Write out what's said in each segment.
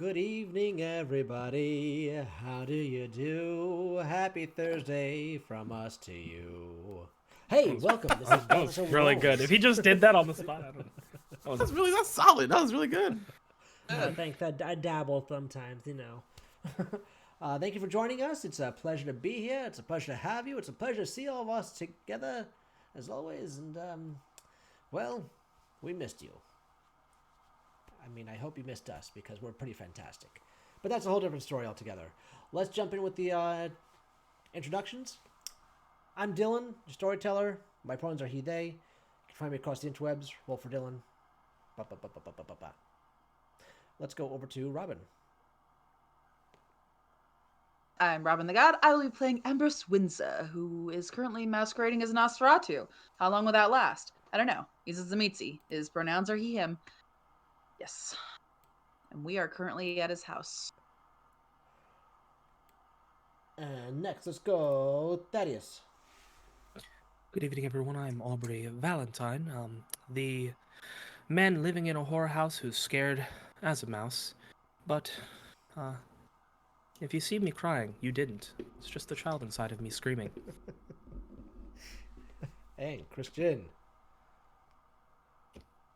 Good evening, everybody. How do you do? Happy Thursday from us to you. Hey, welcome. This is That was Darkness Over really good. Rollins. If he just did that on the spot, I don't know. That's solid. That was really good. Thanks. I dabble sometimes, Thank you for joining us. It's a pleasure to be here. It's a pleasure to have you. It's a pleasure to see all of us together, as always. And, well, we missed you. I mean, I hope you missed us because we're pretty fantastic. But that's a whole different story altogether. Let's jump in with the introductions. I'm Dylan, your storyteller. My pronouns are he, they. You can find me across the interwebs. Roll for Dylan. Ba. Let's go over to Robin. I'm Robin the God. I will be playing Ambrose Windsor, who is currently masquerading as an Nosferatu. How long will that last? I don't know. He's a Zamitzi. His pronouns are he, him. Yes. And we are currently at his house. And next, let's go Thaddeus. Good evening, everyone. I'm Aubrey Valentine, the man living in a horror house who's scared as a mouse. But, if you see me crying, you didn't. It's just the child inside of me screaming. Hey, Christian.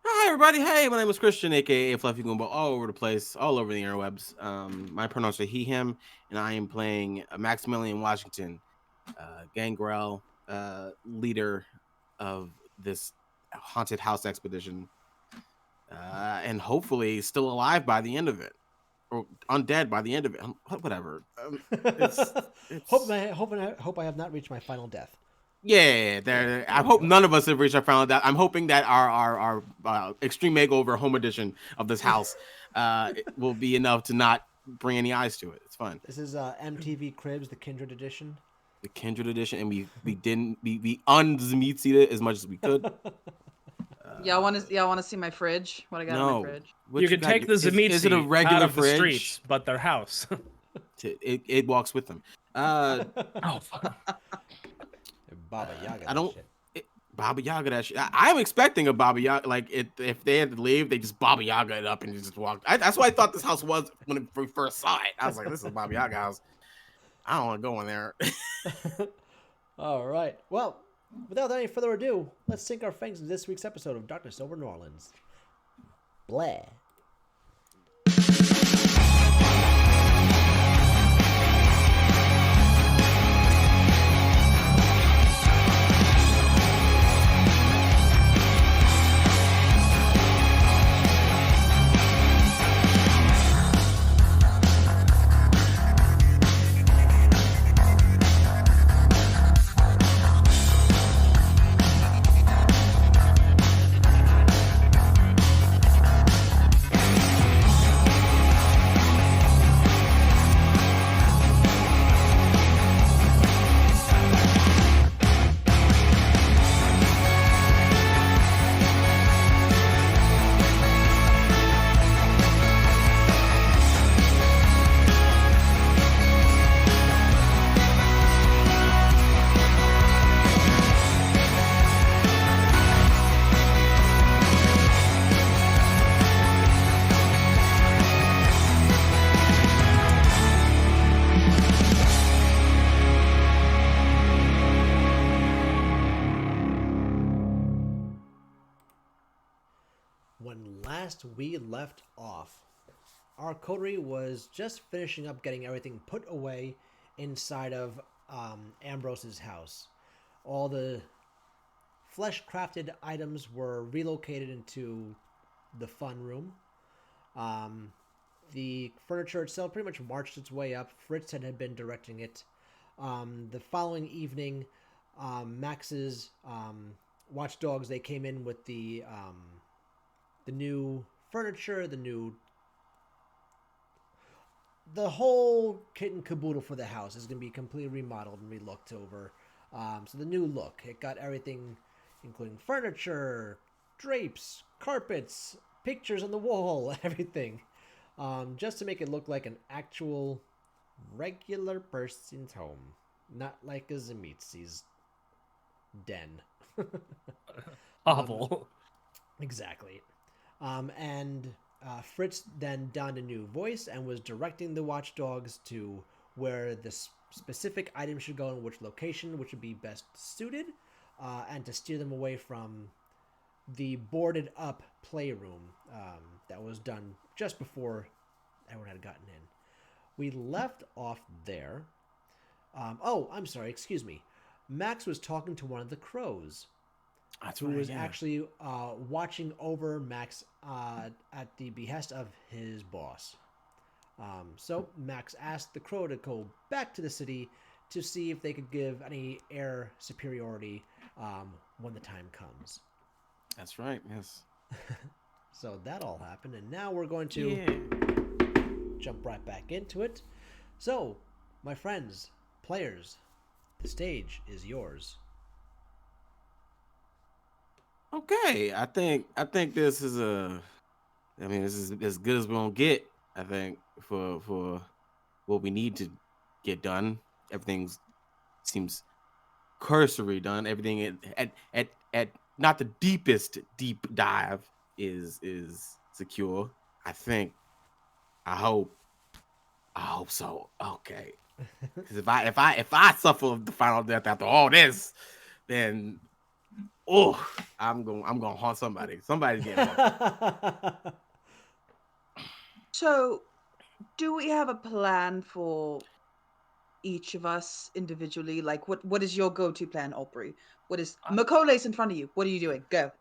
Hi, everybody. Hey, my name is Christian, aka Fluffy Goomba, all over the place, all over the interwebs. My pronouns are he, him, and I am playing Maximilian Washington, Gangrel, leader of this haunted house expedition, and hopefully still alive by the end of it, or undead by the end of it. Whatever. Hope I have not reached my final death. Yeah, I hope none of us have reached our final death. I'm hoping that our extreme makeover home edition of this house will be enough to not bring any eyes to it. It's fun. This is MTV Cribs, the Kindred edition. The Kindred edition, and we unzmeetsied it as much as we could. Y'all want to see my fridge? What I got in my fridge? You could take the Zamitzi is it a regular out of fridge? the streets, but their house. It walks with them. Oh, fuck. Baba Yaga. I don't. Baba Yaga that shit. I'm expecting a Baba Yaga. Like if they had to leave, they just Baba Yaga it up and just walk. That's what I thought this house was when we first saw it. I was like, this is a Baba Yaga house. I don't want to go in there. All right. Well, without any further ado, let's sink our fangs into this week's episode of Darkness Over New Orleans. Blah. When last we left off, our coterie was just finishing up getting everything put away inside of Ambrose's house. All the flesh-crafted items were relocated into the fun room. The furniture itself pretty much marched its way up. Fritz had been directing it. The following evening, Max's watchdogs, they came in with the new furniture, the whole kit and caboodle for the house is going to be completely remodeled and relooked over. So the new look, it got everything, including furniture, drapes, carpets, pictures on the wall, everything. Just to make it look like an actual regular person's home. Not like a Zamitzi's den. Awful. Exactly. And Fritz then donned a new voice and was directing the watchdogs to where the specific item should go and which location, which would be best suited, and to steer them away from the boarded up playroom that was done just before everyone had gotten in. We left off there. Oh, I'm sorry, excuse me. Max was talking to one of the crows, who was actually watching over Max at the behest of his boss. So Max asked the crow to go back to the city to see if they could give any air superiority when the time comes. That's right. Yes. So that all happened, and now we're going to jump right back into it. So, my friends, players, the stage is yours. Okay, I think this is this is as good as we're gonna get. I think for what we need to get done. Everything seems cursory done. Everything at not the deepest deep dive is secure. I think. I hope so. Okay. Because if I suffer the final death after all this, then I'm gonna haunt somebody. Somebody's getting haunted. So, do we have a plan for each of us individually? Like, what is your go-to plan, Aubrey? What is Macaulay's in front of you? What are you doing? Go.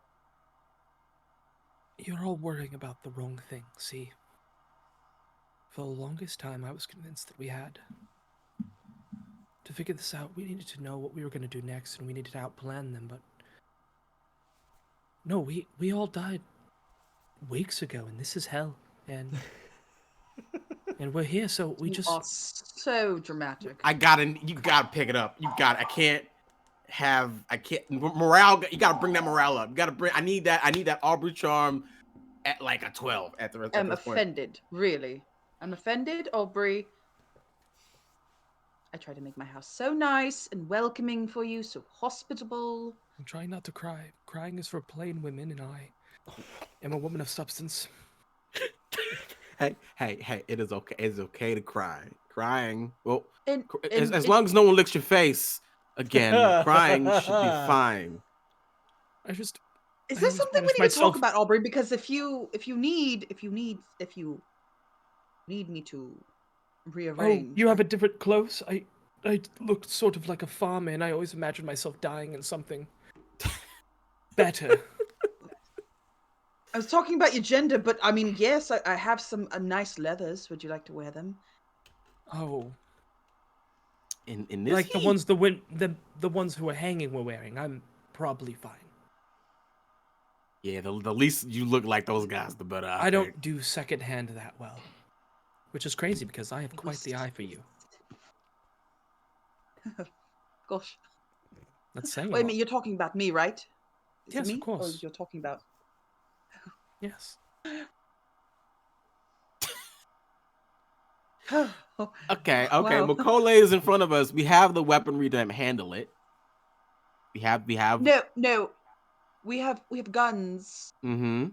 You're all worrying about the wrong thing, see? For the longest time, I was convinced that we had. To figure this out, we needed to know what we were going to do next, and we needed to outplan them, but... No, we all died weeks ago, and this is hell, and... and we're here, so we just... You are so dramatic. You gotta pick it up. I can't morale. You gotta bring that morale up. I need that Aubrey charm at like a 12 at the rest. I'm offended, really. I'm offended, Aubrey. I try to make my house so nice and welcoming for you, so hospitable. I'm trying not to cry. Crying is for plain women, and I am a woman of substance. Hey! It is okay. It's okay to cry. Crying, well, as And long as no one licks your face again, crying should be fine. Is this something we need to talk about, Aubrey? Because if you need me to rearrange. Oh, you have a different clothes? I looked sort of like a farmer, and I always imagined myself dying in something better. I was talking about your gender, but I mean, yes, I have some nice leathers. Would you like to wear them? Oh. In this like heat? the ones who are hanging were wearing. I'm probably fine. Yeah, the least you look like those guys, the better. I don't do secondhand that well, which is crazy because I have quite the eye for you. Gosh. That's saying. Wait a minute, you're talking about me, right? Is yes, it me? Of course. Or you're talking about. Yes. Okay. Wow. Macaulay is in front of us. We have the weaponry to handle it. We have. No. We have guns. Mm-hmm.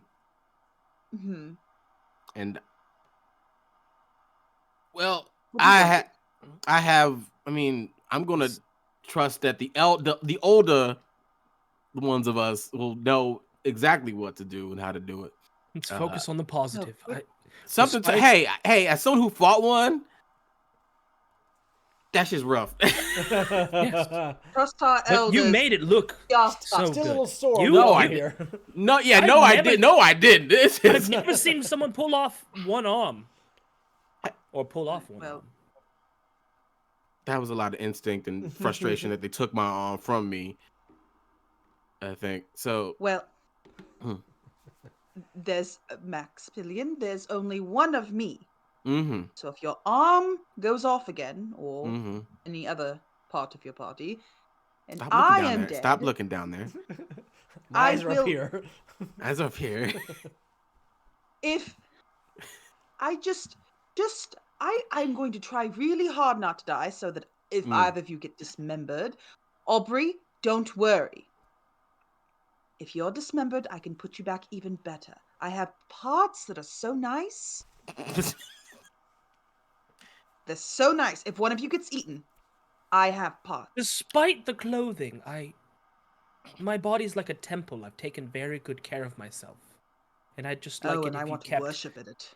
Mm-hmm. And well, I have. I mean, I'm gonna trust that the older ones of us will know exactly what to do and how to do it. Let's focus on the positive. Hey, as someone who fought one, that's just rough. Yes. Trust our elders. You made it look so Still good. a little sore. I here. I didn't. This I've is never seen someone pull off one arm. Or pull off one arm. That was a lot of instinct and frustration that they took my arm from me. I think so. Well, there's Maximilian. There's only one of me. Mm-hmm. So if your arm goes off again, or Mm-hmm. any other part of your body, and Stop I looking down am there. dead, Stop looking down there. My eyes are up here. Eyes up here. if I I'm going to try really hard not to die, so that if either of you get dismembered, Aubrey, don't worry. If you're dismembered, I can put you back even better. I have parts that are so nice. They're so nice. If one of you gets eaten, I have parts. Despite the clothing, my body's like a temple. I've taken very good care of myself, and I'd just like it and if I you want to kept. worship in it.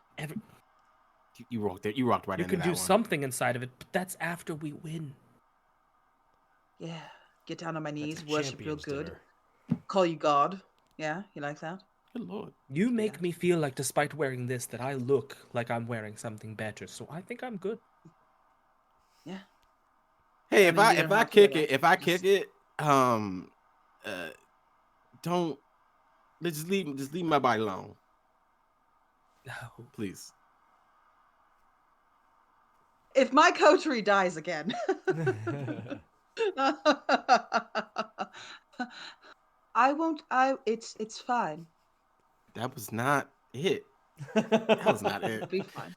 You rocked it. You rocked right You into can that do one. something inside of it, but that's after we win. Yeah. Get down on my That's knees, a worship real champion's good. dinner. Call you God. Yeah, you like that? Good lord. You do make that. me feel like, despite wearing this, that I look like I'm wearing something better. So I think I'm good. Yeah. Hey, I mean, you if don't I have to kick wear it, that. if I Just- kick it, don't just leave my body alone, Oh, please. If my coterie dies again, I won't. It's fine. That was not it. That was not It'll it. be fine.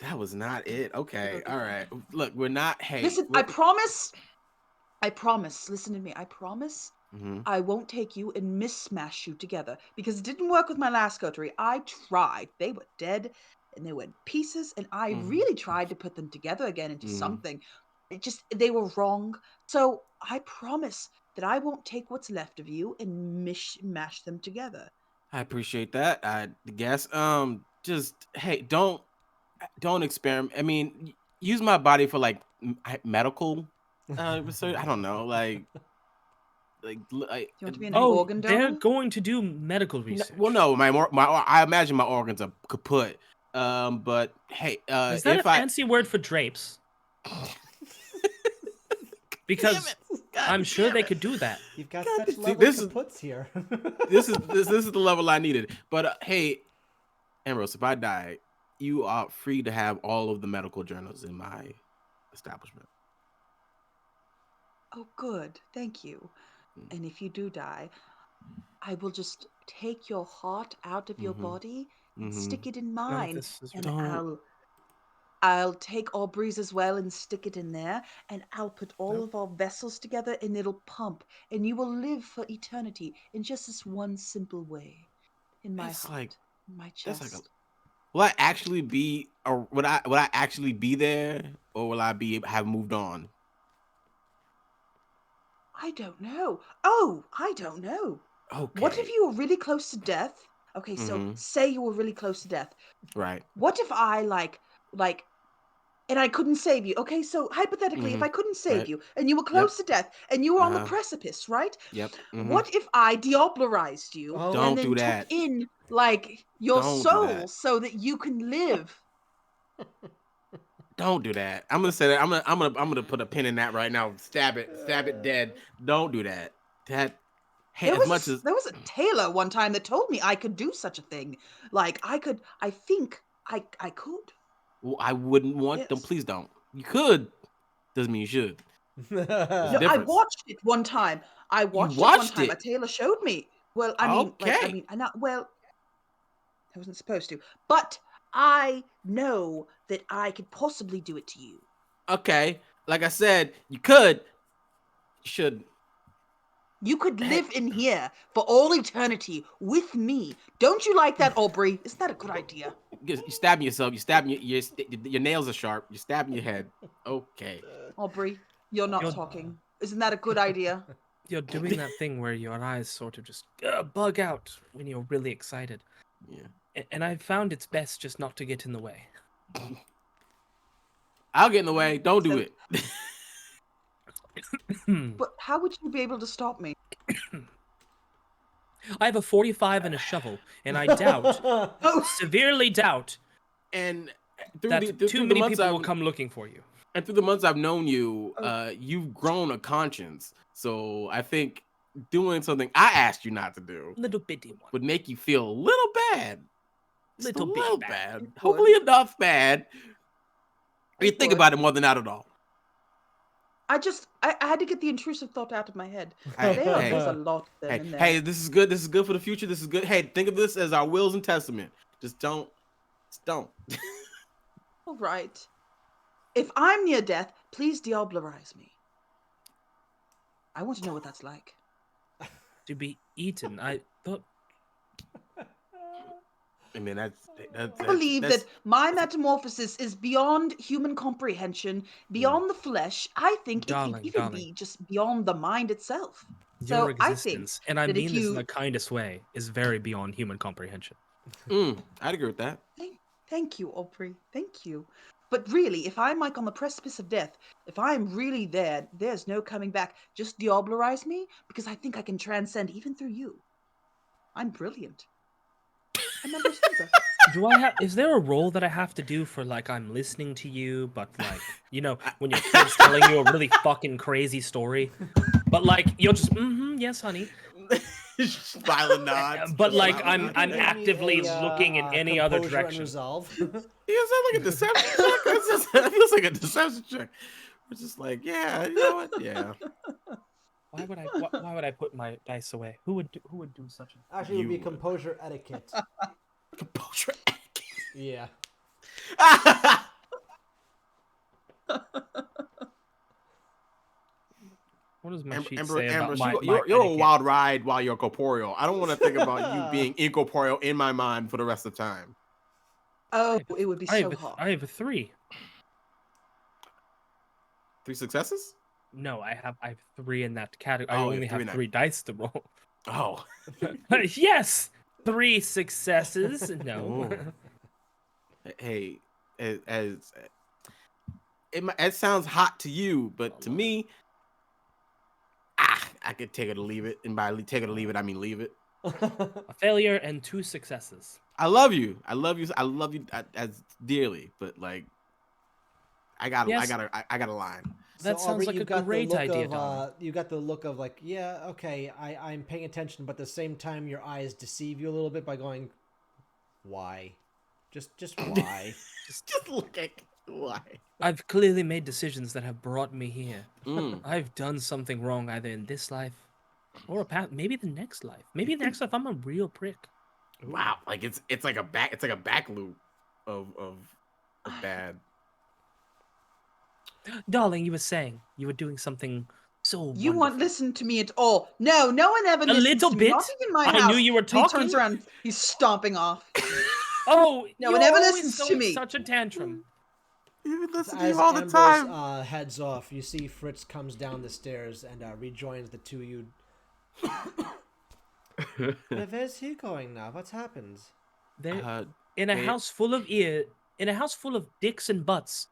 That was not it. Okay, It'll be all fine. right. Look, we're not. Hey, Listen, I promise. I promise. Listen to me. I promise. Mm-hmm. I won't take you and mismatch you together because it didn't work with my last coterie. I tried. They were dead and they were in pieces, and I Mhm. really tried to put them together again into Mhm. something. They were wrong. So I promise that I won't take what's left of you and mash them together. I appreciate that. I guess. Just hey, don't experiment. I mean, use my body for like medical research. I don't know, like Do you want to be an oh, organ they're donor? going to do medical research. well, no, my I imagine my organs are kaput. But hey, Is that if a fancy word for drapes? Because I'm sure they could do that. You've got God, such see, lovely this is- kaputs here. this is the level I needed. But hey, Ambrose, if I die, you are free to have all of the medical journals in my establishment. Oh, good. Thank you. And if you do die, I will just take your heart out of your Mhm. body and Mhm. stick it in None of mine. this is And Don't- I'll take Aubrey's as well and stick it in there, and I'll put all Nope. of our vessels together, and it'll pump, and you will live for eternity in just this one simple way, in my It's heart, like- in my that's chest. like will I actually be, or would I actually be there, or will I have moved on? I don't know. Oh, I don't know. Okay. What if you were really close to death? Okay, so Mhm. say you were really close to death. Right. What if I like and I couldn't save you? Okay, so hypothetically, if Mhm. I couldn't save Right. you and you were close to death and you were on the Uh-huh. precipice, right? Yep. Mhm. What if I Diablerized you Oh. Don't and then do that. took in like your Don't do soul that. so that you can live? Don't do that. I'm gonna say that. I'm gonna put a pin in that right now. Stab it dead. Don't do that. That hey, There as much as was a tailor one time that told me I could do such a thing. Like I think I could. well, I wouldn't want them. Yes. Please don't. You could. Doesn't mean you should. No, a I difference. watched it one time. I watched it one watched time. A it? tailor showed me. Well, I mean, Okay. I not well. I wasn't supposed to, but I know that I could possibly do it to you. Okay. Like I said, you could. You should. You could Hey. live in here for all eternity with me. Don't you like that, Aubrey? Isn't that a good idea? You stabbing yourself. You stabbing your nails are sharp. You're stabbing your head. Okay. Aubrey, you're not You're- talking. Isn't that a good idea? You're doing that thing where your eyes sort of just bug out when you're really excited. Yeah. And I've found it's best just not to get in the way. I'll get in the way. Don't do So- it. But how would you be able to stop me? I have a 45 and a shovel, and I doubt, Oh, severely doubt, And through that the too through the many months people I've will come looking for you. and through the months I've known you, Oh. you've grown a conscience. So I think doing something I asked you not to do Little bitty one. would make you feel a little bad. Just Little a bit little bad. bad. It would. Hopefully enough bad. You It think would. about it more than not at all. I had to get the intrusive thought out of my head. Hey, There's a lot of them Hey, in there. hey, this is good. This is good for the future. This is good. Hey, think of this as our wills and testament. Just don't. All right. If I'm near death, please Diablerize me. I want to know what that's like. To be eaten. I thought I mean, I believe that's that my metamorphosis is beyond human comprehension, beyond the flesh. I think it could even Darling. be just beyond the mind itself. Your So I think existence, and I that if mean this in the you kindest way, is very beyond human comprehension. I'd agree with that. thank you, Aubrey, thank you. But really, if I'm like on the precipice of death, if I'm really there, there's no coming back. Just diablerize me because I think I can transcend even through you. I'm brilliant. I'm Amber Spencer. Do I have? Is there a role that I have to do for like I'm listening to you, but like when your kid's telling you a really fucking crazy story, but like you're just yes, honey. Violent nods. But like Violent I'm nods. actively looking in any other composure and direction. resolve. It sounds like a deception check. It feels like a deception check. It's just like, yeah, you know what? Yeah. Why would I put my dice away? Who would do such a Actually, it would be You would. composure etiquette. Composure. Yeah. What does my sheet Ember, say about my you're a etiquette? wild ride while you're corporeal. I don't want to think about you being incorporeal in my mind for the rest of time. Oh, it would be I so have hot. I have a 3. 3 successes? No, I have 3 in that category. Oh, I you only have 3 in have that. 3 dice to roll. Oh. Yes, 3 successes. No. Hey, it sounds hot to you, but to me, I could take it or leave it. And by take it or leave it, I mean leave it. A failure and 2 successes. I love you. I love you as dearly, but like, I got a line. That sounds like you've a got great the look idea, of, darling. you got the look of like, yeah, okay, I'm paying attention, but at the same time, your eyes deceive you a little bit by going, why? Just why? Just look at why. I've clearly made decisions that have brought me here. Mm. I've done something wrong either in this life or maybe the next life. Maybe the next life I'm a real prick. Wow, like it's like a back loop of bad. Darling, you were saying you were doing something so You wonderful. won't listen to me at all. No one ever listens little to me. Not bit? even my I house. knew you were And he turns talking. around, he's stomping off. Oh, No you're one ever always listens to throwing me. such a tantrum. You listen to As you all the Ambrose time. heads off, you see Fritz comes down the stairs and rejoins the two of you. Where's he going now? What's happened? In a house full of dicks and butts.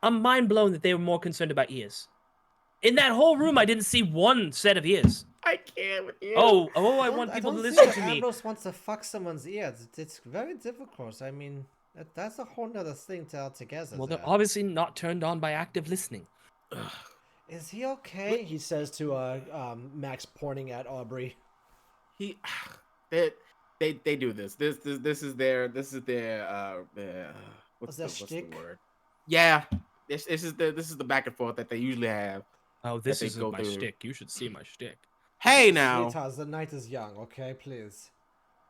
I'm mind blown that they were more concerned about ears. In that whole room, I didn't see one set of ears. I can't with you. I want people to don't listen think to me. Ambrose wants to fuck someone's ears. It's very difficult. I mean, that's a whole nother thing to altogether. Well, they're there. obviously not turned on by active listening. Is he okay? He says to Max, pointing at Aubrey. They do this. This is their what's that the shtick? word? Yeah. This is the back and forth that they usually have. Oh, this they isn't go my through. shtick. You should see my shtick. Hey now. Sweetheart, the night is young, okay? Please.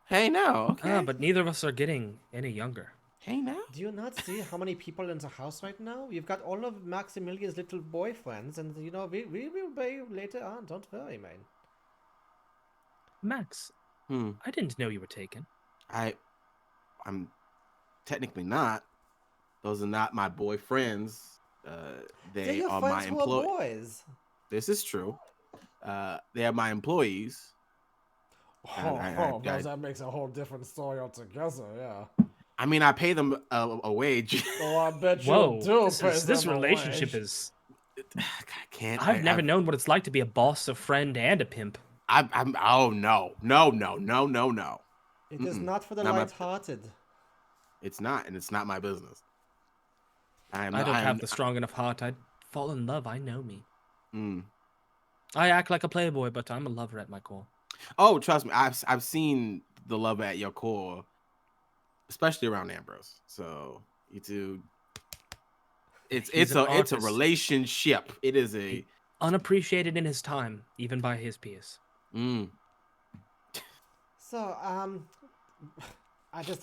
Hey now. Okay. But neither of us are getting any younger. Hey now. Do you not see how many people in the house right now? You've got all of Maximilian's little boyfriends, and we will pay you later on. Don't worry, man. Max, I didn't know you were taken. I'm technically not. Those are not my boyfriends. They your are friends my who are employees. boys. This is true. They are my employees. That makes a whole different story altogether, yeah. I mean, I pay them a wage. Oh, I bet you Whoa, do. this relationship is. I can't. I've never known what it's like to be a boss, a friend, and a pimp. Oh no. It is not for the Not my- light-hearted. It's not, and it's not my business. I don't have the strong enough heart. I'd fall in love. I know me. Mm. I act like a playboy, but I'm a lover at my core. Oh, trust me, I've seen the love at your core, especially around Ambrose. So you two, it's a relationship. It is a unappreciated in his time, even by his peers. So, I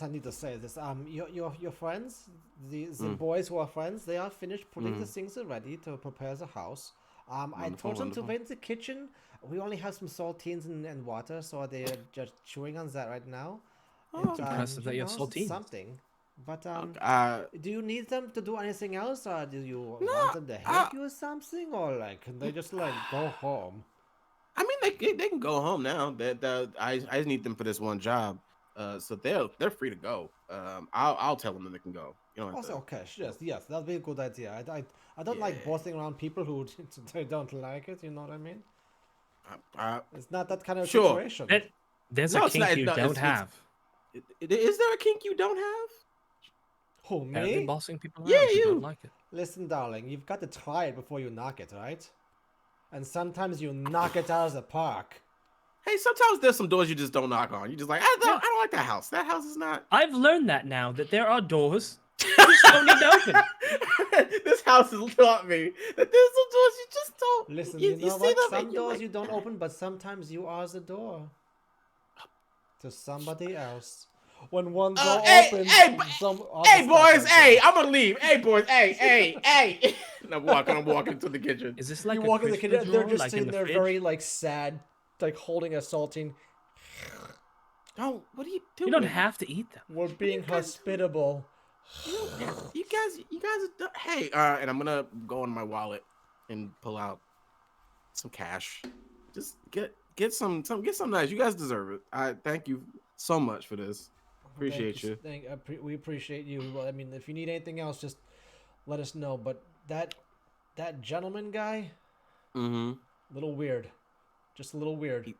need to say this. Your friends, the boys who are friends, they are finished putting the things ready to prepare the house. I told them to wait in the kitchen. We only have some saltines and water, so they're just chewing on that right now. It's, impressive that you have it's saltines. something. But do you need them to do anything else, or do you want them to help you with something, or like can they just like go home? I mean, they can go home now. I just need them for this one job. So they're free to go. I'll tell them that they can go. You know. Also, okay, yes, that'd be a good idea. I don't like bossing around people who they don't like it. You know what I mean? It's not that kind of Sure. situation. There's No, a it's kink not- you no, don't it's- have. Is there a kink you don't have? Who, Apparently me? bossing people around. Yeah, you you. don't like it. Listen, darling, you've got to try it before you knock it, right? And sometimes you knock it out of the park. Hey, sometimes there's some doors you just don't knock on. You just like, I don't like that house. That house is not. I've learned that now, that there are doors you just don't need to open. This house has taught me that there's some doors you just don't. Listen, you you know see what? them Some and you're doors like, you don't open, but sometimes you are the door to somebody else. When one door opens, some other Hey stuff boys, opens. hey, I'm gonna leave. Hey boys, hey. And I'm walking into the kitchen. Is this like You a walk in the Christmas kitchen, they're drawer, just like in sitting the there fridge? very like sad, like holding a saltine. Don't. What are you doing? You don't have to eat them. We're being hospitable. You guys. Hey, and I'm gonna go in my wallet and pull out some cash. Just get some nice. You guys deserve it. I thank you so much for this. Appreciate you. We appreciate you. Well, I mean, if you need anything else, just let us know. But that gentleman guy, little weird, just a little weird.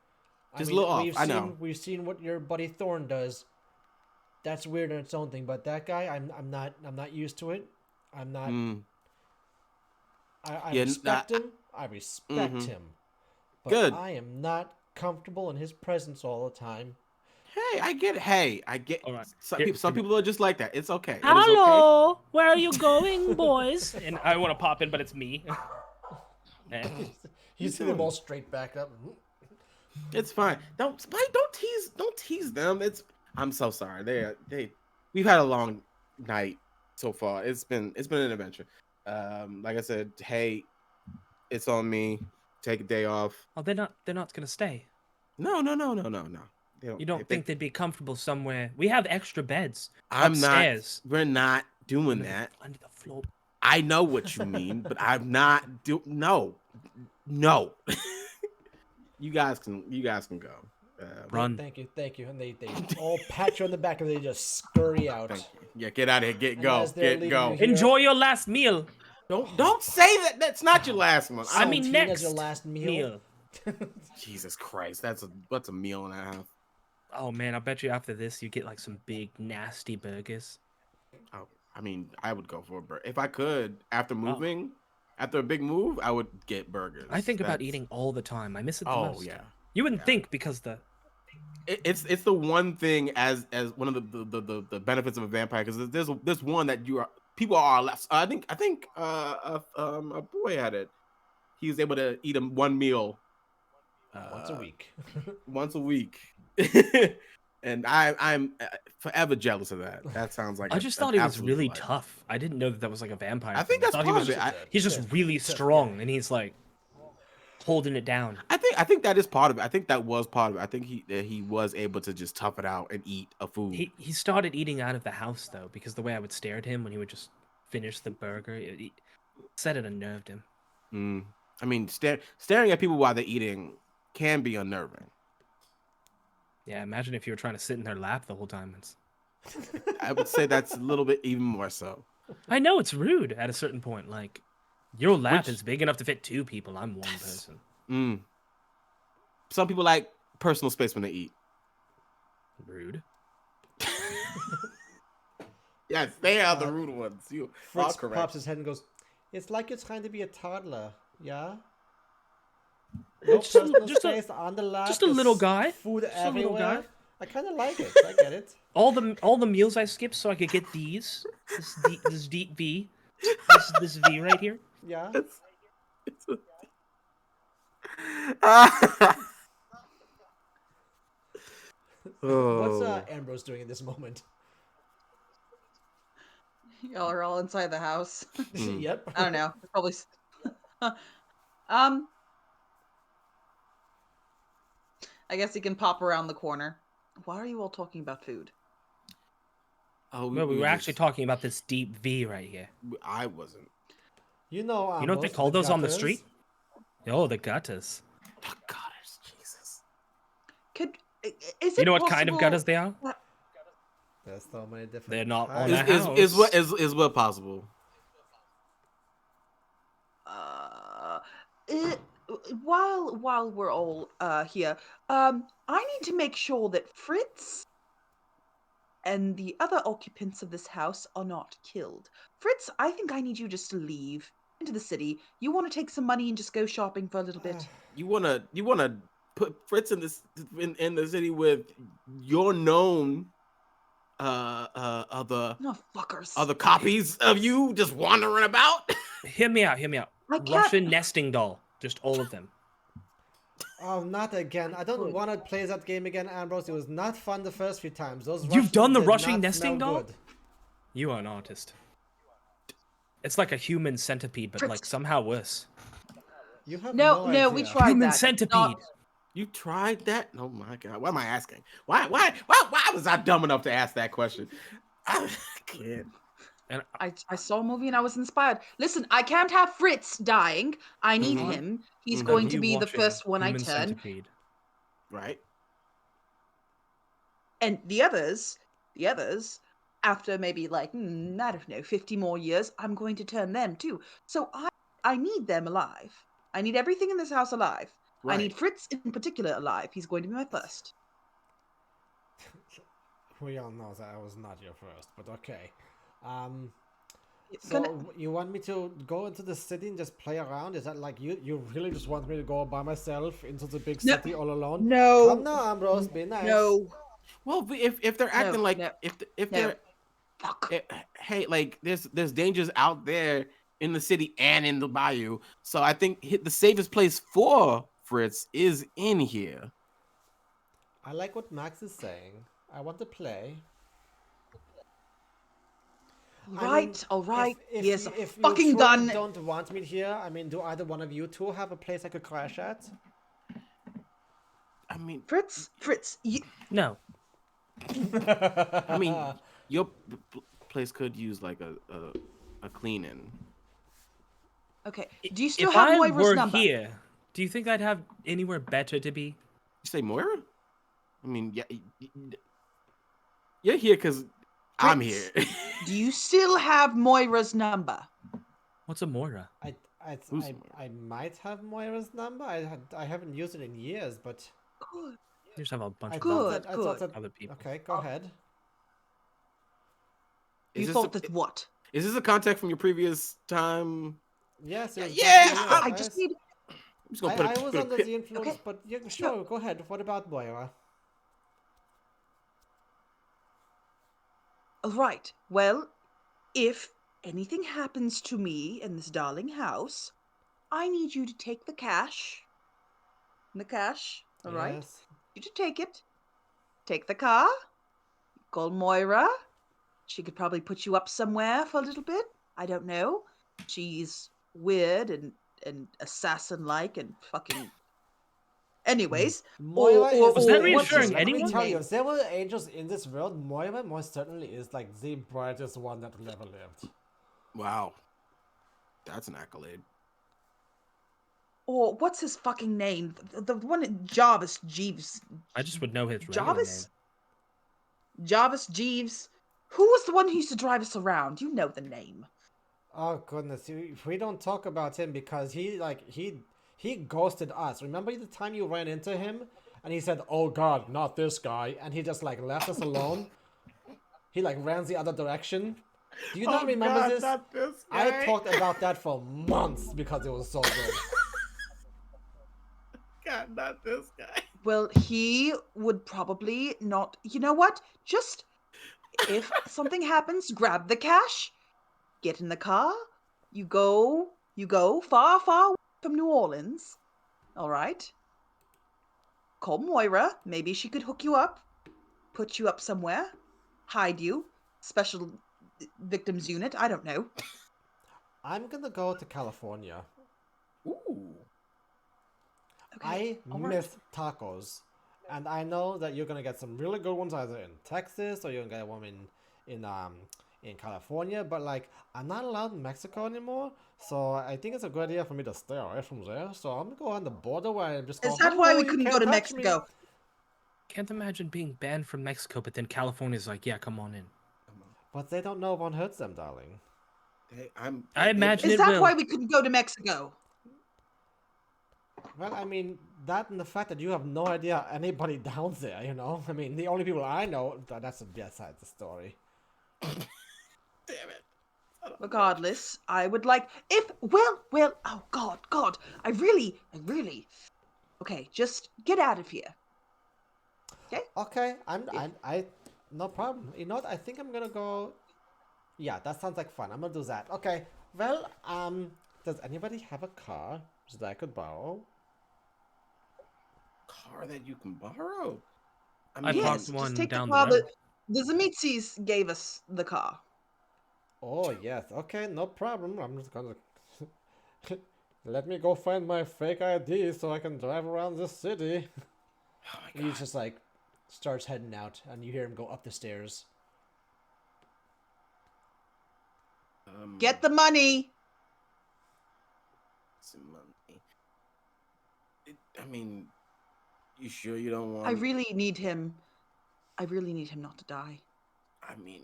Just a little off. I know. We've seen what your buddy Thorn does. That's weird in its own thing. But that guy, I'm not used to it. I'm not. I respect him. I respect him. But Good. I am not comfortable in his presence all the time. Hey, I get it. Hey, I get. All right. Some people are just like that. It's okay. It is Hello, where are you going, boys? And I want to pop in, but it's me. You see them all straight back up. It's fine. Don't tease them. I'm so sorry. We've had a long night so far. It's been an adventure. Like I said, hey, it's on me. Take a day off. Oh, they're not gonna stay. No. You don't think they'd be comfortable somewhere? We have extra beds I'm upstairs. not. We're not doing that. Under the floor. I know what you mean, but I'm not. No. You guys can go. Run. Thank you. And they all pat you on the back and they just scurry out. Thank you. Yeah, get out of here. And as they're leaving you here- Enjoy your last meal. Don't say that. That's not your last one. I mean, Saltine next as your last meal. Jesus Christ, what's a meal and a half? Oh man, I bet you after this you get like some big nasty burgers. Oh, I mean, I would go for a burger if I could. After a big move, I would get burgers. I think about eating all the time. I miss it the most. Oh yeah. You wouldn't think because It's the one thing as one of the benefits of a vampire, because there's one that people are less. I think a boy had it. He was able to eat one meal Once a week. once a week. And I'm forever jealous of that. That sounds like I just thought he was really tough. I didn't know that was like a vampire. I think thing. that's I thought part he of was it. he's just really strong and he's like holding it down. I think that is part of it. I think that was part of it. I think he was able to just tough it out and eat a food. He started eating out of the house though, because the way I would stare at him when he would just finish the burger, it said it unnerved him. I mean, staring at people while they're eating can be unnerving. Yeah, imagine if you were trying to sit in their lap the whole time. I would say that's a little bit even more so. I know it's rude at a certain point. Like, your lap Which- is big enough to fit two people. I'm one person. Some people like personal space when they eat. Rude. Yes, they are the rude ones. You are Fritz correct. pops his head and goes, "It's like you're trying to be a toddler, yeah? No Just a- personal just a- space on the lap. just a little there's guy. Food Just a little everywhere. guy. I kind of like it. I get it. All the meals I skipped so I could get these. This deep V. This V right here. Yeah. What's Ambrose doing in this moment? Y'all are all inside the house. Yep. I don't know. Probably. I guess he can pop around the corner. Why are you all talking about food? Oh, Well, we were actually just- talking about this deep V right here. I wasn't. You know, You know what they Ambrose, call the those on the gutters. street? Oh, the gutters. Oh, goddess, Jesus. Is it You know what kind of gutters they are? There's so many different. They're not on kinds. a Is what possible? Uh, it, while we're all here, I need to make sure that Fritz and the other occupants of this house are not killed. Fritz, I think I need you just to leave into the city. You want to take some money and just go shopping for a little bit? You wanna put Fritz in this in the city with your known other No, fuckers. other copies of you just wandering about? Hear me out. I can't- Russian nesting doll. Just all of them. Oh, not again. I don't Good. want to play that game again, Ambrose. It was not fun the first few times. Those You've done the did Russian not nesting smell doll? good. You are an artist. It's like a human centipede, but like Fritz. somehow worse. You have No, no, we idea. tried Human that. centipede. Not- You tried that? Oh my god! Why am I asking? Why was I dumb enough to ask that question? I can't. And I saw a movie and I was inspired. Listen, I can't have Fritz dying. I need Mhm. him. He's Mhm. going of to you be the watching first one I Human turn. Centipede. Right? And the others, after maybe like, I don't know, 50 more years, I'm going to turn them too. So I need them alive. I need everything in this house alive. I Right. need Fritz in particular alive. He's going to be my first. We all know that I was not your first, but okay. It's So gonna- you want me to go into the city and just play around? Is that like you really just want me to go by myself into the big No. city all alone? No. Come now, Ambrose, be nice. No. Well, but if they're acting like no, if no. they're Fuck. hey, like there's dangers out there in the city and in the bayou. So I think the safest place for Fritz is in here. I like what Max is saying. I want to play. All right. Here's a you fucking truly gun. don't want me here, I mean, do either one of you two have a place I could crash at? I mean, Fritz, you, No. I mean, your place could use like a cleaning. okay. Do you still If have I Moira's were number? here, do you think I'd have anywhere better to be? You say Moira? I mean, yeah, you're here because I'm here. Fritz, do you still have Moira's number? What's a Moira? Who's I might have Moira's number. I haven't used it in years, but Good. You just have a bunch I of thought that, I thought good. that. other people. Okay, go ahead. Is You this thought a- that what? Is this a contact from your previous time? Yes, it was Yeah, definitely I yes. just need. I'm just gonna put I a, was put a under pit- the influence, Okay. but yeah, sure, go ahead. What about Moira? All right. Well, if anything happens to me in this darling house, I need you to take the cash. All right. Yes. You to take it. Take the car. Call Moira. She could probably put you up somewhere for a little bit. I don't know. She's weird and assassin-like and fucking. Anyways, Moira or- is Was that the reassuring angel. Let me anyone? tell you, if there were angels in this world, Moira most certainly is like the brightest one that ever lived. Wow, that's an accolade. or what's his fucking name? The one Jarvis Jeeves. I just would know his regular Jarvis? name. Jarvis Jeeves. Who was the one who used to drive us around? You know the name. Oh goodness, we don't talk about him because he ghosted us. Remember the time you ran into him and he said, "Oh God, not this guy," and he just like left us alone. He like ran the other direction. Do you not remember God, this? not this I guy. talked about that for months because it was so good. God, not this guy. Well, he would probably not. You know what? Just if something happens, grab the cash, get in the car, you go far, far away from New Orleans. All right. Call Moira. Maybe she could hook you up, put you up somewhere, hide you. Special victims unit. I don't know. I'm gonna go to California. Ooh. I all right. miss tacos. And I know that you're gonna get some really good ones either in Texas or you're gonna get one in California, but like I'm not allowed in Mexico anymore, so I think it's a good idea for me to stay away from there. So I'm gonna go on the border where I just go. Is that why "Hello, we you couldn't go can't to touch me." Mexico? Can't imagine being banned from Mexico, but then California's like, yeah, come on in. But they don't know one hurts them, darling. I imagine Is it that will. why we couldn't go to Mexico? Well, I mean, that and the fact that you have no idea anybody down there, you know? I mean, the only people I know, that's beside the story. Damn it. Regardless, I would like if well, oh God, I really okay, just get out of here. Okay, I, no problem. You know what? I think I'm gonna go. Yeah, that sounds like fun. I'm gonna do that. Okay. Well, does anybody have a car that I could borrow? Car that you can borrow. I Yes, parked just one take the down car the road. the Zamitsis gave us the car. Oh yes. Okay, no problem. I'm just gonna let me go find my fake ID so I can drive around the city. Oh my And god. he just like starts heading out, and you hear him go up the stairs. Get the money. some money. I mean, you sure you don't want? I really need him. I really need him not to die. I mean,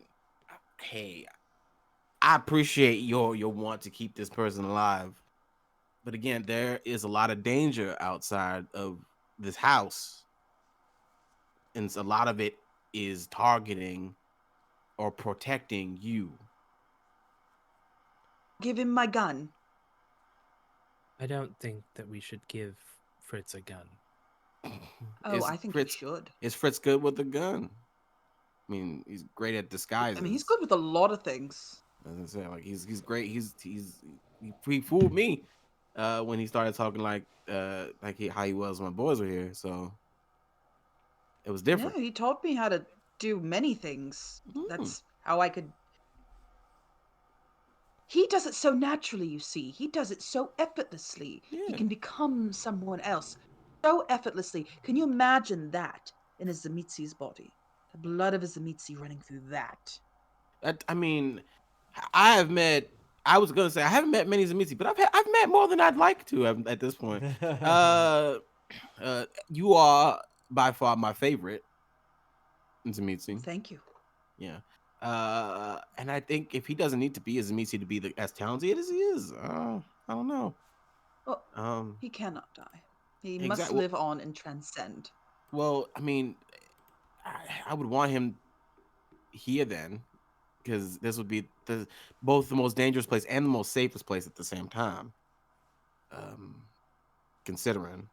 hey, I appreciate your want to keep this person alive, but again, there is a lot of danger outside of this house, and a lot of it is targeting or protecting you. Give him my gun. I don't think that we should give Fritz a gun. Oh, Is I think Fritz, you should. Is Fritz good with a gun? I mean, he's great at disguises. I mean, he's good with a lot of things. As I say, like he's great. He fooled me when he started talking like how he was when my boys were here. So it was different. Yeah, he taught me how to do many things. Mm. That's how I could. He does it so naturally, you see. He does it so effortlessly. He Yeah. can become someone else so effortlessly. Can you imagine that in a Zamitsi's body? The blood of a Zamitsi running through that. I mean, I have met. I was gonna say I haven't met many Zamitsi, but I've met more than I'd like to at this point. You are by far my favorite Zamitsi. Thank you. Yeah. And I think if he doesn't need to be a Zamitsi to be as talented as he is, I don't know. Well, he cannot die. He must Exactly. live on and transcend. Well, I mean, I would want him here then, because this would be both the most dangerous place and the most safest place at the same time. Considering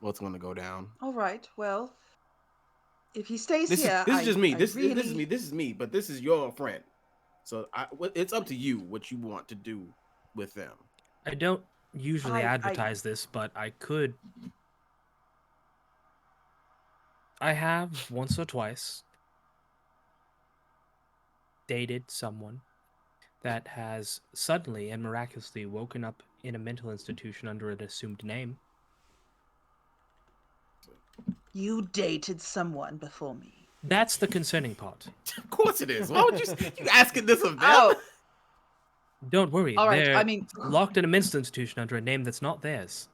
what's going to go down. All right, well, if he stays This here, is just me. I This really... this is me. But this is your friend, so it's up to you what you want to do with them. I don't usually I- advertise this, but I could. I have once or twice dated someone that has suddenly and miraculously woken up in a mental institution under an assumed name. You dated someone before me. That's the concerning part. Of course it is. Why would you asking this of them? Oh, Don't worry, all right. they're I mean, locked in a mental institution under a name that's not theirs.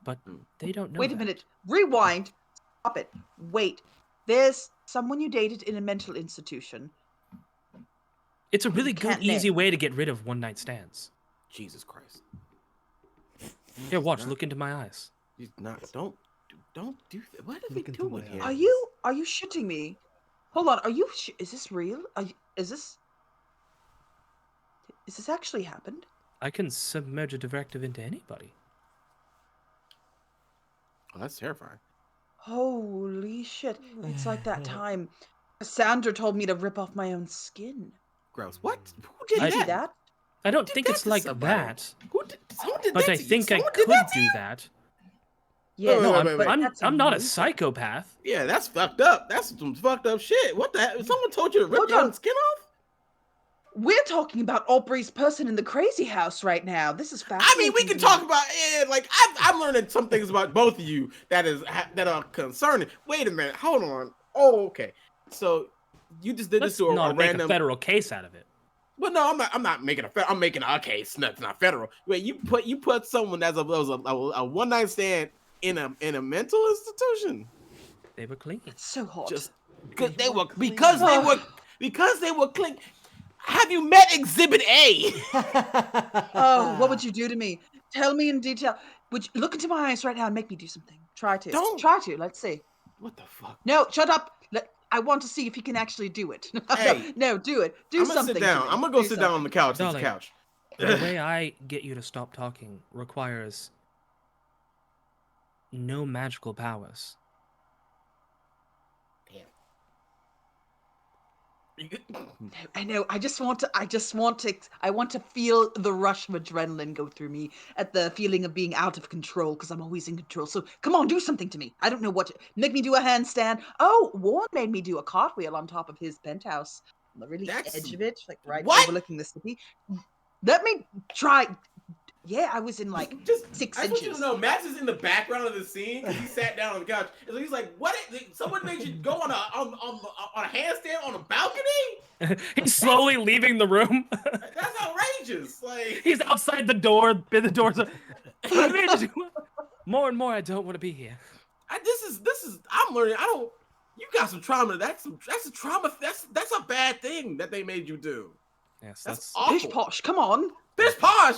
But they don't know wait a that. minute. Rewind. Stop it. Wait. There's someone you dated in a mental institution. It's a really good, can't easy name. way to get rid of one-night stands. Jesus Christ! Here, watch. Look into my eyes. He's not. Don't do that. What are they Look into doing my here? eyes. Are you shitting me? Hold on. Are you? Is this real? Is this actually happened? I can submerge a directive into anybody. Oh, that's terrifying. Holy shit! It's like that time Cassandra told me to rip off my own skin. Gross. What? Who did Did you that? see that? I don't did think that it's to like somebody? that, Who did? Someone did but that I to you? think I Someone could did that to do you? that. Yeah, Wait, No, wait, wait, wait. I'm not a amazing. psychopath. Yeah, that's fucked up. That's some fucked up shit. What the heck? Someone told you to rip Hold your on. own skin off? We're talking about Aubrey's person in the crazy house right now. This is I fascinating. mean, we can to talk me. about like I'm learning some things about both of you that are concerning. Wait a minute, hold on. Oh, okay. So you just did Let's this to a not make random a federal case out of it. Well, no, I'm not making I'm making a case. That's not federal. Wait, you put someone that was a one night stand in a mental institution. They were clean. It's so hot. Just They they were were clean. because they were clean. Have you met Exhibit A? Oh, what would you do to me? Tell me in detail. Would you look into my eyes right now and make me do something? Try to. Don't. Try to. Let's see. What the fuck? No, shut up. I want to see if he can actually do it. Hey. no, do it. Do I'm gonna something. sit down. To me. I'm gonna go Do sit down on the couch. It's Darling. the couch. The way I get you to stop talking requires no magical powers. I know. I want to feel the rush of adrenaline go through me at the feeling of being out of control because I'm always in control. So come on, do something to me. I don't know what to make me do a handstand. Oh, Warren made me do a cartwheel on top of his penthouse. On the really edge of it, like right overlooking the city. Let me try. Yeah, I was in like just 6 I want you inches. to know, Max is in the background of the scene because he sat down on the couch. And so he's like, "What? Someone made you go on a handstand on a balcony?" He's slowly leaving the room. That's outrageous. Like He's outside the door. The door's more and more. I don't want to be here. this is. I'm learning. I don't. You got some trauma. That's a trauma. That's a bad thing that they made you do. Yes, That's that's awful. Bish posh, come on. Bish posh.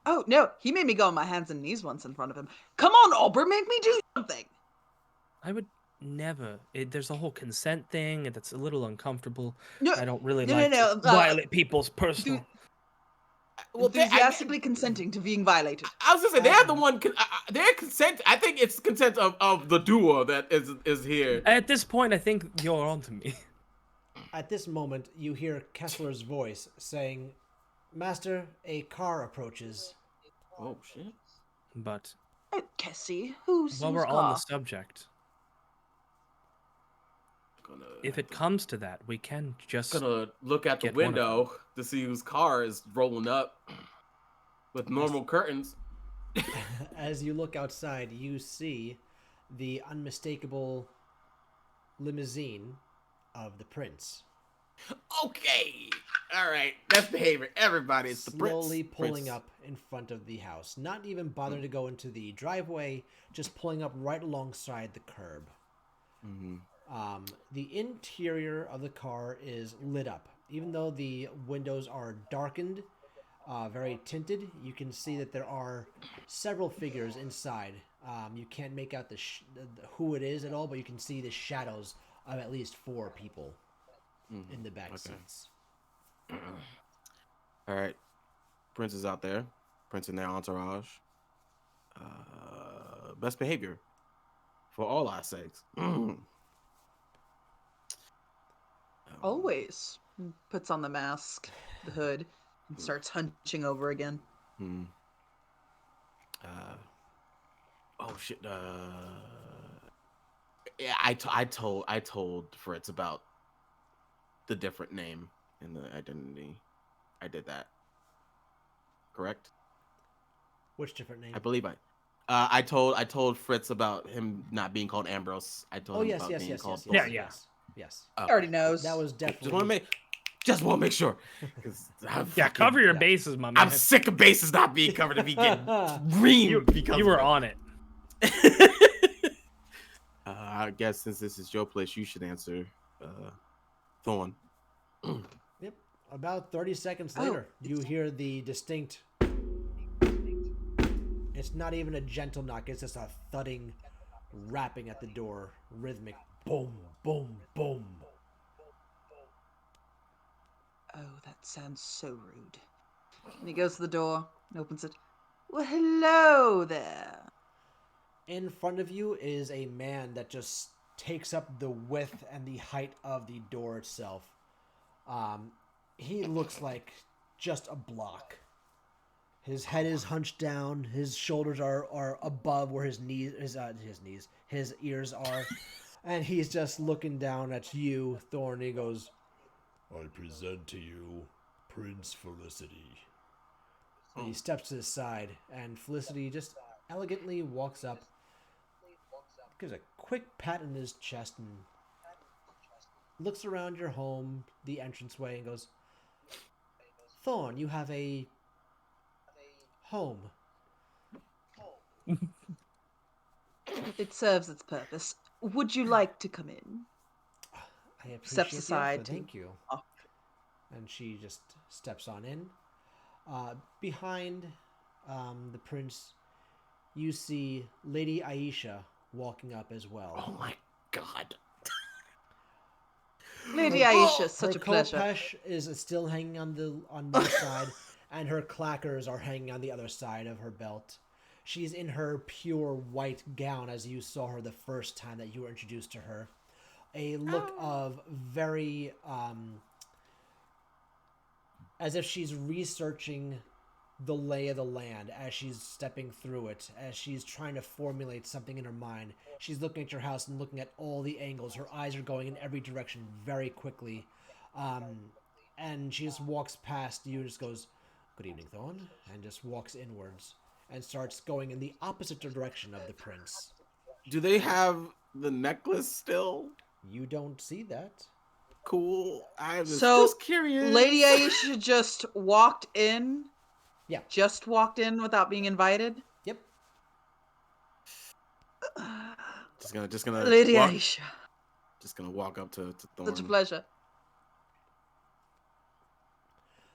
Oh no, he made me go on my hands and knees once in front of him. Come on, Aubrey, make me do something. I would never. There's a whole consent thing, and that's a little uncomfortable. No, I don't really no, like no, to violate people's personal. Well, enthusiastically consenting to being violated. I was gonna say they're the one. Their consent. I think it's consent of the duo that is here. At this point, I think you're onto me. At this moment, you hear Kessler's voice saying, "Master, a car approaches." Oh shit! But Cassie, who's while we're on the subject, if it comes to that, we can just gonna look out the get one of window to see whose car is rolling up with normal curtains. As you look outside, you see the unmistakable limousine of the prince. Okay, all right, that's behavior. Everybody, it's the prince. Slowly pulling Prince. up in front of the house. Not even bothering to go into the driveway, just pulling up right alongside the curb. Mm-hmm. The interior of the car is lit up. Even though the windows are darkened, very tinted, you can see that there are several figures inside. You can't make out who it is at all, but you can see the shadows of at least 4 people in the back seats. All right, Prince is out there. Prince and their entourage. Best behavior for all our sakes. Always puts on the mask, the hood, and starts hunching over again. Oh shit. Yeah, I told Fritz about the different name and the identity. I did that. Correct? Which different name? I believe I told Fritz about him not being called Ambrose. I told him about being called Yeah, Thorn. Yes. Okay. He already knows. That was definitely. Just want to make sure. cover your bases, my man. I'm sick of bases not being covered and me getting green because You were on it. I guess since this is your place, you should answer, Thorn. Yep. About 30 seconds later, you hear the distinct. It's not even a gentle knock. It's just a thudding, rapping at the door, rhythmic. Boom, boom, boom. Oh, that sounds so rude. And he goes to the door and opens it. Well, hello there. In front of you is a man that just takes up the width and the height of the door itself. He looks like just a block. His head is hunched down. His shoulders are above where his ears are. And he's just looking down at you, Thorn. He goes, "I present to you Prince Felicity." And he steps to the side, and Felicity just elegantly walks up, gives a quick pat on his chest, and looks around your home, the entranceway, and goes, Thorn, you have a home. It serves its purpose. Would you like to come in? I appreciate Steps the aside offer, to- thank you. Oh. And she just steps on in. Behind the prince, you see Lady Aisha walking up as well. Oh my god. Lady Her- Aisha, such her a pleasure. khopesh is still hanging on one side, and her clackers are hanging on the other side of her belt. She's in her pure white gown as you saw her the first time that you were introduced to her. A look of very, as if she's researching the lay of the land as she's stepping through it, as she's trying to formulate something in her mind. She's looking at your house and looking at all the angles. Her eyes are going in every direction very quickly. And she just walks past you and just goes, "Good evening, Thorn," and just walks inwards and starts going in the opposite direction of the prince. Do they have the necklace still? You don't see that. Cool. I was So, just curious. Lady Aisha just walked in. Yeah. Just walked in without being invited. Yep. Just gonna Lady walk, Aisha, just gonna walk up to Thorn. such a pleasure.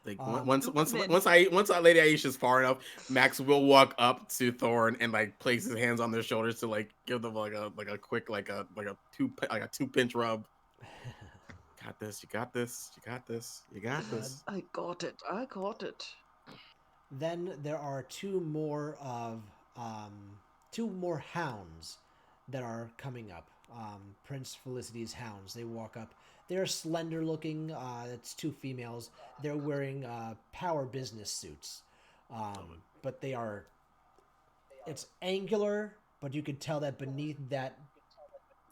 Like Um, once Come once in. once Lady Aisha's far enough, Max will walk up to Thorn and like place his hands on their shoulders to like give them like a quick like a two pinch rub. Got this. You got this. You got this. You got this. I got it. I got it. Then there are two more hounds that are coming up. Prince Felicity's hounds. They walk up. They're slender looking. It's two females. They're wearing power business suits, but they are. It's angular, but you could tell that beneath that,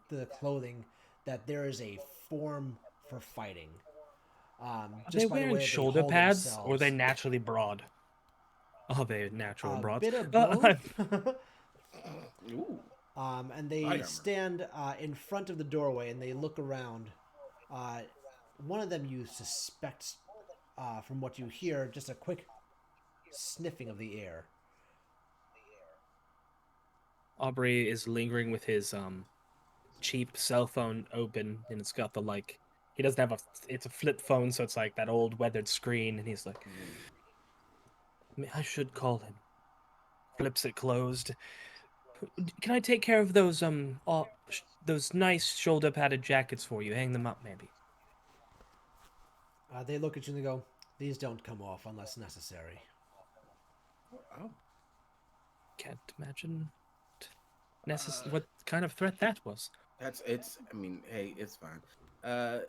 the clothing, that there is a form for fighting. Are Just they by the wearing way that shoulder hold pads, or are themselves. they naturally broad? Oh, they're natural A broads. bit of Uh, both. Ooh. And they Body armor. stand in front of the doorway and they look around. One of them you suspect, from what you hear, just a quick sniffing of the air. Aubrey is lingering with his cheap cell phone open, and it's got the like. He doesn't have it's a flip phone, so it's like that old weathered screen, and he's like, I should call him. Flips it closed. Can I take care of those those nice shoulder padded jackets for you? Hang them up, maybe. They look at you and they go, "These don't come off unless necessary." Oh. Can't imagine what kind of threat that was. It's. I mean, hey, it's fine.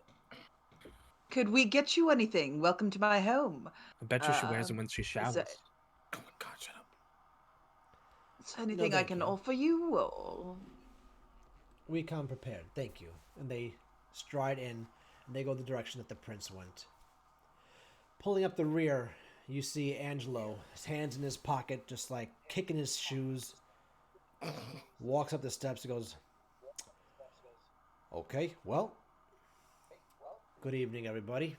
Could we get you anything? Welcome to my home. I bet you she wears them when she showers. it- Oh my god, shut up. Is there anything I thank can you. offer you? Or... We come prepared, thank you. And they stride in and they go the direction that the prince went. Pulling up the rear, you see Angelo, his hands in his pocket, just like kicking his shoes. Walks up the steps and goes, "Okay, well, good evening, everybody.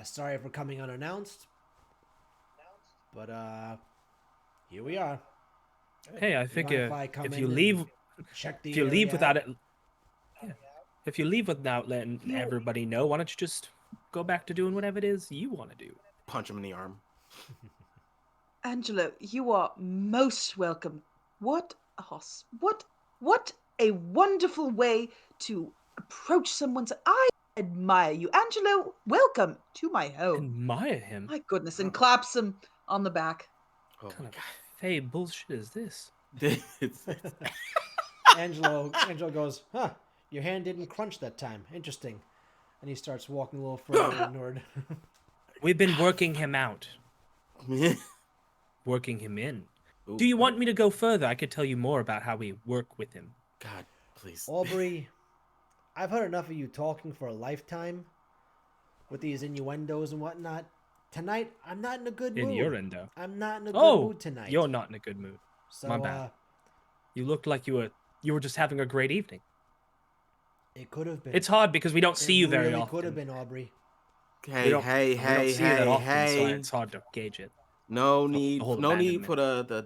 Sorry for coming unannounced, but here we are. Hey, I Mind figure if I come if in you and leave, check the if you leave area without out?" it, yeah. If you leave without letting everybody know, why don't you just go back to doing whatever it is you want to do? Punch him in the arm. Angelo, you are most welcome. What a wonderful way to approach someone's. I admire you, Angelo. Welcome to my home. Admire him. My goodness, and claps him on the back. Oh What my kind of fey bullshit is this? god. it's Angelo goes, "Huh, your hand didn't crunch that time. Interesting." And he starts walking a little further inward. We've been working him out, working him in. Do you want me to go further? I could tell you more about how we work with him. God, please. Aubrey, I've heard enough of you talking for a lifetime with these innuendos and whatnot. Tonight, I'm not in a good In mood. your endo. I'm not in a good Oh, mood tonight. you're not in a good mood. So, my bad. You looked like you were just having a great evening. It could have been. It's hard because we don't see you very really often. could have been, Aubrey. We Hey, don't- hey, we don't hey, see you that hey, often, so hey. it's hard to gauge it. No the need, whole no need abandonment. for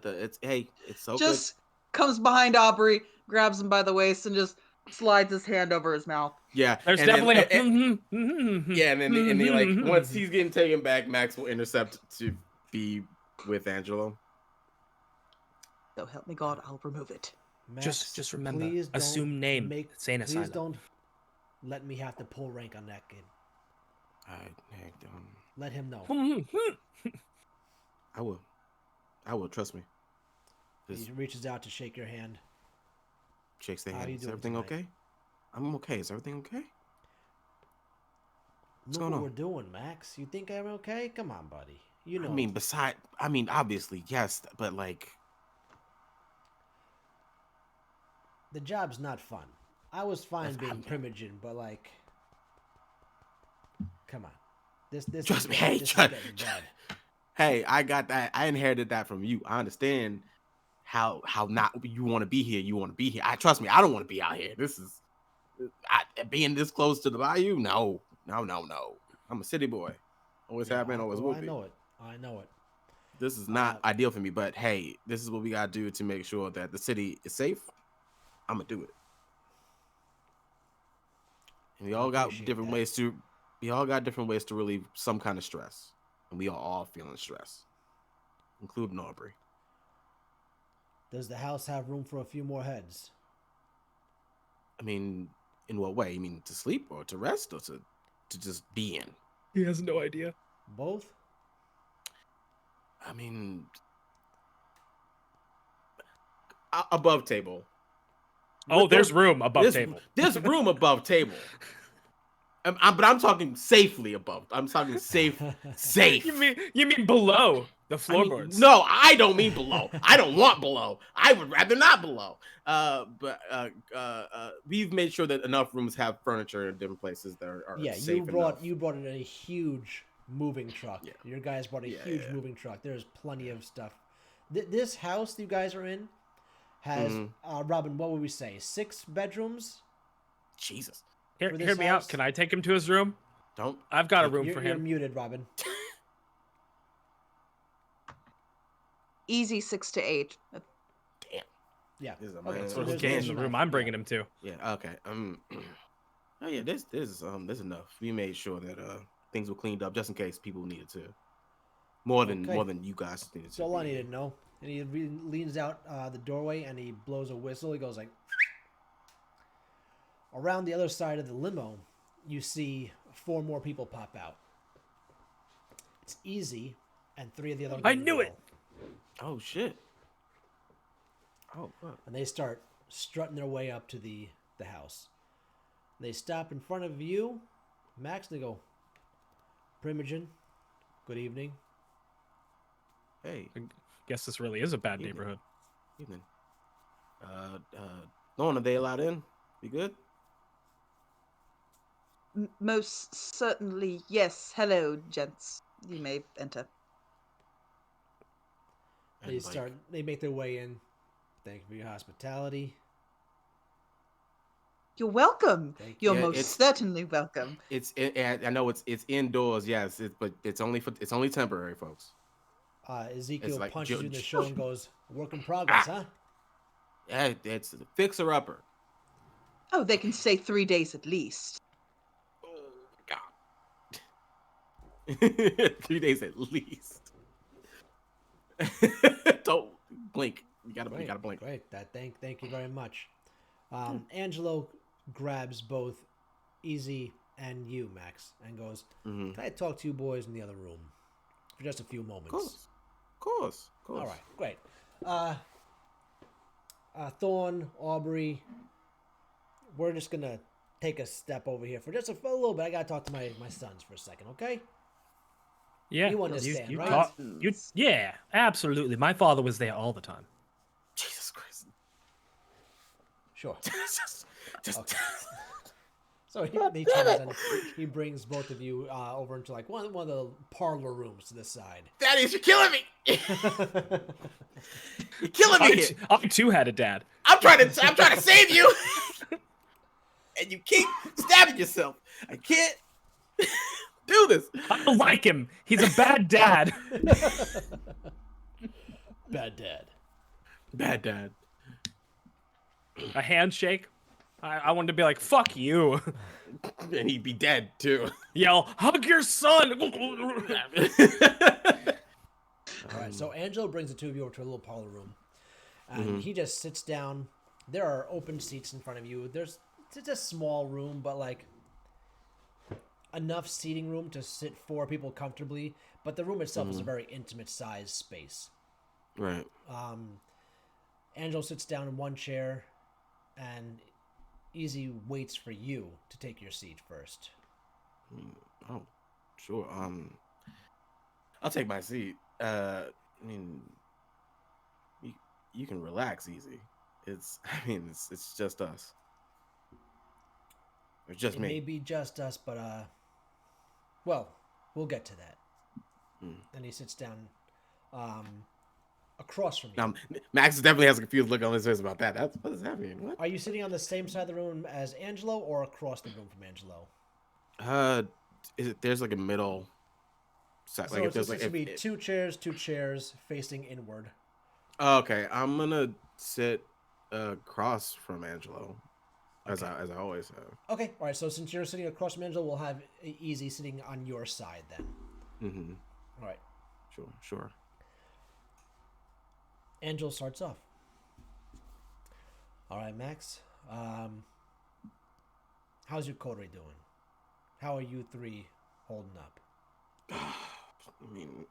the. It's it's so Just comes behind Aubrey, grabs him by the waist, and just slides his hand over his mouth. good. Yeah, There's and then- definitely yeah, and then like once he's getting taken back, Max will intercept to be with Angelo. So help me God, I'll remove it. Max, just remember, please don't assume name, Saint Please Asylum. don't let me have to pull rank on that kid. Hey, Let him know. I will. Trust me. Just He reaches out to shake your hand. shakes their How hand. you Is doing everything tonight? okay? I'm okay. Is everything okay? Look going what on? we're doing, Max. You think I'm okay? Come on, buddy. You know. I mean, obviously, yes, but like, the job's not fun. I was fine being I'm- Primogen, but like, come on. This Trust is me, getting- hey, this is trust- getting bad. hey, I got that. I inherited that from you. I understand how not you want to be here. You want to be here. I trust me. I don't want to be out here. This is being this close to the bayou. No. I'm a city boy. Always have been. Always will I be. know it. I know it. This is not ideal for me, but hey, this is what we gotta do to make sure that the city is safe. I'm gonna do it. And we I all got appreciate different that. ways to. We all got different ways to relieve some kind of stress, and we are all feeling stress, including Aubrey. Does the house have room for a few more heads? I mean, in what way? You mean to sleep or to rest or to just be in? He has no idea. Both? I mean, above table. Oh, there's room above There's- table. There's room above table. But I'm talking safely above. I'm talking safe. You mean below the I mean, floorboards? no, I don't mean below. I don't want below. I would rather not below. But we've made sure that enough rooms have furniture in different places that are Yeah, safe enough. you brought in a huge moving truck. Yeah. Your guys brought a Yeah, huge yeah. moving truck. There's plenty of stuff. This house you guys are in has Robin. What would we say? 6 bedrooms. Jesus, Hear for this me house? out. Can I take him to his room? don't. I've got a room You're, for you're him. muted, Robin. Easy 6 to 8. Yeah. This is a Okay, man. so So there's- he's there's in the enough. room I'm Yeah. bringing him to. Yeah. Okay. Oh yeah. There's enough. We made sure that things were cleaned up just in case people needed to. More than you guys needed That's to. all I be. needed to know. And he leans out the doorway and he blows a whistle. He goes like. Around the other side of the limo, you see 4 more people pop out. It's Easy and 3 of the other. I young knew it! Oh shit. Oh fuck. And they start strutting their way up to the house. They stop in front of you, Max, and they go, Primogen, good evening. Hey. Guess this really is a bad Evening. neighborhood. Evening. Dawn, are they allowed in? You good? Most certainly, yes. Hello, gents. You may enter. They And, like, they make their way in. Thank you for your hospitality. You're welcome. Thank You're you. most It's- certainly welcome. I know it's indoors, yes, but it's only temporary, folks. Ezekiel like punches you in the Judge. shoulder and goes, work in progress, huh? Yeah, it's a fixer upper. Oh, they can stay 3 days at least. Oh God. 3 days at least. Don't blink. You gotta blink. Great. Thank you very much. Angelo grabs both Easy and you, Max, and goes, Mhm. can I talk to you boys in the other room for just a few moments? Of course. All right, great. Thorn, Aubrey, we're just gonna take a step over here for just a little bit. I gotta talk to my sons for a second, okay? Yeah. You understand, right? Yeah, absolutely. My father was there all the time. Jesus Christ. Sure. just Okay. So he turns and he brings both of you over into like one of the parlor rooms to the side. Daddy, you're killing me. You're killing me here. I too had a dad. I'm trying to save you. and you keep stabbing yourself. I can't do this. I don't like him. He's a bad dad. Bad dad. Bad dad. A handshake. I wanted to be like, fuck you. And he'd be dead too. Yell, hug your son. All right, so Angelo brings the two of you over to a little parlor room, and he just sits down. There are open seats in front of you. It's a small room, but like enough seating room to sit 4 people comfortably. But the room itself is a very intimate sized space. Right. Angelo sits down in one chair, and Easy waits for you to take your seat first. Oh, sure. I'll take my seat. I mean, you can relax easy. It's just us. It's just It me. may be just us, but well, we'll get to that. And he sits down across from you. Max definitely has a confused look on his face about that. What does that mean? What? Are you sitting on the same side of the room as Angelo or across the room from Angelo? There's like a middle set. So Like if it's there's supposed like to be two chairs facing inward. okay, I'm gonna sit across from Angelo, as I always have. Okay, all right. So since you're sitting across from Angelo, we'll have Easy sitting on your side then. Mm-hmm. All right. Sure. Angelo starts off. All right, Max. How's your coterie doing? How are you 3 holding up? I mean,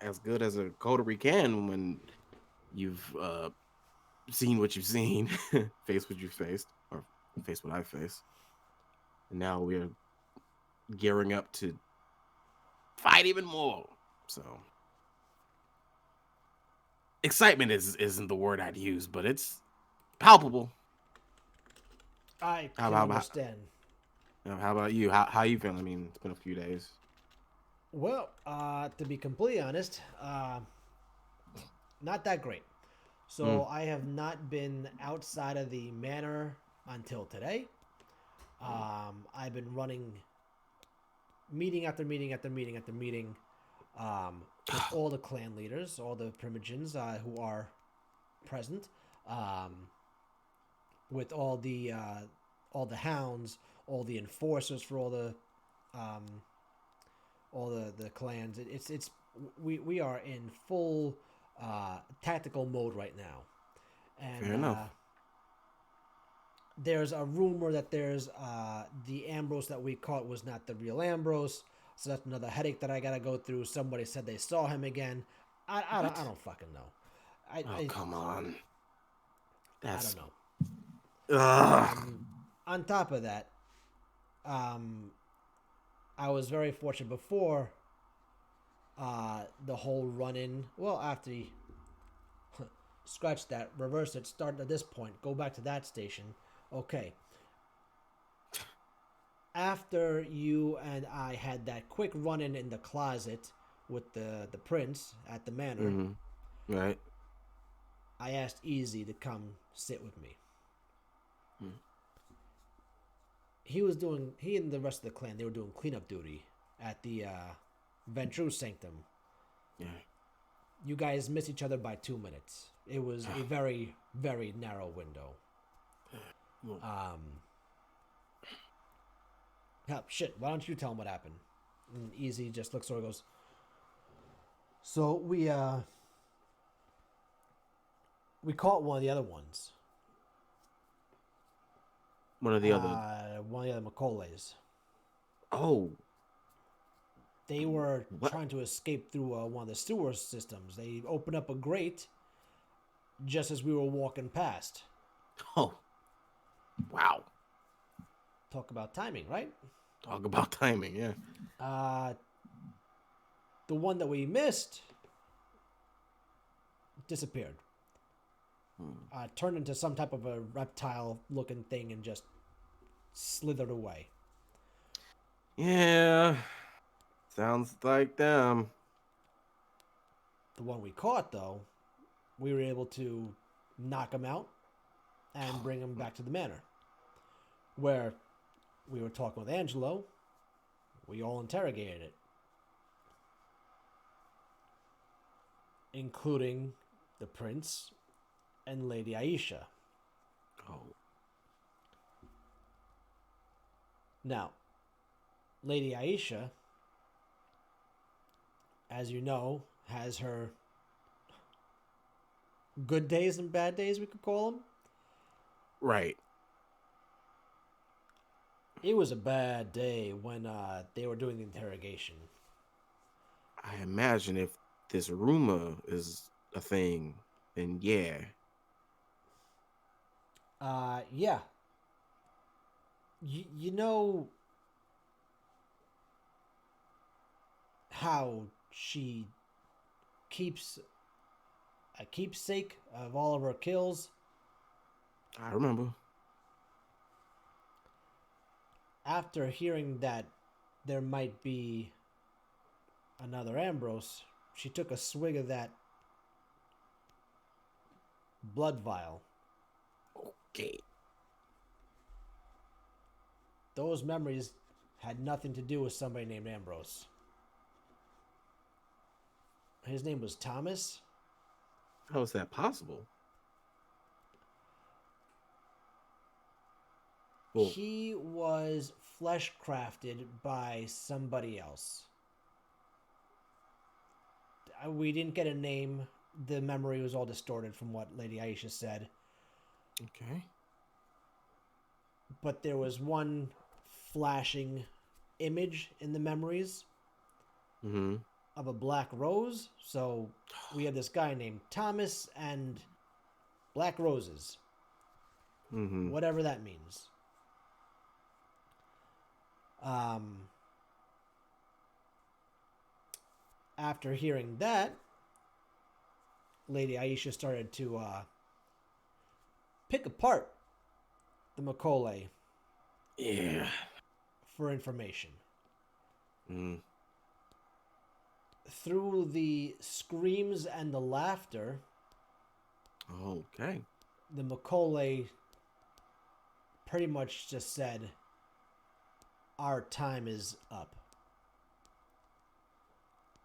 as good as a coterie can when you've seen what you've seen, faced what you've faced, or faced what I've faced. And now we're gearing up to fight even more. So excitement isn't the word I'd use, but it's palpable. I How can about- understand. How about you? How you feeling? I mean, it's been a few days. Well, to be completely honest, not that great. So I have not been outside of the manor until today. I've been running meeting after meeting after meeting after meeting with all the clan leaders, all the Primogens who are present, with all the hounds, all the enforcers for all the clans. We are in full tactical mode right now, and Fair enough. there's a rumor that there's the Ambrose that we caught was not the real Ambrose, so that's another headache that I gotta go through. Somebody said they saw him again. I don't fucking know. Come on. I don't know. Ugh. On top of that, I was very fortunate before the whole run-in. Well, after he scratch that, reverse it, start at this point, go back to that station. Okay. After you and I had that quick run-in in the closet with the prince at the manor, Mm-hmm. Right. I asked Easy to come sit with me. He and the rest of the clan, they were doing cleanup duty at the Ventrue Sanctum. Yeah. You guys missed each other by 2 minutes. It was a very, very narrow window. Shit, why don't you tell him what happened? And Easy just looks over and goes, so we caught one of the other ones. One of the other. One of the other Macaulays. Oh. They were What? trying to escape through one of the sewer systems. They opened up a grate just as we were walking past. Oh. Wow. Talk about timing, right? Talk about timing, yeah. The one that we missed disappeared. Turned into some type of a reptile-looking thing and just slithered away. Yeah. Sounds like them. The one we caught, though, we were able to knock him out and bring him back to the manor. where we were talking with Angelo, we all interrogated it, including the prince and Lady Aisha. Oh, Now, Lady Aisha, as you know, has her good days and bad days, we could call them. right. It was a bad day when they were doing the interrogation. I imagine if this rumor is a thing, then yeah. Yeah. You know how she keeps a keepsake of all of her kills? I remember. After hearing that there might be another Ambrose, she took a swig of that blood vial. Okay. Those memories had nothing to do with somebody named Ambrose. His name was Thomas. How is that possible? Well, He was flesh crafted by somebody else. We didn't get a name. The memory was all distorted from what Lady Aisha said. okay. But there was one flashing image in the memories Mm-hmm. of a black rose. So we have this guy named Thomas and black roses, Mm-hmm. whatever that means. After hearing that, Lady Aisha started to pick apart the Macaulay Yeah. for information. Mm. Through the screams and the laughter, Okay. the Macaulay pretty much just said, "Our time is up,"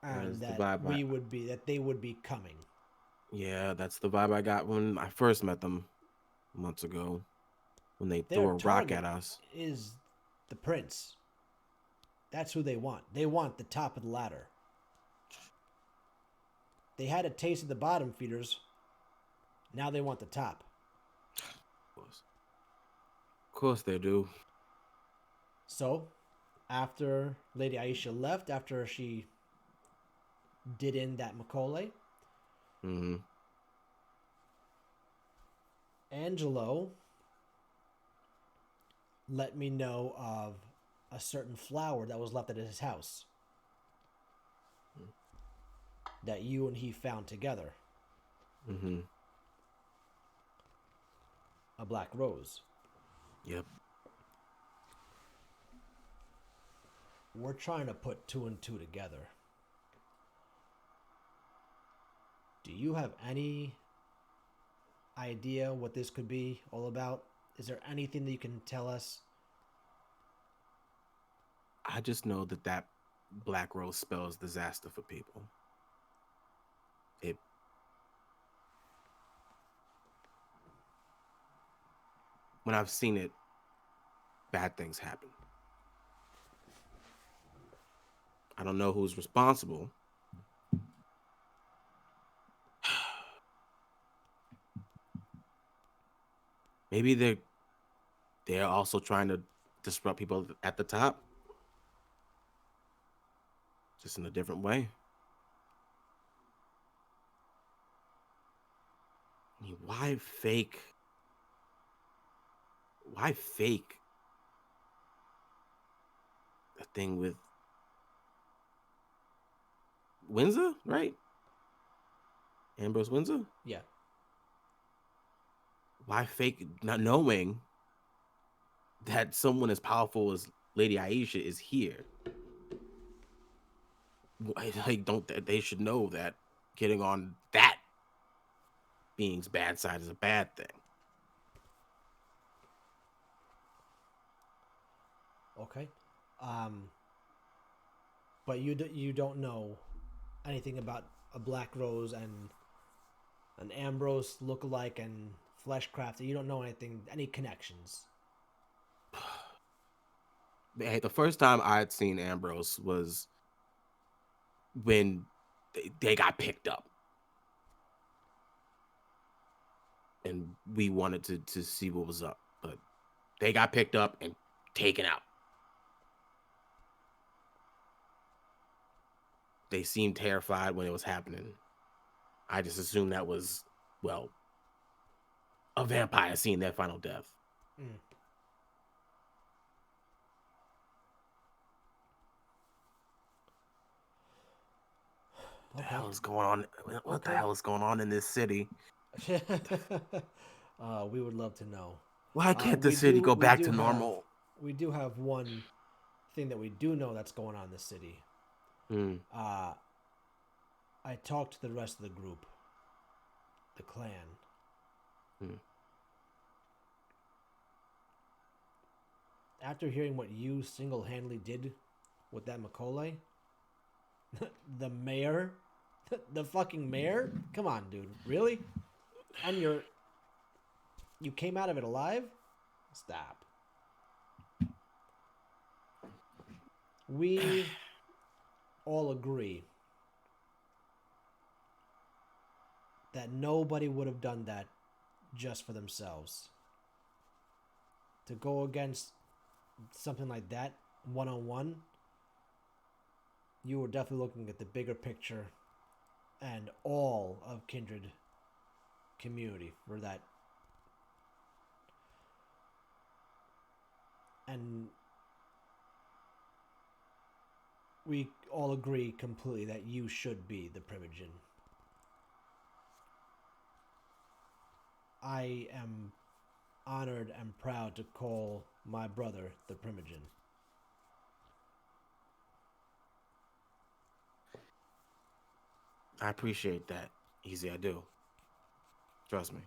and is the that vibe they would be coming. Yeah, that's the vibe I got when I first met them months ago, when they Their threw a rock target at us. is the prince. That's who they want. They want the top of the ladder. They had a taste of the bottom feeders. Now they want the top. Of course they do. So, after Lady Aisha left, after she did in that Macaulay, Mm-hmm. Angelo let me know of a certain flower that was left at his house that you and he found together. Mm-hmm. A black rose. Yep. We're trying to put two and two together. Do you have any idea what this could be all about? Is there anything that you can tell us? I just know that that black rose spells disaster for people. It. When I've seen it, bad things happen. I don't know who's responsible. Maybe they're also trying to disrupt people at the top, just in a different way. I mean, why fake? Why fake a thing with Windsor, right? Ambrose Windsor? Yeah. Why fake not knowing that someone as powerful as Lady Aisha is here? Like, don't they should know that getting on that being's bad side is a bad thing. Okay. Um, but you don't know anything about a Black Rose and an Ambrose lookalike and Fleshcraft. You don't know anything, any connections. Hey, the first time I'd seen Ambrose was when they got picked up, and we wanted to see what was up, but they got picked up and taken out. They seemed terrified when it was happening. I just assumed that was, well, a vampire seeing their final death. Mm. What the hell is going on? What the hell is going on in this city? We would love to know. Why can't the city go back to normal? We do have one thing that we do know that's going on in the city. I talked to the rest of the group, the clan. After hearing what you single-handedly did with that Macaulay, the mayor, the fucking mayor? Come on, dude. Really? And you came out of it alive? Stop. We all agree that nobody would have done that just for themselves. To go against something like that one-on-one, you were definitely looking at the bigger picture and all of Kindred community for that. And we all agree completely that you should be the Primogen. I am honored and proud to call my brother the Primogen. I appreciate that, Easy. I do. Trust me.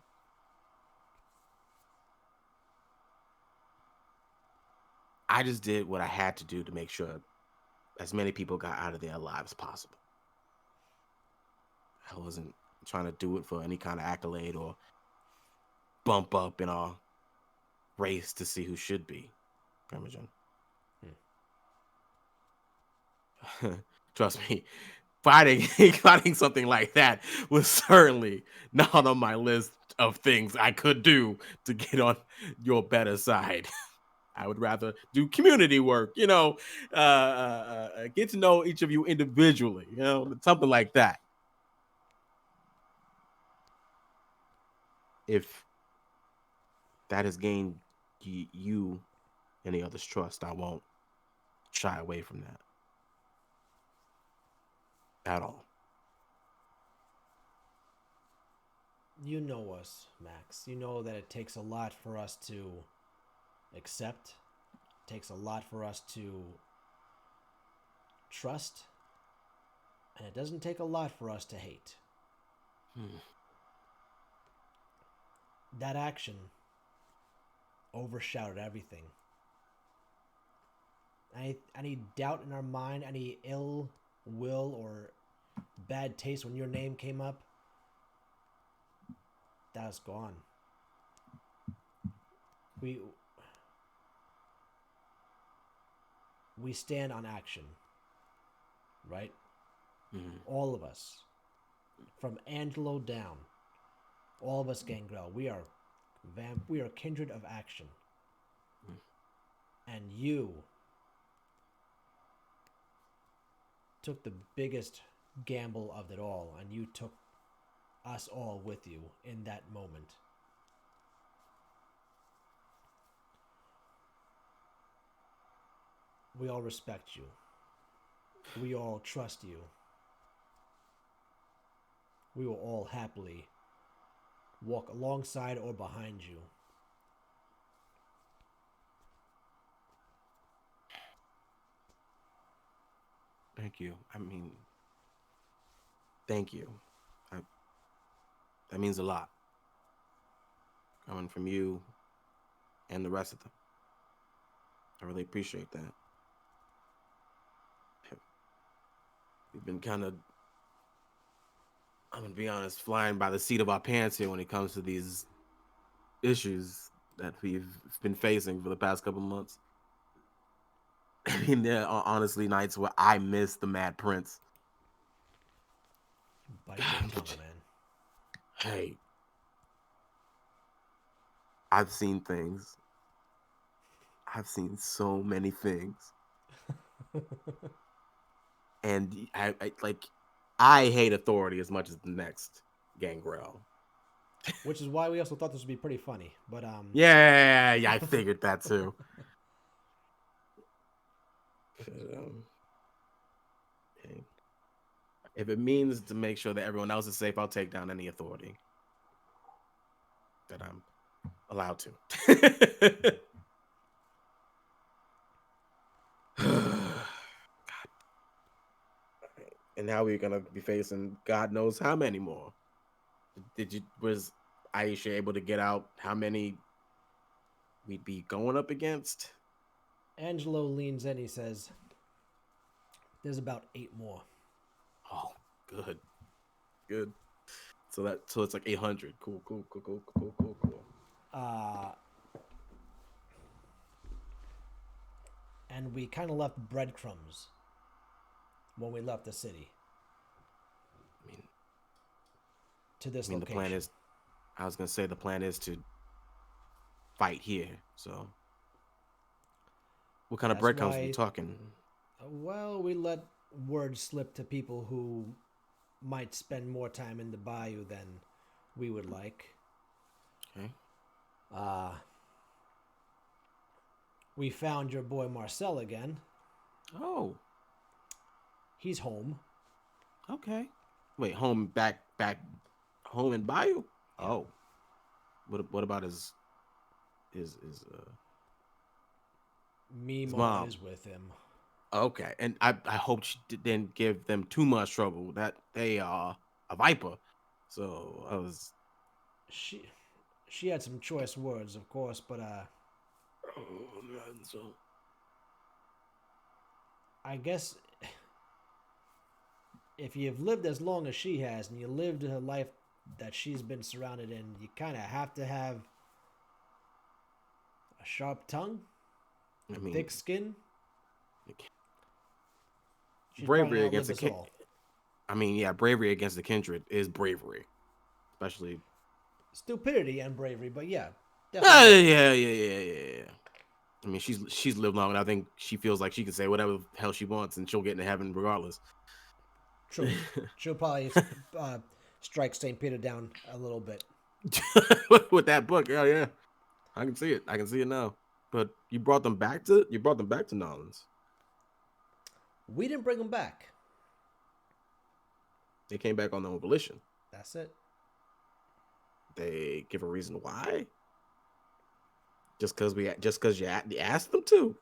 I just did what I had to do to make sure as many people got out of there alive as possible. I wasn't trying to do it for any kind of accolade or bump up in our race to see who should be Primogen. Trust me, fighting something like that was certainly not on my list of things I could do to get on your better side. I would rather do community work, get to know each of you individually, something like that. If that has gained you and the others' trust, I won't shy away from that at all. You know us, Max. You know that it takes a lot for us to accept. It takes a lot for us to trust. And it doesn't take a lot for us to hate. That action overshadowed everything. Any doubt in our mind, any ill will or bad taste when your name came up, that's gone. We stand on action, right? All of us, from Angelo down, all of us Gangrel, we are kindred of action. And you took the biggest gamble of it all, and you took us all with you in that moment. We all respect you. We all trust you. We will all happily walk alongside or behind you. Thank you. Thank you. That means a lot. Coming from you and the rest of them. I really appreciate that. We've been kind of, I'm gonna be honest, flying by the seat of our pants here when it comes to these issues that we've been facing for the past couple months. I mean, there are honestly nights where I miss the Mad Prince. Bite your tongue, man. Hey, I've seen things. I've seen so many things. And I hate authority as much as the next Gangrel. Which is why we also thought this would be pretty funny. But Yeah, I figured that too. Okay. If it means to make sure that everyone else is safe, I'll take down any authority that I'm allowed to. And now we're gonna be facing God knows how many more. Was Aisha able to get out how many we'd be going up against? Angelo leans in. He says, "There's about 8 more." Oh, good. So it's like 800. Cool. And we kind of left breadcrumbs when we left the city. I mean, to this the location. plan is, I was gonna say the plan is to fight here. So, what kind of That's breadcrumbs are why- we talking? Well, we let word slip to people who might spend more time in the bayou than we would like. Okay. We found your boy Marcel again. Oh, He's home. okay. Wait, back home in Bayou? Oh, what about his Mima is with him. Okay, and I hope she didn't give them too much trouble. That they are a viper, so I was. She had some choice words, of course, but Oh man, so I guess if you've lived as long as she has and you lived a life that she's been surrounded in, you kind of have to have a sharp tongue, I mean, thick skin. She's bravery probably against outlived us all. I mean, yeah, bravery against the kindred is bravery, especially. Stupidity and bravery, but yeah, Yeah. definitely. I mean, she's lived long, and I think she feels like she can say whatever the hell she wants, and she'll get into heaven regardless. True. She'll probably strike St. Peter down a little bit. With that book, yeah, I can see it. I can see it now. But you brought them back to Nolans. We didn't bring them back. They came back on their own volition. That's it. They give a reason why? Just because you asked them to?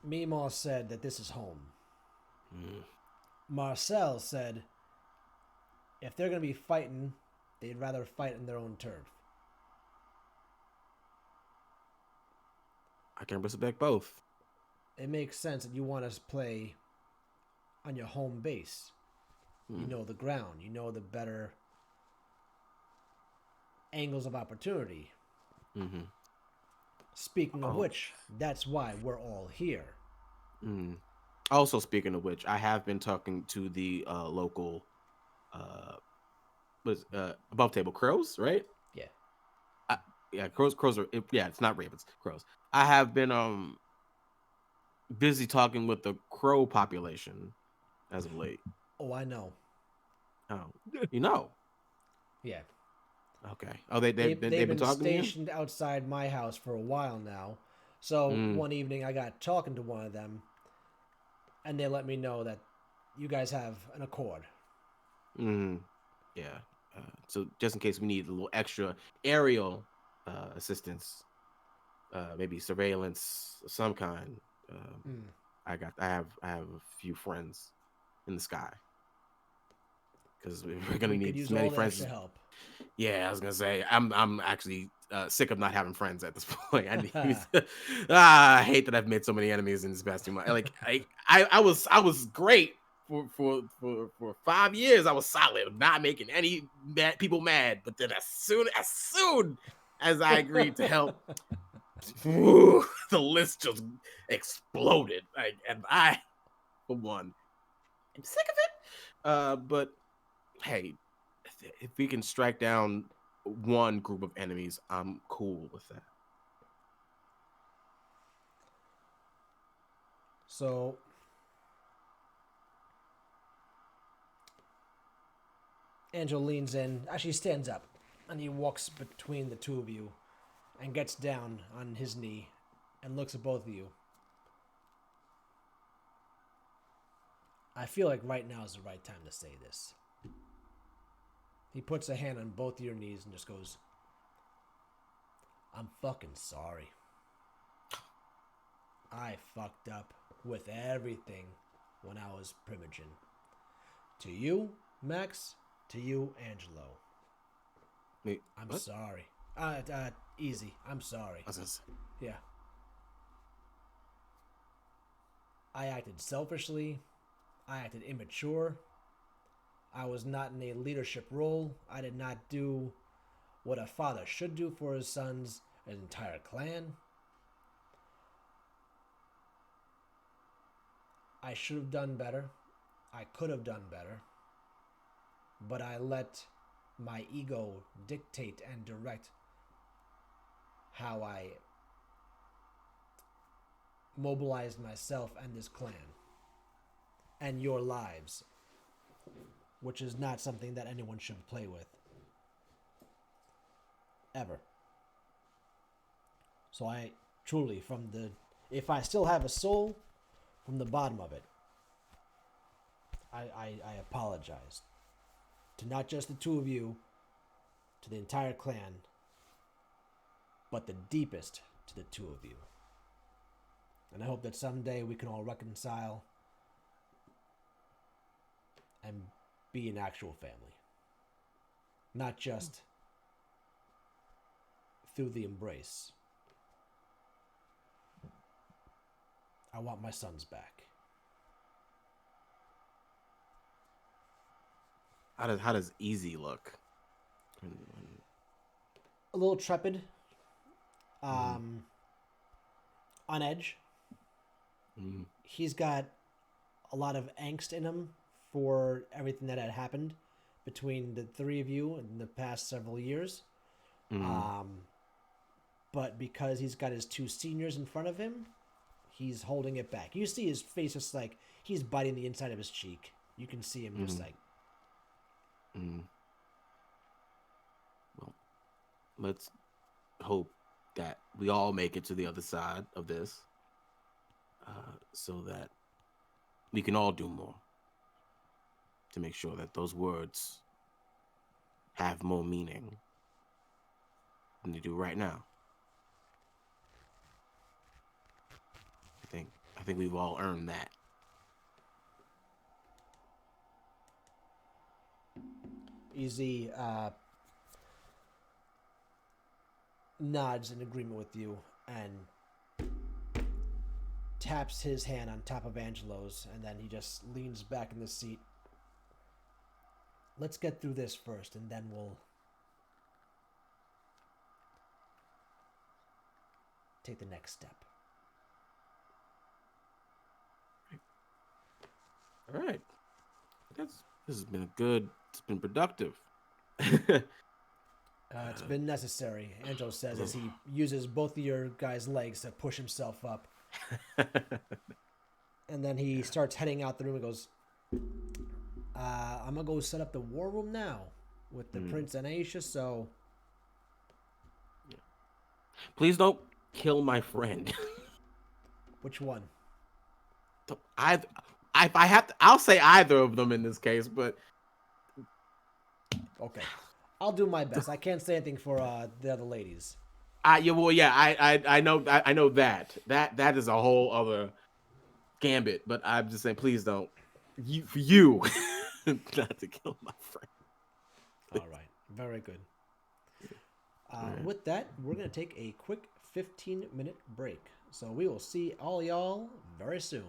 Mima said that this is home. Mm. Marcel said if they're going to be fighting, they'd rather fight in their own turf. I can respect both. It makes sense that you want to play on your home base. You know the ground. You know the better angles of opportunity. Mm-hmm. Speaking of which, that's why we're all here. Mm. Also, speaking of which, I have been talking to the local, above table crows, right? Yeah. Yeah, crows are. It's not ravens, crows. I have been busy talking with the crow population as of late. Oh, I know. Oh, you know? Yeah. Okay. Oh, they've been talking stationed outside my house for a while now. So one evening I got talking to one of them, and they let me know that you guys have an accord. Yeah. So just in case we need a little extra aerial assistance, maybe surveillance of some kind. I have a few friends in the sky. Because we're gonna need as many friends. To help. Yeah, I was gonna say I'm actually sick of not having friends at this point. I hate that I've made so many enemies in this past 2 months. Like I was great for 5 years. I was solid, not making any people mad. But then as soon as I agreed to help, the list just exploded. Like, and I, for one, am sick of it. But hey, if we can strike down one group of enemies, I'm cool with that. So Angel leans in, actually stands up, and he walks between the two of you and gets down on his knee and looks at both of you. I feel like right now is the right time to say this. He puts a hand on both of your knees and just goes, I'm fucking sorry. I fucked up with everything when I was Primogen. To you, Max, to you, Angelo. Wait, I'm what? sorry. Easy. I'm sorry. Yeah. I acted selfishly. I acted immature. I was not in a leadership role. I did not do what a father should do for his sons, an entire clan. I should have done better. I could have done better. But I let my ego dictate and direct how I mobilized myself and this clan and your lives, which is not something that anyone should play with. Ever. So I truly, if I still have a soul, from the bottom of it, I apologize. To not just the two of you, to the entire clan, but the deepest to the two of you. And I hope that someday we can all reconcile and be an actual family. Not just through the embrace. I want my sons back. How does Easy look? A little trepid. On edge. He's got a lot of angst in him for everything that had happened between the three of you in the past several years. But because he's got his two seniors in front of him, he's holding it back. You see his face just like he's biting the inside of his cheek. You can see him just like. Well, let's hope that we all make it to the other side of this, so that we can all do more to make sure that those words have more meaning than they do right now. I think we've all earned that. Easy nods in agreement with you and taps his hand on top of Angelo's, and then he just leans back in the seat. Let's get through this first, and then we'll take the next step. All right. This has been it's been productive. It's been necessary, Angelo says as he uses both of your guys' legs to push himself up. And then he starts heading out the room and goes, I'm going to go set up the war room now with the Prince and Aisha, so... Please don't kill my friend. Which one? If I have to, I'll say either of them in this case, but... Okay. I'll do my best. I can't say anything for the other ladies. I know that. That is a whole other gambit, but I'm just saying, please don't. For you, not to kill my friend. All right. Very good. Alright. With that, we're going to take a quick 15-minute break. So we will see all y'all very soon.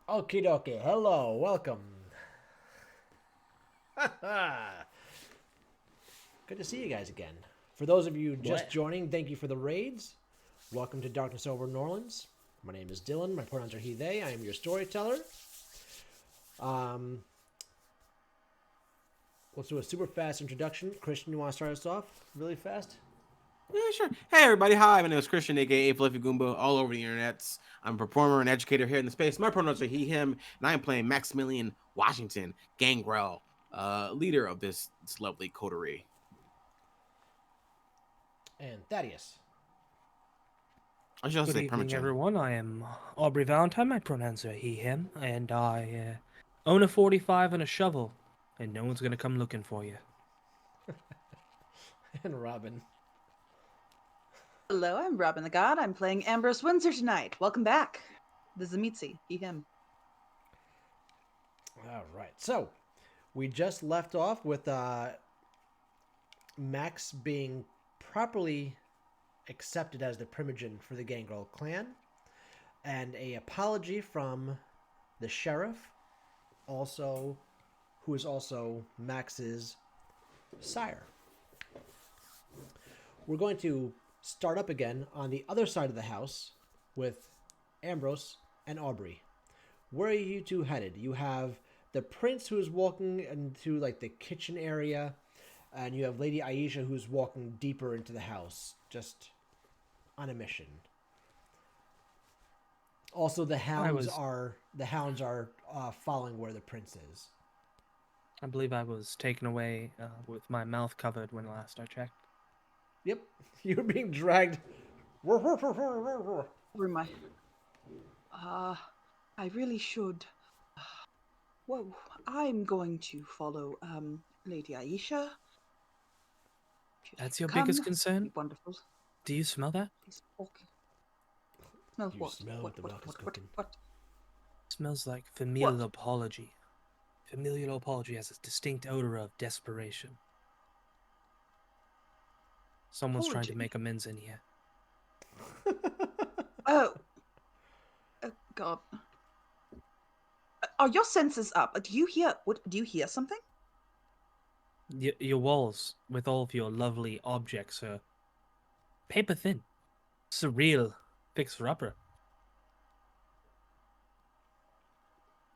Okie dokie. Hello, welcome. Good to see you guys again. For those of you just What? joining, thank you for the raids. Welcome to Darkness Over New Orleans. My name is Dylan. My pronouns are he, they. I am your storyteller. Let's do a super fast introduction. Christian, you want to start us off really fast? Yeah, sure. Hey, everybody. Hi, my name is Christian, aka Fluffy Goomba, all over the internets. I'm a performer and educator here in the space. My pronouns are he, him, and I am playing Maximilian Washington, Gangrel, leader of this lovely coterie. And Thaddeus. I should also Good say evening, Permachin. everyone. I am Aubrey Valentine. My pronouns are he, him, and I own a 45 and a shovel, and no one's gonna come looking for you. And Robin. Hello, I'm Robin the God. I'm playing Ambrose Windsor tonight. Welcome back. The Zamitzi, he, him. All right. So, we just left off with Max being properly accepted as the primogen for the Gangrel clan, and a apology from the sheriff, also, who is also Max's sire. We're going to start up again on the other side of the house with Ambrose and Aubrey. Where are you two headed? You have the prince who is walking into like the kitchen area, and you have Lady Aisha who's walking deeper into the house, just on a mission. Also, the hounds are following where the prince is. I believe I was taken away with my mouth covered when last I checked. Yep, you're being dragged. Where am I? I really should. Whoa, I'm going to follow Lady Aisha. Should That's you your biggest come? concern? Be wonderful. Do you smell that? Please walk. Smell You what? smell what the milk is cooking. What? Smells like familial apology. Familial apology has a distinct odor of desperation. Someone's trying to Apology? make amends in here. Oh. Oh God. Are your senses up? Do you hear? What? Do you hear something? Your walls, with all of your lovely objects, are paper thin. Surreal fixer-upper.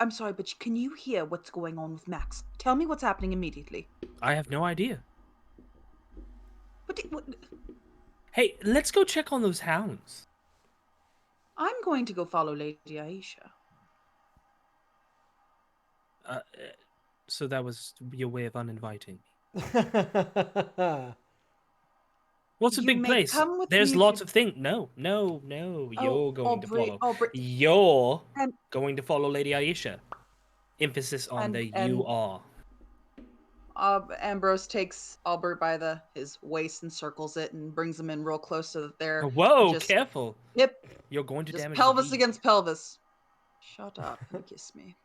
I'm sorry, but can you hear what's going on with Max? Tell me what's happening immediately. I have no idea. What? Hey, let's go check on those hounds. I'm going to go follow Lady Aisha. So that was your way of uninviting me. What's a You big may place? come with There's me if lots you- of things. No. You're going to follow. Aubrey, You're and- going to follow Lady Aisha. Emphasis on the you are. Ambrose takes Albert by his waist and circles it and brings him in real close so that they're Whoa, just careful. hip, You're going to just damage pelvis the bee. against pelvis. Shut up and kiss me.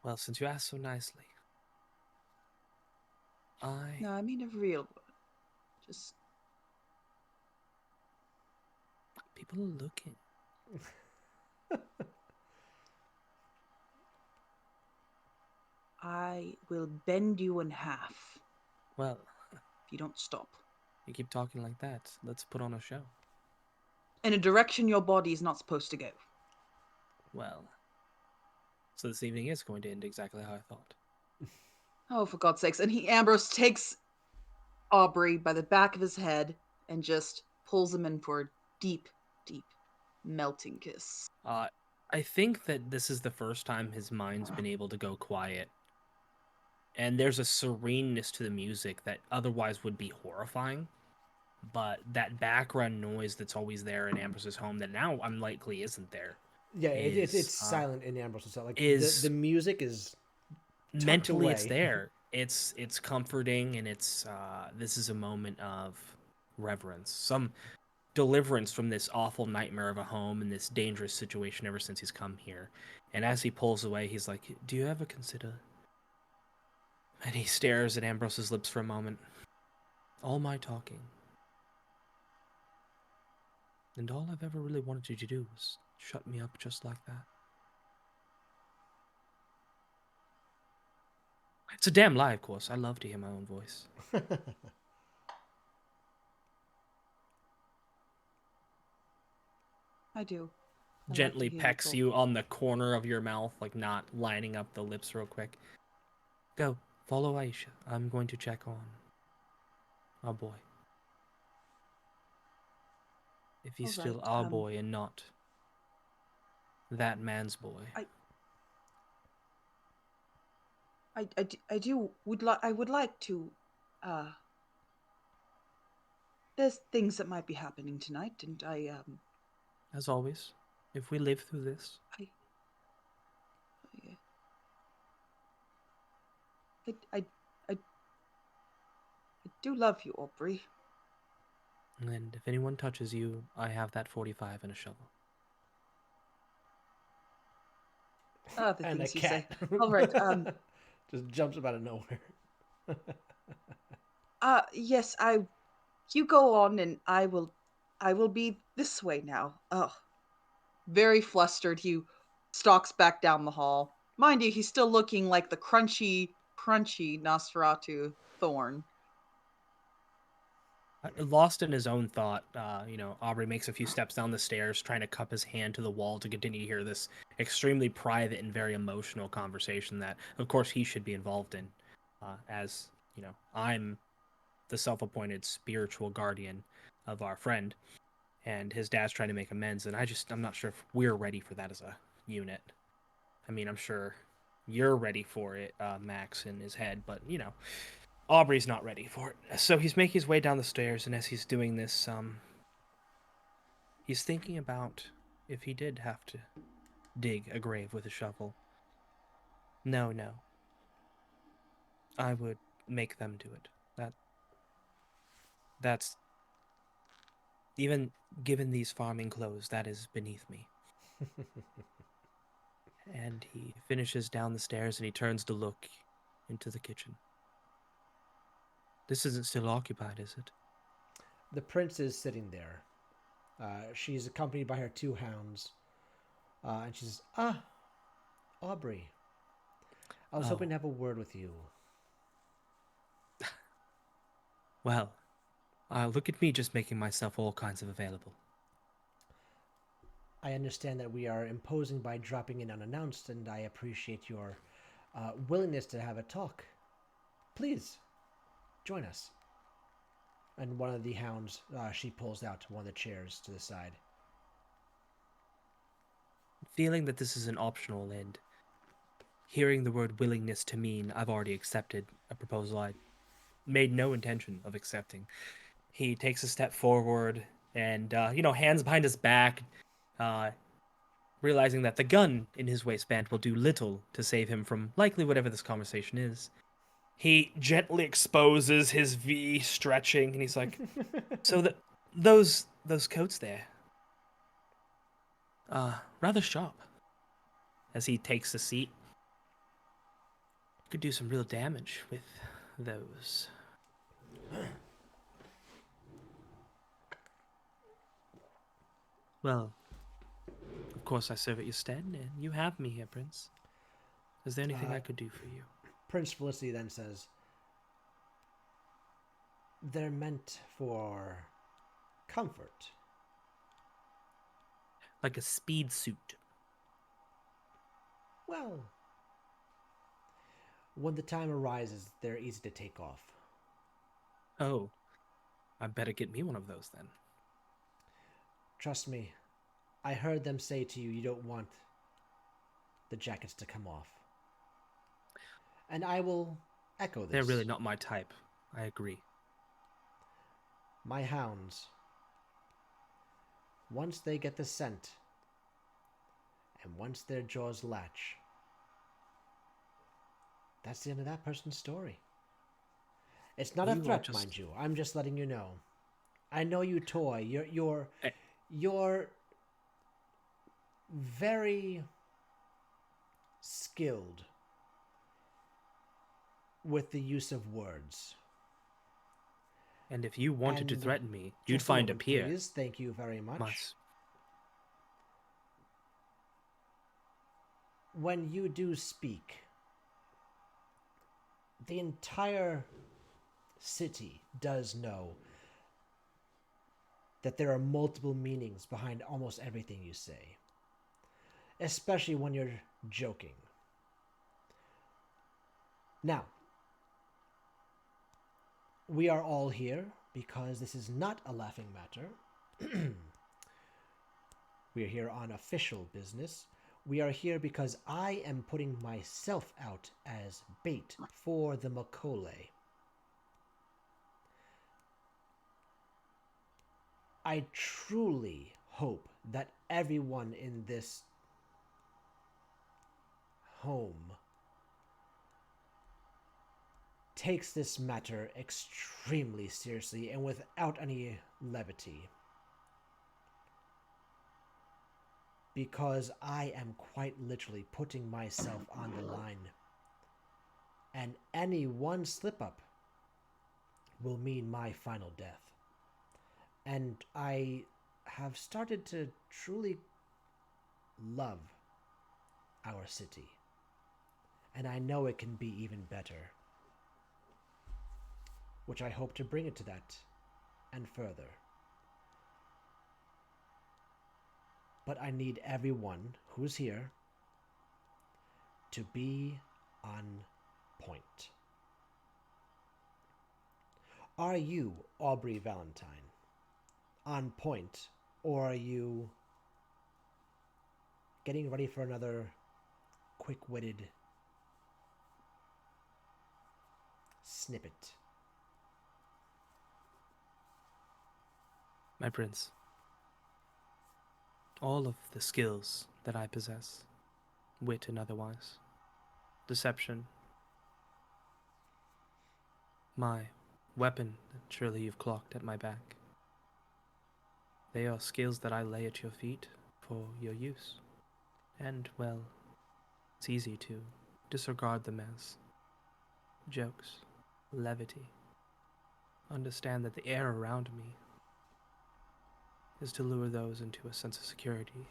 Well, since you asked so nicely, No, I mean a real one. Just people are looking. I will bend you in half Well, if you don't stop. you keep talking like that. Let's put on a show. In a direction your body is not supposed to go. Well, so this evening is going to end exactly how I thought. Oh, for God's sakes. And Ambrose takes Aubrey by the back of his head and just pulls him in for a deep, deep, melting kiss. I think that this is the first time his mind's been able to go quiet. And there's a sereneness to the music that otherwise would be horrifying. But that background noise that's always there in Ambrose's home that now unlikely isn't there. Yeah, it's silent in Ambrose's cell. Like is the music is mentally away. it's there. It's comforting, and it's this is a moment of reverence, some deliverance from this awful nightmare of a home and this dangerous situation ever since he's come here. And as he pulls away, he's like, "Do you ever consider?" And he stares at Ambrose's lips for a moment. All my talking. And all I've ever really wanted you to do was shut me up just like that. It's a damn lie, of course. I love to hear my own voice. I do. I love to Gently hear pecks talk. you on the corner of your mouth, like not lining up the lips real quick. Go, follow Aisha. I'm going to check on our boy. If he's still Alright, our boy and not that man's boy. I would like to, there's things that might be happening tonight, and As always, if we live through this, I do love you, Aubrey. and if anyone touches you, I have that 45 and a shovel. Ah, the And a things you say. cat. All right. Just jumps up out of nowhere. Yes. You go on, and I will be this way now. Oh, very flustered. He stalks back down the hall. Mind you, he's still looking like the crunchy Nosferatu Thorn. Lost in his own thought, Aubrey makes a few steps down the stairs, trying to cup his hand to the wall to continue to hear this extremely private and very emotional conversation that, of course, he should be involved in. As, I'm the self-appointed spiritual guardian of our friend, and his dad's trying to make amends, and I'm not sure if we're ready for that as a unit. I mean, I'm sure you're ready for it, Max, in his head, but, Aubrey's not ready for it. So he's making his way down the stairs, and as he's doing this, he's thinking about if he did have to dig a grave with a shovel. No. I would make them do it. That's even given these farming clothes, that is beneath me. And he finishes down the stairs and he turns to look into the kitchen. This isn't still occupied, is it? The prince is sitting there. She's accompanied by her 2 hounds. And she says, Aubrey, I was hoping to have a word with you. Well, look at me just making myself all kinds of available. I understand that we are imposing by dropping in unannounced, and I appreciate your willingness to have a talk. Please, join us. And one of the hounds, she pulls out one of the chairs to the side. Feeling that this is an optional and hearing the word willingness to mean I've already accepted a proposal I made no intention of accepting, he takes a step forward and, hands behind his back, realizing that the gun in his waistband will do little to save him from likely whatever this conversation is. He gently exposes his V, stretching, and he's like, so those coats there, rather sharp. As he takes a seat, could do some real damage with those. Well, of course I serve at your stead, and you have me here, Prince. Is there anything I could do for you? Prince Felicity then says, they're meant for comfort. Like a speed suit. Well, when the time arises, they're easy to take off. Oh, I better get me one of those then. Trust me, I heard them say to you don't want the jackets to come off. And I will echo this. They're really not my type. I agree. My hounds, once they get the scent, and once their jaws latch, that's the end of that person's story. It's not a threat, mind you. I'm just letting you know. I know you toy. You're very skilled with the use of words. And if you wanted to And threaten me, you'd just a find a moment, peer. please. Thank you very much. Must. When you do speak, the entire city does know that there are multiple meanings behind almost everything you say, especially when you're joking. Now, we are all here because this is not a laughing matter. We are here on official business. We are here because I am putting myself out as bait for the Makole. I truly hope that everyone in this home takes this matter extremely seriously and without any levity. Because I am quite literally putting myself on the line. And any one slip up will mean my final death. And I have started to truly love our city. And I know it can be even better. Which I hope to bring it to that and further. But I need everyone who's here to be on point. Are you, Aubrey Valentine, on point, or are you getting ready for another quick-witted snippet? My prince, all of the skills that I possess, wit and otherwise, deception, my weapon that surely you've clocked at my back, they are skills that I lay at your feet for your use. And, well, it's easy to disregard them as jokes, levity. Understand that the air around me is to lure those into a sense of security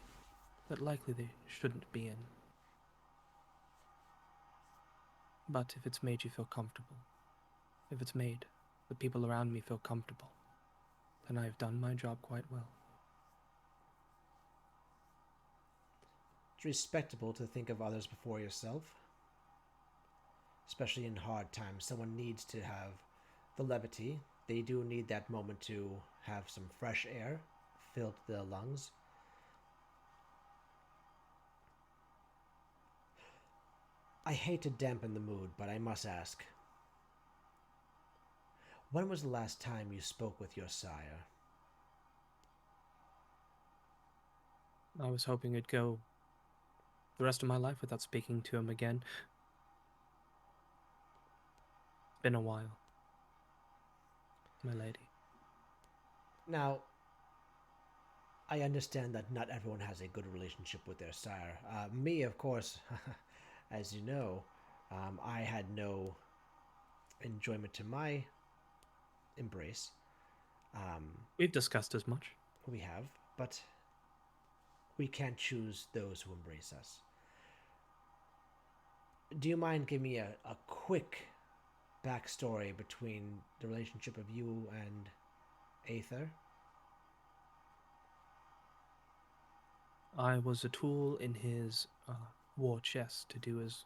that likely they shouldn't be in. But if it's made you feel comfortable, if it's made the people around me feel comfortable, then I have done my job quite well. It's respectable to think of others before yourself. Especially in hard times, someone needs to have the levity. They do need that moment to have some fresh air filled their lungs. I hate to dampen the mood, but I must ask. When was the last time you spoke with your sire? I was hoping it'd go the rest of my life without speaking to him again. It's been a while, my lady. Now, I understand that not everyone has a good relationship with their sire. Me, of course, as you know, I had no enjoyment to my embrace. We've discussed as much. We have, but we can't choose those who embrace us. Do you mind giving me a quick backstory between the relationship of you and Aether? I was a tool in his war chest to do as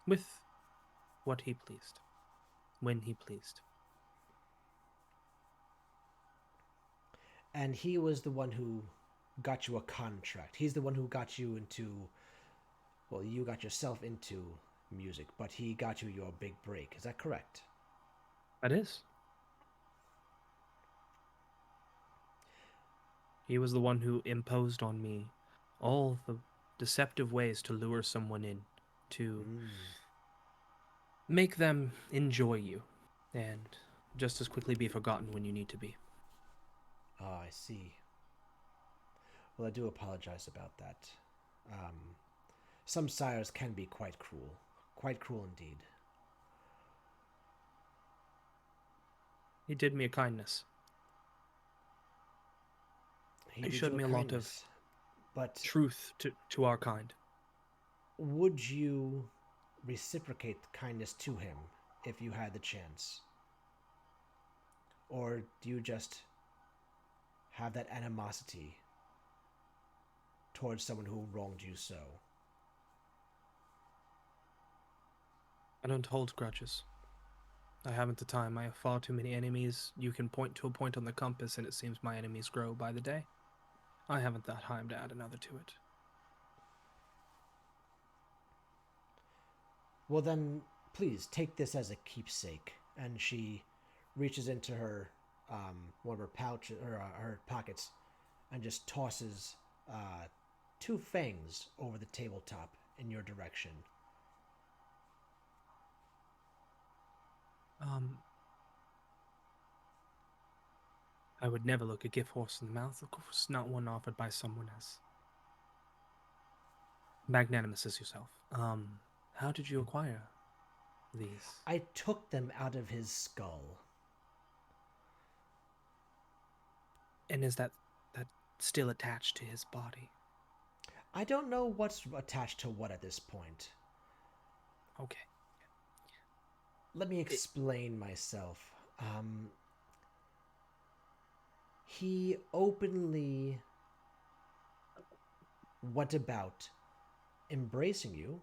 with what he pleased, when he pleased. And he was the one who got you a contract. He's the one who got you into, well, you got yourself into music, but he got you your big break. Is that correct? That is. He was the one who imposed on me all the deceptive ways to lure someone in, to make them enjoy you, and just as quickly be forgotten when you need to be. Ah, I see. Well, I do apologize about that. Some sires can be quite cruel indeed. He did me a kindness. He did showed you a me a lot of kindness, but truth to our kind. would you reciprocate the kindness to him if you had the chance? Or do you just have that animosity towards someone who wronged you so? I don't hold grudges. I haven't the time. I have far too many enemies. You can point to a point on the compass, and it seems my enemies grow by the day. I haven't the time to add another to it. Well, then, please take this as a keepsake. And she reaches into her one of her pouches or her pockets, and just tosses two fangs over the tabletop in your direction. I would never look a gift horse in the mouth, of course, not one offered by someone as magnanimous as yourself. How did you acquire these? I took them out of his skull. And is that still attached to his body? I don't know what's attached to what at this point. Okay. Let me explain myself. He openly went about embracing you,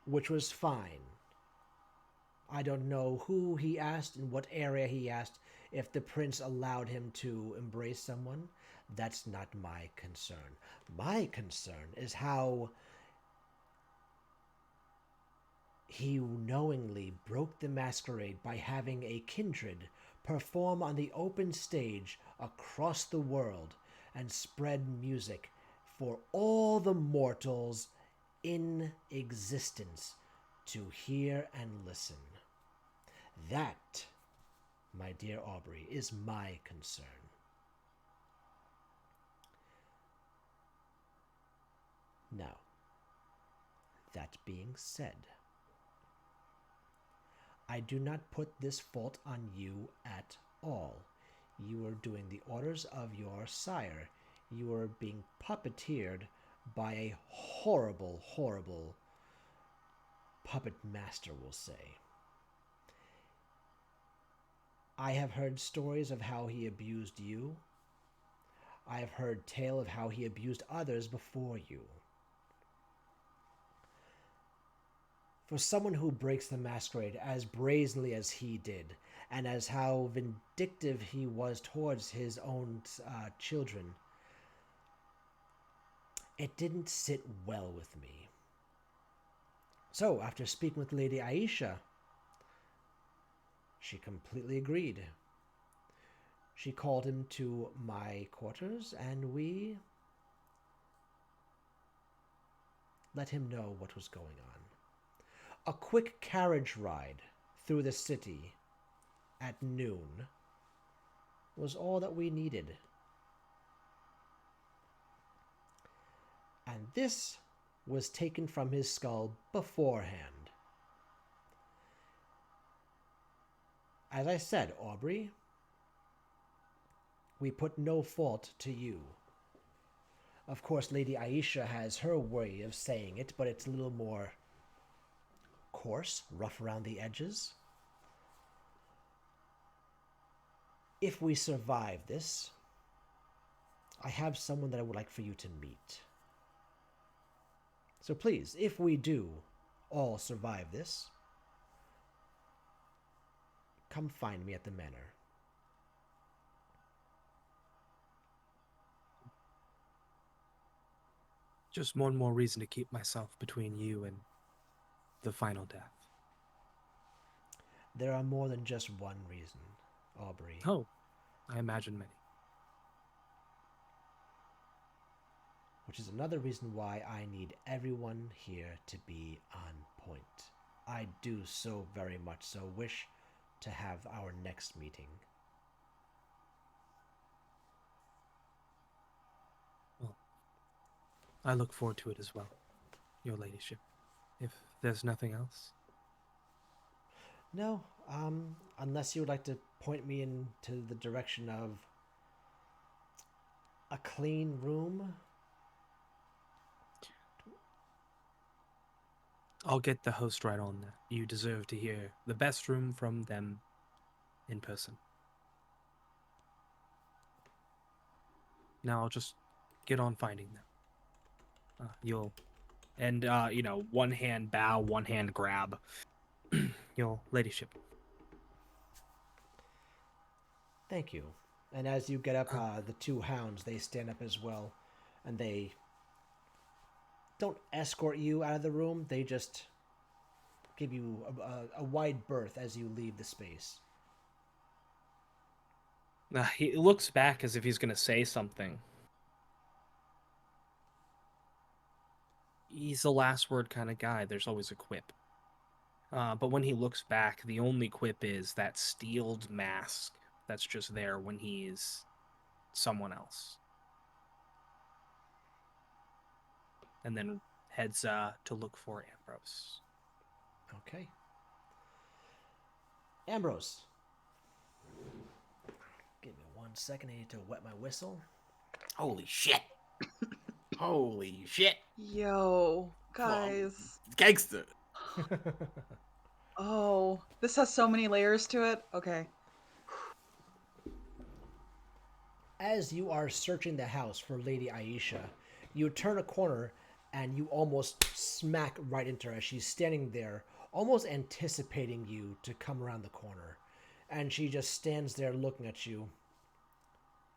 which was fine. I don't know who he asked, in what area he asked, if the prince allowed him to embrace someone. That's not my concern. My concern is how he knowingly broke the masquerade by having a kindred perform on the open stage across the world and spread music for all the mortals in existence to hear and listen. That, my dear Aubrey, is my concern. Now, that being said, I do not put this fault on you at all. You are doing the orders of your sire. You are being puppeteered by a horrible, horrible puppet master, we'll say. I have heard stories of how he abused you. I have heard tale of how he abused others before you. For someone who breaks the masquerade as brazenly as he did, and as how vindictive he was towards his own children, it didn't sit well with me. So, after speaking with Lady Aisha, she completely agreed. She called him to my quarters, and we let him know what was going on. A quick carriage ride through the city at noon was all that we needed. And this was taken from his skull beforehand. As I said, Aubrey, we put no fault to you. Of course, Lady Aisha has her way of saying it, but it's a little more coarse, rough around the edges. If we survive this, I have someone that I would like for you to meet. So please, if we do all survive this, come find me at the manor. Just one more reason to keep myself between you and the final death. There are more than just one reason, Aubrey. Oh, I imagine many. Which is another reason why I need everyone here to be on point. I do so very much so wish to have our next meeting. Well, I look forward to it as well, your ladyship. If there's nothing else. No, unless you would like to point me into the direction of a clean room. I'll get the host right on that. You deserve to hear the best room from them in person. Now I'll just get on finding them. You'll, and one hand bow, one hand grab. Your ladyship. Thank you. And as you get up, the two hounds, they stand up as well, and they don't escort you out of the room. They just give you a wide berth as you leave the space. He looks back as if he's going to say something. He's the last word kind of guy. There's always a quip. But when he looks back, the only quip is that steeled mask that's just there when he's someone else. And then heads to look for Ambrose. Okay. Ambrose. Give me 1 second. I need to wet my whistle. Holy shit. Holy shit. Yo, guys. Gangster. Oh, this has so many layers to it. Okay. As you are searching the house for Lady Aisha, you turn a corner and you almost smack right into her as she's standing there, almost anticipating you to come around the corner. And she just stands there looking at you,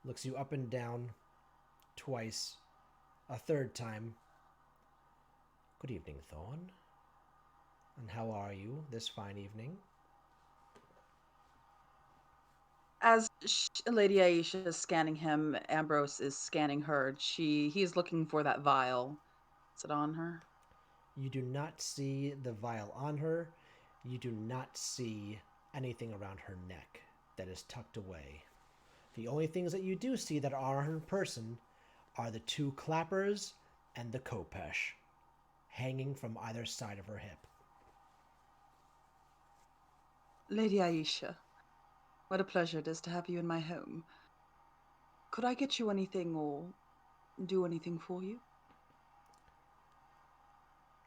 looks you up and down twice, a third time. Good evening, Thorn. And how are you this fine evening? As Lady Aisha is scanning him, Ambrose is scanning her. He's looking for that vial. Is it on her? You do not see the vial on her. You do not see anything around her neck that is tucked away. The only things that you do see that are on her person are the two clappers and the khopesh hanging from either side of her hip. Lady Aisha, what a pleasure it is to have you in my home. Could I get you anything or do anything for you?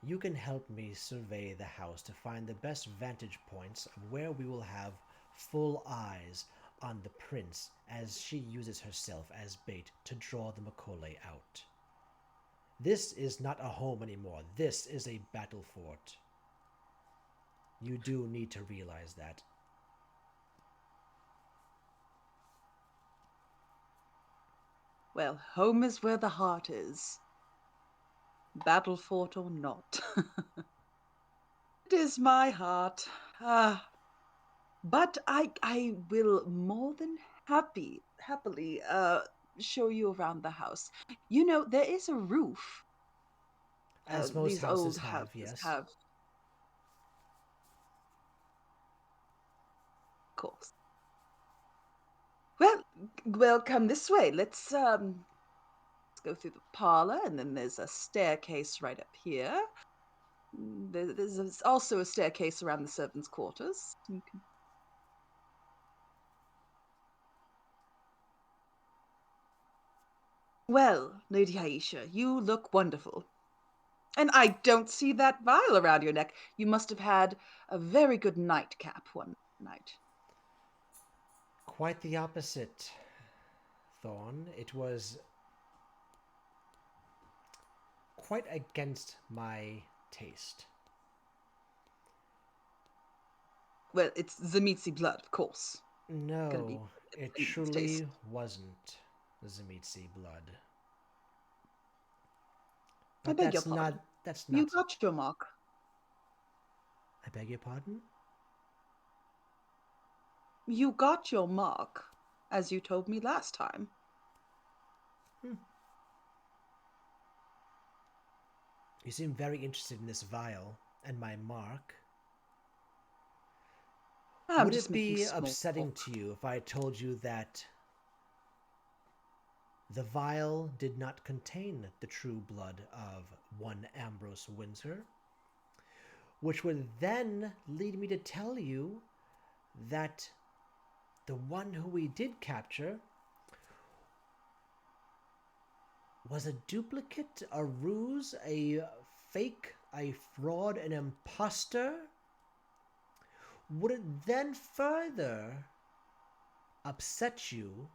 You can help me survey the house to find the best vantage points of where we will have full eyes on the prince as she uses herself as bait to draw the Macaulay out. This is not a home anymore. This is a battle fort. You do need to realize that. Well, home is where the heart is. Battle fort or not. It is my heart. But I will more than happily show you around the house. You know, there is a roof. As most These houses old have, houses yes. have. Of course. Well, come this way. Let's go through the parlor, and then there's a staircase right up here. There's also a staircase around the servants' quarters. You can... Well, Lady Aisha, you look wonderful. And I don't see that vial around your neck. You must have had a very good nightcap one night. Quite the opposite, Thorn. It was quite against my taste. Well, it's Tzimisce blood, of course. No, it truly wasn't Tzimisce blood. I beg your pardon. That's not. You got your mark. I beg your pardon? You got your mark, as you told me last time. You seem very interested in this vial and my mark. Would it be upsetting to you if I told you that the vial did not contain the true blood of one Ambrose Windsor? which would then lead me to tell you that the one who we did capture was a duplicate, a ruse, a fake, a fraud, an imposter. Would it then further upset you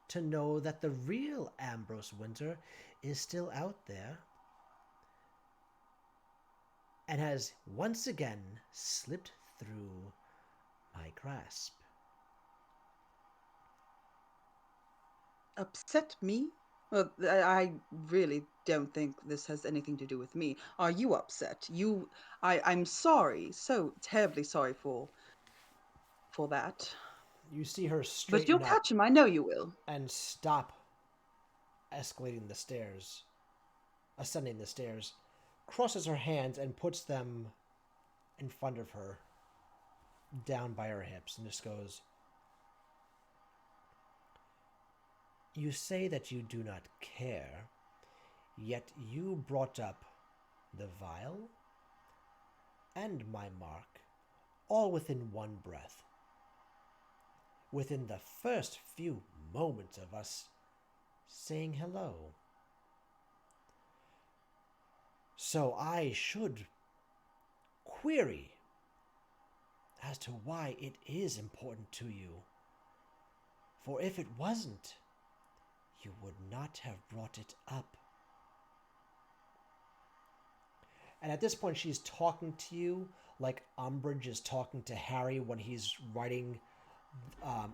to know that the real Ambrose Winter is still out there and has once again slipped through my grasp? Upset me? Well, I really don't think this has anything to do with me. Are you upset? I'm sorry, so terribly sorry for that. You see her But you'll straighten up catch him, I know you will. and stop escalating the stairs, ascending the stairs, crosses her hands and puts them in front of her, down by her hips, and just goes, "You say that you do not care, yet you brought up the vial and my mark all within one breath. Within the first few moments of us saying hello. So I should query as to why it is important to you. For if it wasn't, you would not have brought it up." And at this point, she's talking to you like Umbridge is talking to Harry when he's writing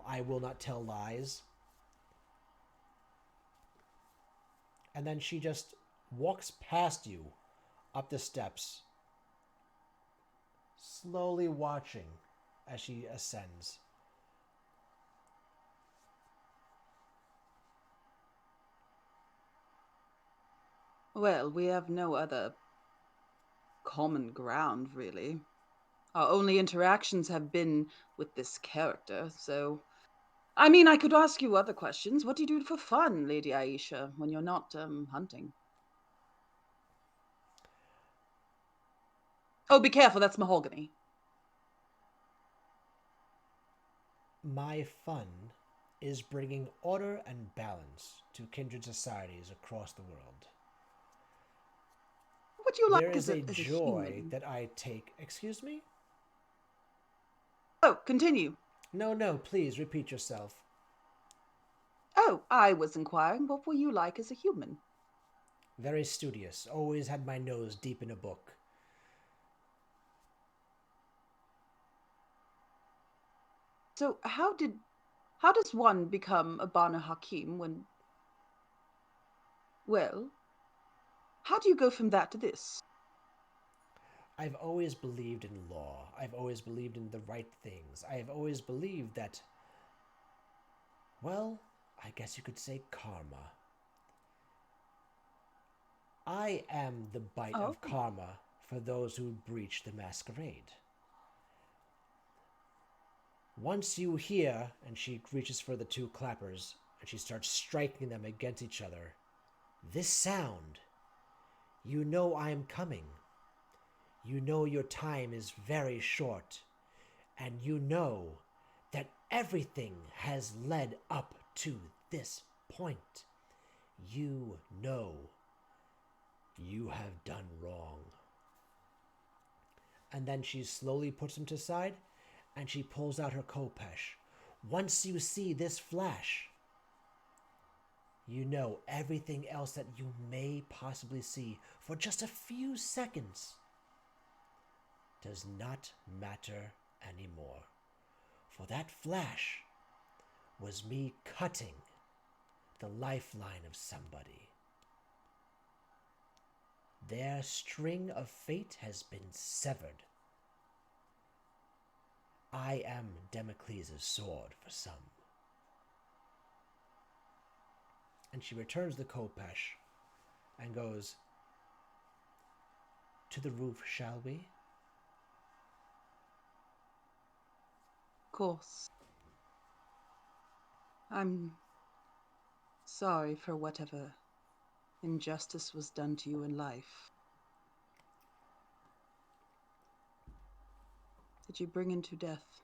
I Will Not Tell Lies. And then she just walks past you up the steps, slowly watching as she ascends. Well, we have no other common ground, really. Our only interactions have been with this character, so... I mean, I could ask you other questions. What do you do for fun, Lady Aisha, when you're not, hunting? Oh, be careful, that's mahogany. My fun is bringing order and balance to kindred societies across the world. What do you like There is as a a joy human? that I take. Excuse me? Oh, continue. No, please repeat yourself. Oh, I was inquiring, what were you like as a human? Very studious, always had my nose deep in a book. So how does one become a Banu Hakim when... Well, how do you go from that to this? I've always believed in law. I've always believed in the right things. I have always believed that, well, I guess you could say karma. I am the bite Oh, of karma for those who breach the masquerade. Once you hear, and she reaches for the two clappers, and she starts striking them against each other, this sound, you know I am coming. You know your time is very short, and you know that everything has led up to this point. You know you have done wrong. And then she slowly puts him to side, and she pulls out her khopesh. Once you see this flash, you know everything else that you may possibly see for just a few seconds does not matter anymore. For that flash was me cutting the lifeline of somebody. Their string of fate has been severed. I am Damocles' sword for some. And she returns the khopesh and goes, "To the roof, shall we?" of course. I'm sorry for whatever injustice was done to you in life. that you bring into death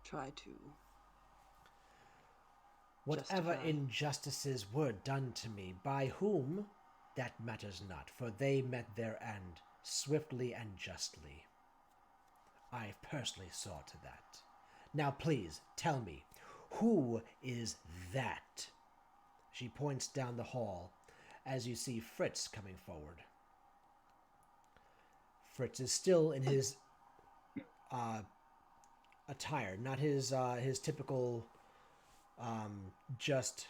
try to Whatever justify. injustices were done to me, by whom, that matters not, for they met their end swiftly and justly. I personally saw to that. Now please, tell me, who is that? She points down the hall as you see Fritz coming forward. Fritz is still in his attire, not his typical just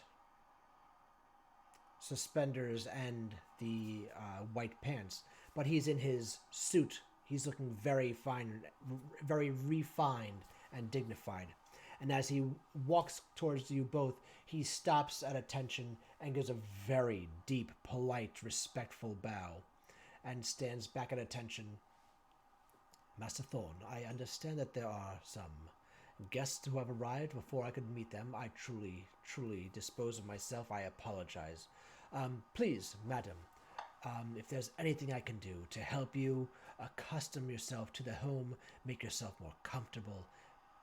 suspenders and the white pants, but he's in his suit. He's looking very fine, very refined and dignified. And as he walks towards you both, he stops at attention and gives a very deep, polite, respectful bow and stands back at attention. Master Thorn, I understand that there are some guests who have arrived before I could meet them. I truly dispose of myself. I apologize. Please, madam, if there's anything I can do to help you accustom yourself to the home, make yourself more comfortable,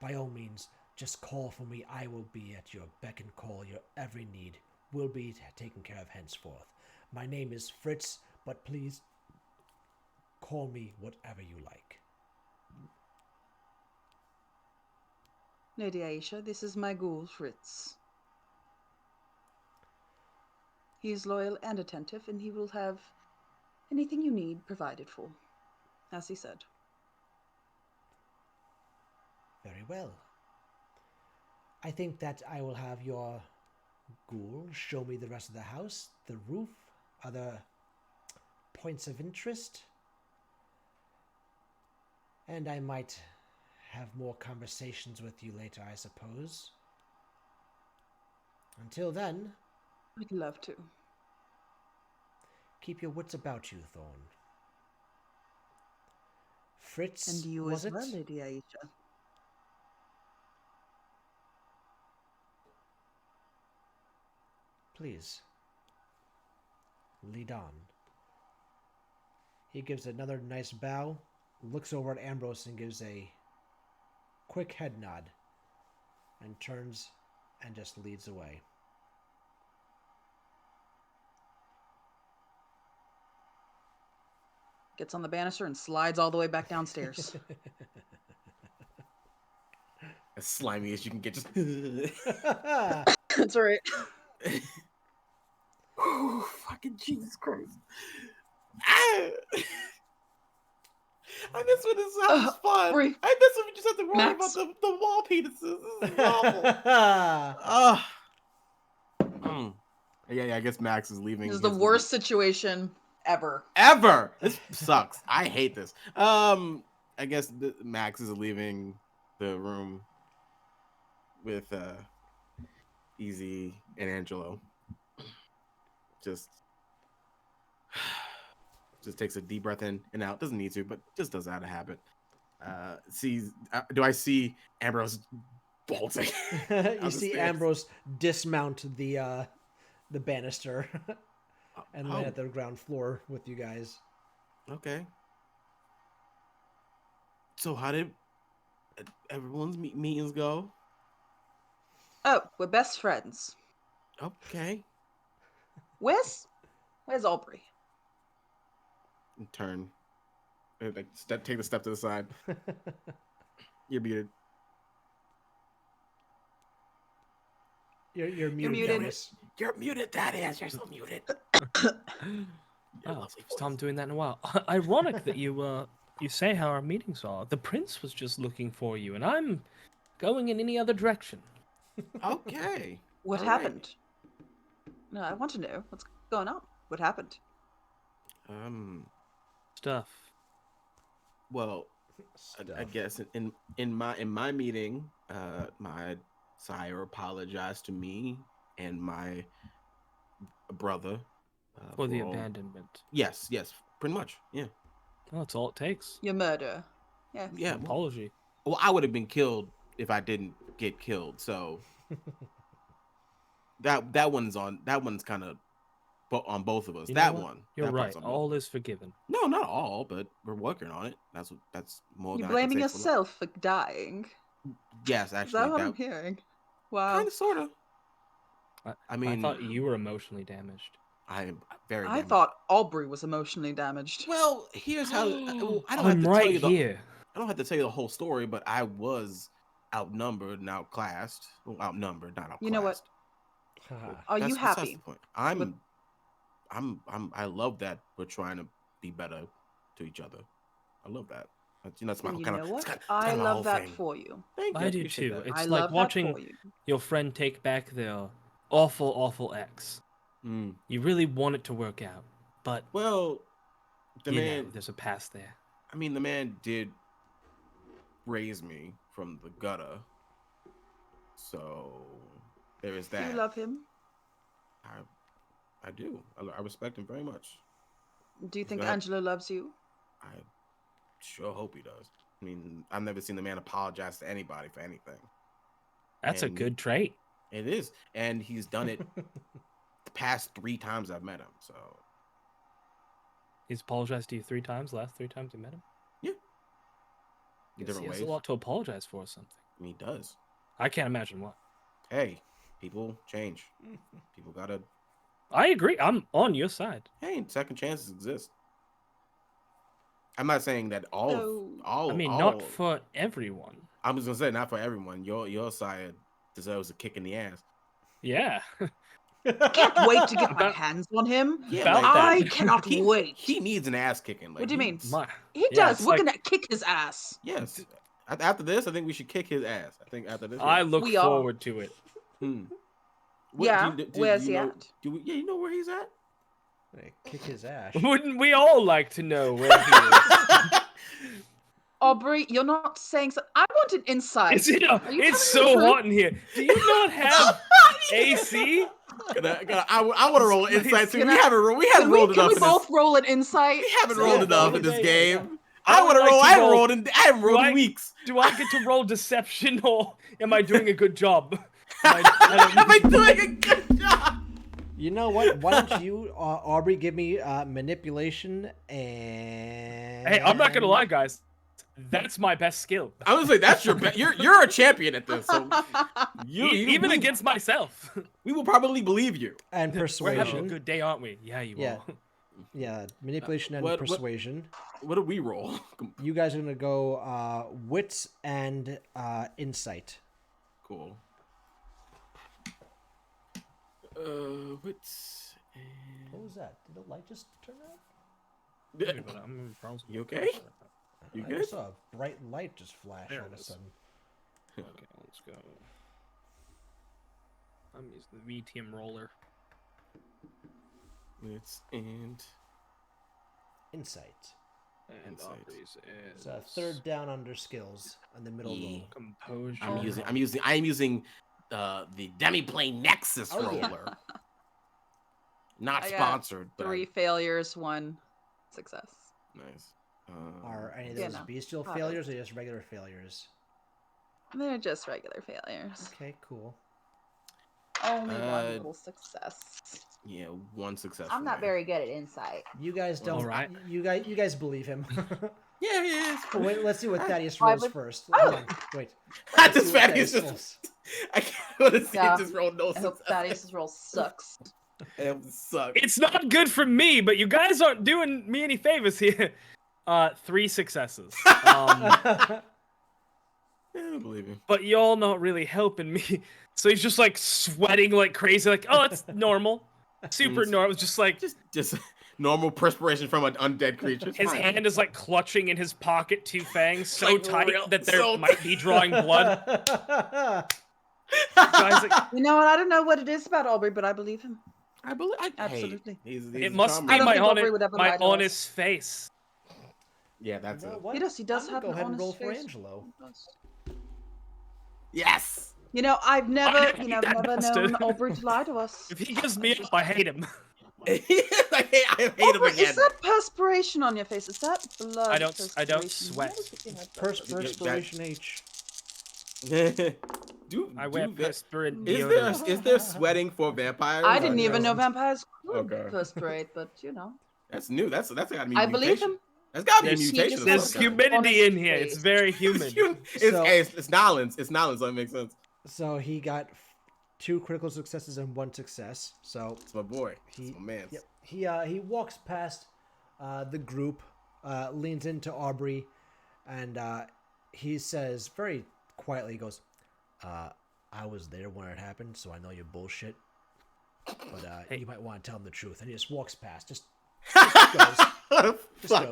by all means, just call for me. I will be at your beck and call. Your every need will be taken care of henceforth. My name is Fritz, but please call me whatever you like. Lady Aisha, this is my ghoul, Fritz. He is loyal and attentive, and he will have anything you need provided for, as he said. Very well. I think that I will have your ghoul show me the rest of the house, the roof, other points of interest, and I might have more conversations with you later, I suppose. Until then, I'd love to. keep your wits about you, Thorn. Fritz, And you was as well, it? Lady Aisha. Please, lead on. He gives another nice bow, looks over at Ambrose and gives a quick head nod, and turns and just leads away. Gets on the banister and slides all the way back downstairs. As slimy as you can get. Just. That's right. Whew, fucking Jesus Christ. Ah! I miss when this sounds fun. Free. I miss when we just have to worry Max. about the wall penises. This is awful. Yeah, I guess Max is leaving. This is the worst situation ever. Ever. This sucks. I hate this. I guess Max is leaving the room with Easy and Angelo. Just takes a deep breath in and out. Doesn't need to, but just does out of habit. Do I see Ambrose bolting? You see Ambrose dismount the banister and land at the ground floor with you guys. Okay. So how did everyone's meetings go? Oh, we're best friends. Okay. Where's Aubrey? And turn. Like take a step to the side. You're muted. You're muted. muted. Dennis. You're muted, Daddy. You're so muted. Oh, first time doing that in a while. Ironic that you say how our meetings are. The prince was just looking for you, and I'm going in any other direction. Okay. What All right. happened? No, I want to know what's going on. What happened? Stuff. Well, I guess in my meeting, my sire apologized to me and my brother For the abandonment. Yes, pretty much. Yeah. Well, that's all it takes. Your murder. Yeah. Yeah. An apology. Well, I would have been killed if I didn't get killed. So that one's kind of on both of us. You know That what? one. You're that right. part's on both All of us. is forgiven. No, not all, but we're working on it. That's more You're than I can blaming say for yourself for dying. Yes, Is that actually, what I'm that hearing? Wow. kind of sort of. I I mean, thought you were emotionally damaged. I am very. I damaged. thought Aubrey was emotionally damaged. Well, here's how. Well, I don't have I'm to right tell you the. here. I don't have to tell you the whole story, but I was outnumbered and outclassed. Well, outnumbered, not outclassed. You know what? Are you That's happy? the point. I love that we're trying to be better to each other. I love that. That's my And you kind know of. what? It's I kinda my love whole that thing. for you. Thank you. I do appreciate too. that. It's I like love watching that for you. your friend take back their awful ex. Mm. You really want it to work out, but Well, the you man. know, there's a past there. I mean, the man did raise me from the gutter, so there is Do that. you love him? I do. I respect him very much. Do you think Go ahead. Angelo loves you? I sure hope he does. I mean, I've never seen the man apologize to anybody for anything. That's a And good trait. It is, and he's done it the past 3 times I've met him. So He's apologized to you 3 times. Last 3 times you met him. in Guess different he has ways. a lot to apologize for or something. And he does. I can't imagine what. Hey, people change. People gotta. I agree. I'm on your side. Hey, second chances exist. I'm not saying that all. So- All. I mean, all, not for everyone. I was gonna say not for everyone. Your side deserves a kick in the ass. Yeah. Can't wait to get my About- hands on him. Yeah, About like, that. I cannot wait. He needs an ass kicking. Like, What do you mean? My, He yeah, does. it's We're like- gonna kick his ass. Yes. After this, I think we should kick his ass. I think after this. I yeah. look We are. forward to it. Yeah, where's you he know, at? You know where he's at? Hey, kick his ass. Wouldn't we all like to know where he is? Aubrey, you're not saying so. I want an insight. It's, you know, Are you it's telling me so the truth? hot in here. Do you not have AC? I want to roll an insight too. Can We I- haven't rolled Can enough we in both this. roll an insight? We haven't Yeah, rolled enough in yeah, this yeah, game. I I would want to like roll. to I haven't roll- rolled in. I haven't rolled in I- weeks. Do I get to roll deception or am I doing a good job? I Am I don't- doing a good job? You know what? Why don't you, Aubrey, give me manipulation and. Hey, I'm not gonna lie, guys. That's my best skill. I was like, that's your. You're a champion at this. So Even against myself. we will probably believe you. And We're having a persuasion. good day, aren't we? Yeah, you Yeah. are. Yeah, manipulation and what- persuasion. What do we roll? You guys are gonna go wits and insight. Cool. What's What was that? Did the light just turn out? You okay? You I good? just saw a bright light just flash There all it of a is. sudden. Okay, let's go. I'm using the VTM roller. Wits and Insight. And Insight. Aubrey's is It's third down under skills on the middle Yeah. row. composure. I'm using the Demiplane Nexus Oh, yeah. roller. Not I got sponsored, but 3 failures, 1 success. nice. Are any of Yeah, those no. bestial Got it. failures or just regular failures? They're just regular failures. Okay, cool. Only one Uh, little success. Yeah, 1 success. I'm for not me. very good at insight. You guys don't. Alright. You guys believe him. Yeah, yeah. But wait, let's see what Thaddeus I rolls would- first. Oh! Hold on, wait. I Let's see just what Thaddeus Thaddeus just. I can't want to see Yeah. it just roll no I hope success. Thaddeus' roll sucks. It sucks. It's not good for me, but you guys aren't doing me any favors here. 3 successes. Yeah, I believe you. But y'all not really helping me. So he's just like sweating like crazy, like, oh, it's normal. Super It's- normal. Just like Just normal perspiration from an undead creature. It's his fine. hand is like clutching in his pocket, 2 fangs so Like tight real- that there so- might be drawing blood. Guys, like, You know what? I don't know what it is about Aubrey, but I believe him. I believe. Absolutely. He's it a must charmer. be I don't my think Aubrey would ever lie my to us. honest face. Yeah, that's You know it. what? He does. He does I'm have gonna an go ahead and honest roll for face. Angelo. Yes. You know, I've never, hate you know, that never bastard. known Aubrey to lie to us. If he gives me up, I hate him. I hate him Aubrey, again. is that perspiration on your face? Is that blood? I don't perspiration? sweat. Yes, you have blood. Perspiration H. I wear perspirant Is deodorant. there sweating for vampires? I didn't even know know. vampires could Okay. perspirate, but you know. That's new. That's gotta be. I mutation. believe him. That's gotta be a There's, mutation. Of there's some kind. humidity in here. Honest It's very humid. So- It's Nolans. It's Nolans. So it makes sense. So he got 2 critical successes and 1 success. So It's my boy. he, It's my man. yep, he walks past the group, leans into Aubrey, and he says very quietly, he goes, I was there when it happened, so I know you're bullshit. But Hey. you might want to tell him the truth. And he just walks past. Just goes. Just Fuck.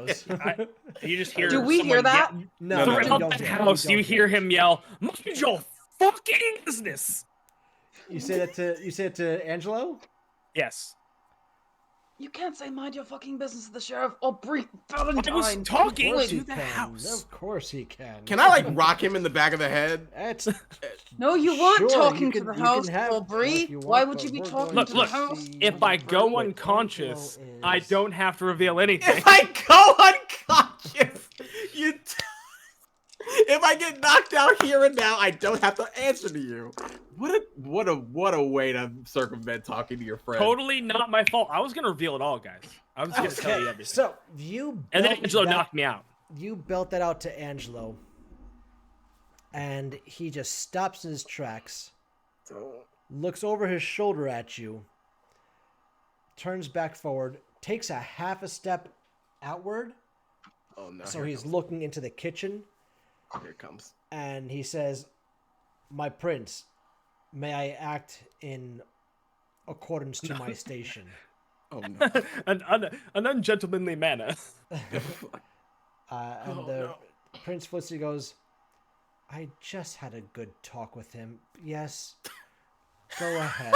goes. You just hear. Do we hear someone that? yell- No, No, you Throughout don't the hear it. house, you don't hear it. him yell, "Mind your fucking business." You say that to Angelo? Yes. You can't say mind your fucking business to the sheriff or breathe I was Valentine. talking Of course to he the can. house. Of course he can. Can I like rock him in the back of the head? That's No, you weren't Sure, talking you to can- the you can house, have Aubrey. if you Why want, would you but be we're talking going to Look, the look. house? If I go What unconscious, Angelo I is- don't have to reveal anything. If I go unconscious, if I get knocked out here and now, I don't have to answer to you. What a way to circumvent talking to your friend. Totally not my fault. I was gonna reveal it all, guys. I was gonna tell you everything. So you And then belt Angelo that- knocked me out. You belt that out to Angelo, and he just stops in his tracks, looks over his shoulder at you, turns back forward, takes a half a step outward, Oh no! so here he's it looking into the kitchen, comes. Here it comes. and he says, "My prince, may I act in accordance to my station?" Oh no! an ungentlemanly manner. And Oh, the no. Prince Flitzy goes, "I just had a good talk with him. Yes, go ahead."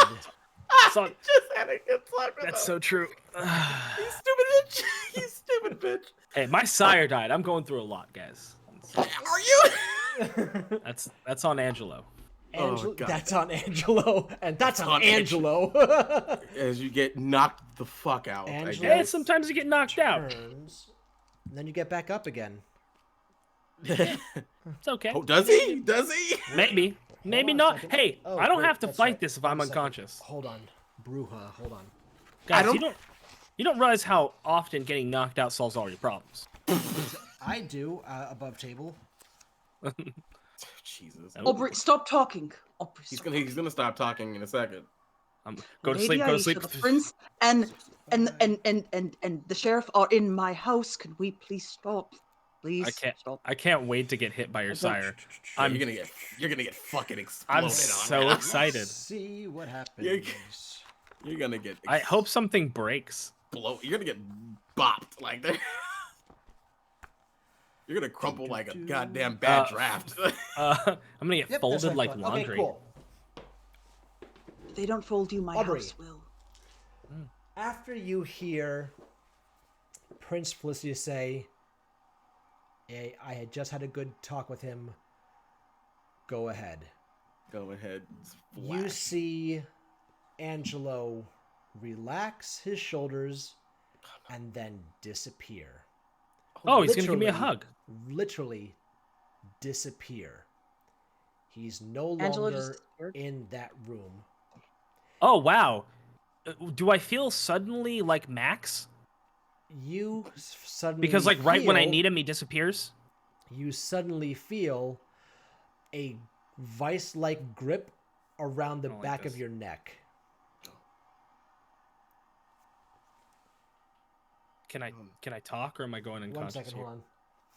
So- I just had a good talk with That's him. so true. You stupid bitch! You stupid bitch! Hey, my sire died. I'm going through a lot, guys. Are you? That's on Angelo. Angelo, God. that's on Angelo, and that's on on Angelo. As you get knocked the fuck out. I Angelo- Hey, guess. sometimes you get knocked out. Turns, and then you get back up again. It's okay. Oh, does he? Does he? Maybe. Maybe on a not. second. Hey, Oh, I don't wait, have to that's fight right. this if I'm 1 second. unconscious. Hold on, Bruja. Hold on. Guys, don't- you don't realize how often getting knocked out solves all your problems. I do above table. Jesus. Oh. Aubrey, stop talking. Aubrey, He's stop. gonna stop talking in a second. Go to Lady sleep. Go to Aisha, sleep. The prince and the sheriff are in my house. Can we please stop? Please I can't. stop. I can't wait to get hit by your sire. Yeah, I'm- you're gonna get fucking exploded. I'm on so now. excited. See what happens. You're gonna get. I hope something breaks. You're gonna get bopped like that. You're gonna crumple like a goddamn bad draft. I'm gonna get Yep, that's folded what I like thought. laundry. Okay, cool. If they don't fold you, my Aubrey. house will. After you hear Prince Felicity say, "Hey, I had just had a good talk with him. Go ahead." Go ahead. You Splash. see Angelo relax his shoulders and then disappear. Oh, he's gonna give me a Literally- hug. Literally disappear. He's no Angelo longer just disappeared? in that room. Oh wow. Do I feel suddenly like Max? You suddenly Because like right when I feel- need him, he disappears. you suddenly feel a vice-like grip around the I don't like back this. of your neck. Can I talk or am I going 1 unconscious? second, here? hold on.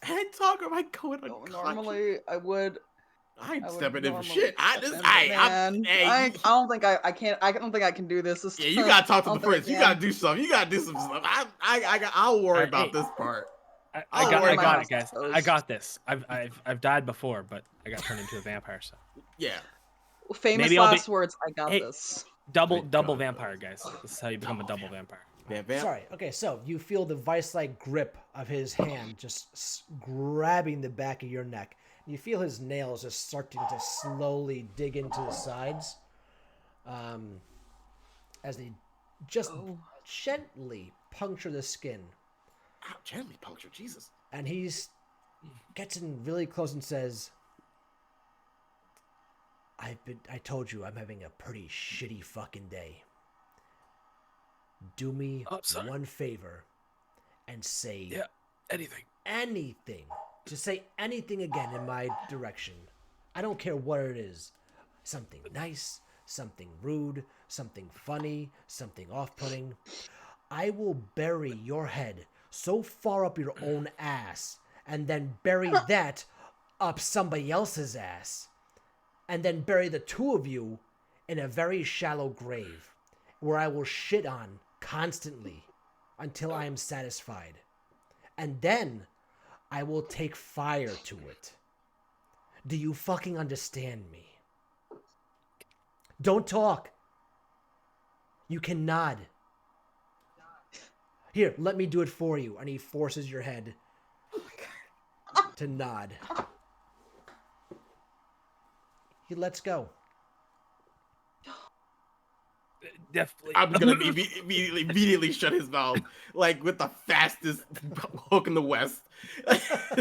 I talk or I going No, unconscious? normally, I would. I ain't I would stepping in for normally shit. I step just, in, I, but I'm, man, hey, I don't think I can. I don't think I can do this. yeah, you gotta talk to I the don't think I prince. You can. gotta do something. You gotta do some stuff. I'll worry Alright, about hey. this part. I I'll got worry it, about guys. those. I got this. I've died before, but I got turned into a vampire. So Yeah. Famous Maybe I'll be- last words. I got Hey. this. double Thank double God. vampire, guys. This is how you become a double vampire. Vamp. Sorry. Okay, so you feel the vice-like grip of his hand just grabbing the back of your neck. You feel his nails just starting to slowly dig into the sides, as they just Oh. gently puncture the skin. Ow, gently puncture. Jesus. And he's gets in really close and says, I told you I'm having a pretty shitty fucking day. Do me Oh, sorry. one favor and say Yeah, anything. anything. Just say anything again in my direction. I don't care what it is. Something nice, something rude, something funny, something off-putting. I will bury your head so far up your own ass and then bury that up somebody else's ass. And then bury the two of you in a very shallow grave where I will shit on constantly until I am satisfied. And then I will take fire to it. Do you fucking understand me? Don't talk. You can nod. Here, let me do it for you. And he forces your head to nod. He lets go. Definitely. I'm gonna immediately shut his mouth, like with the fastest hook in the West,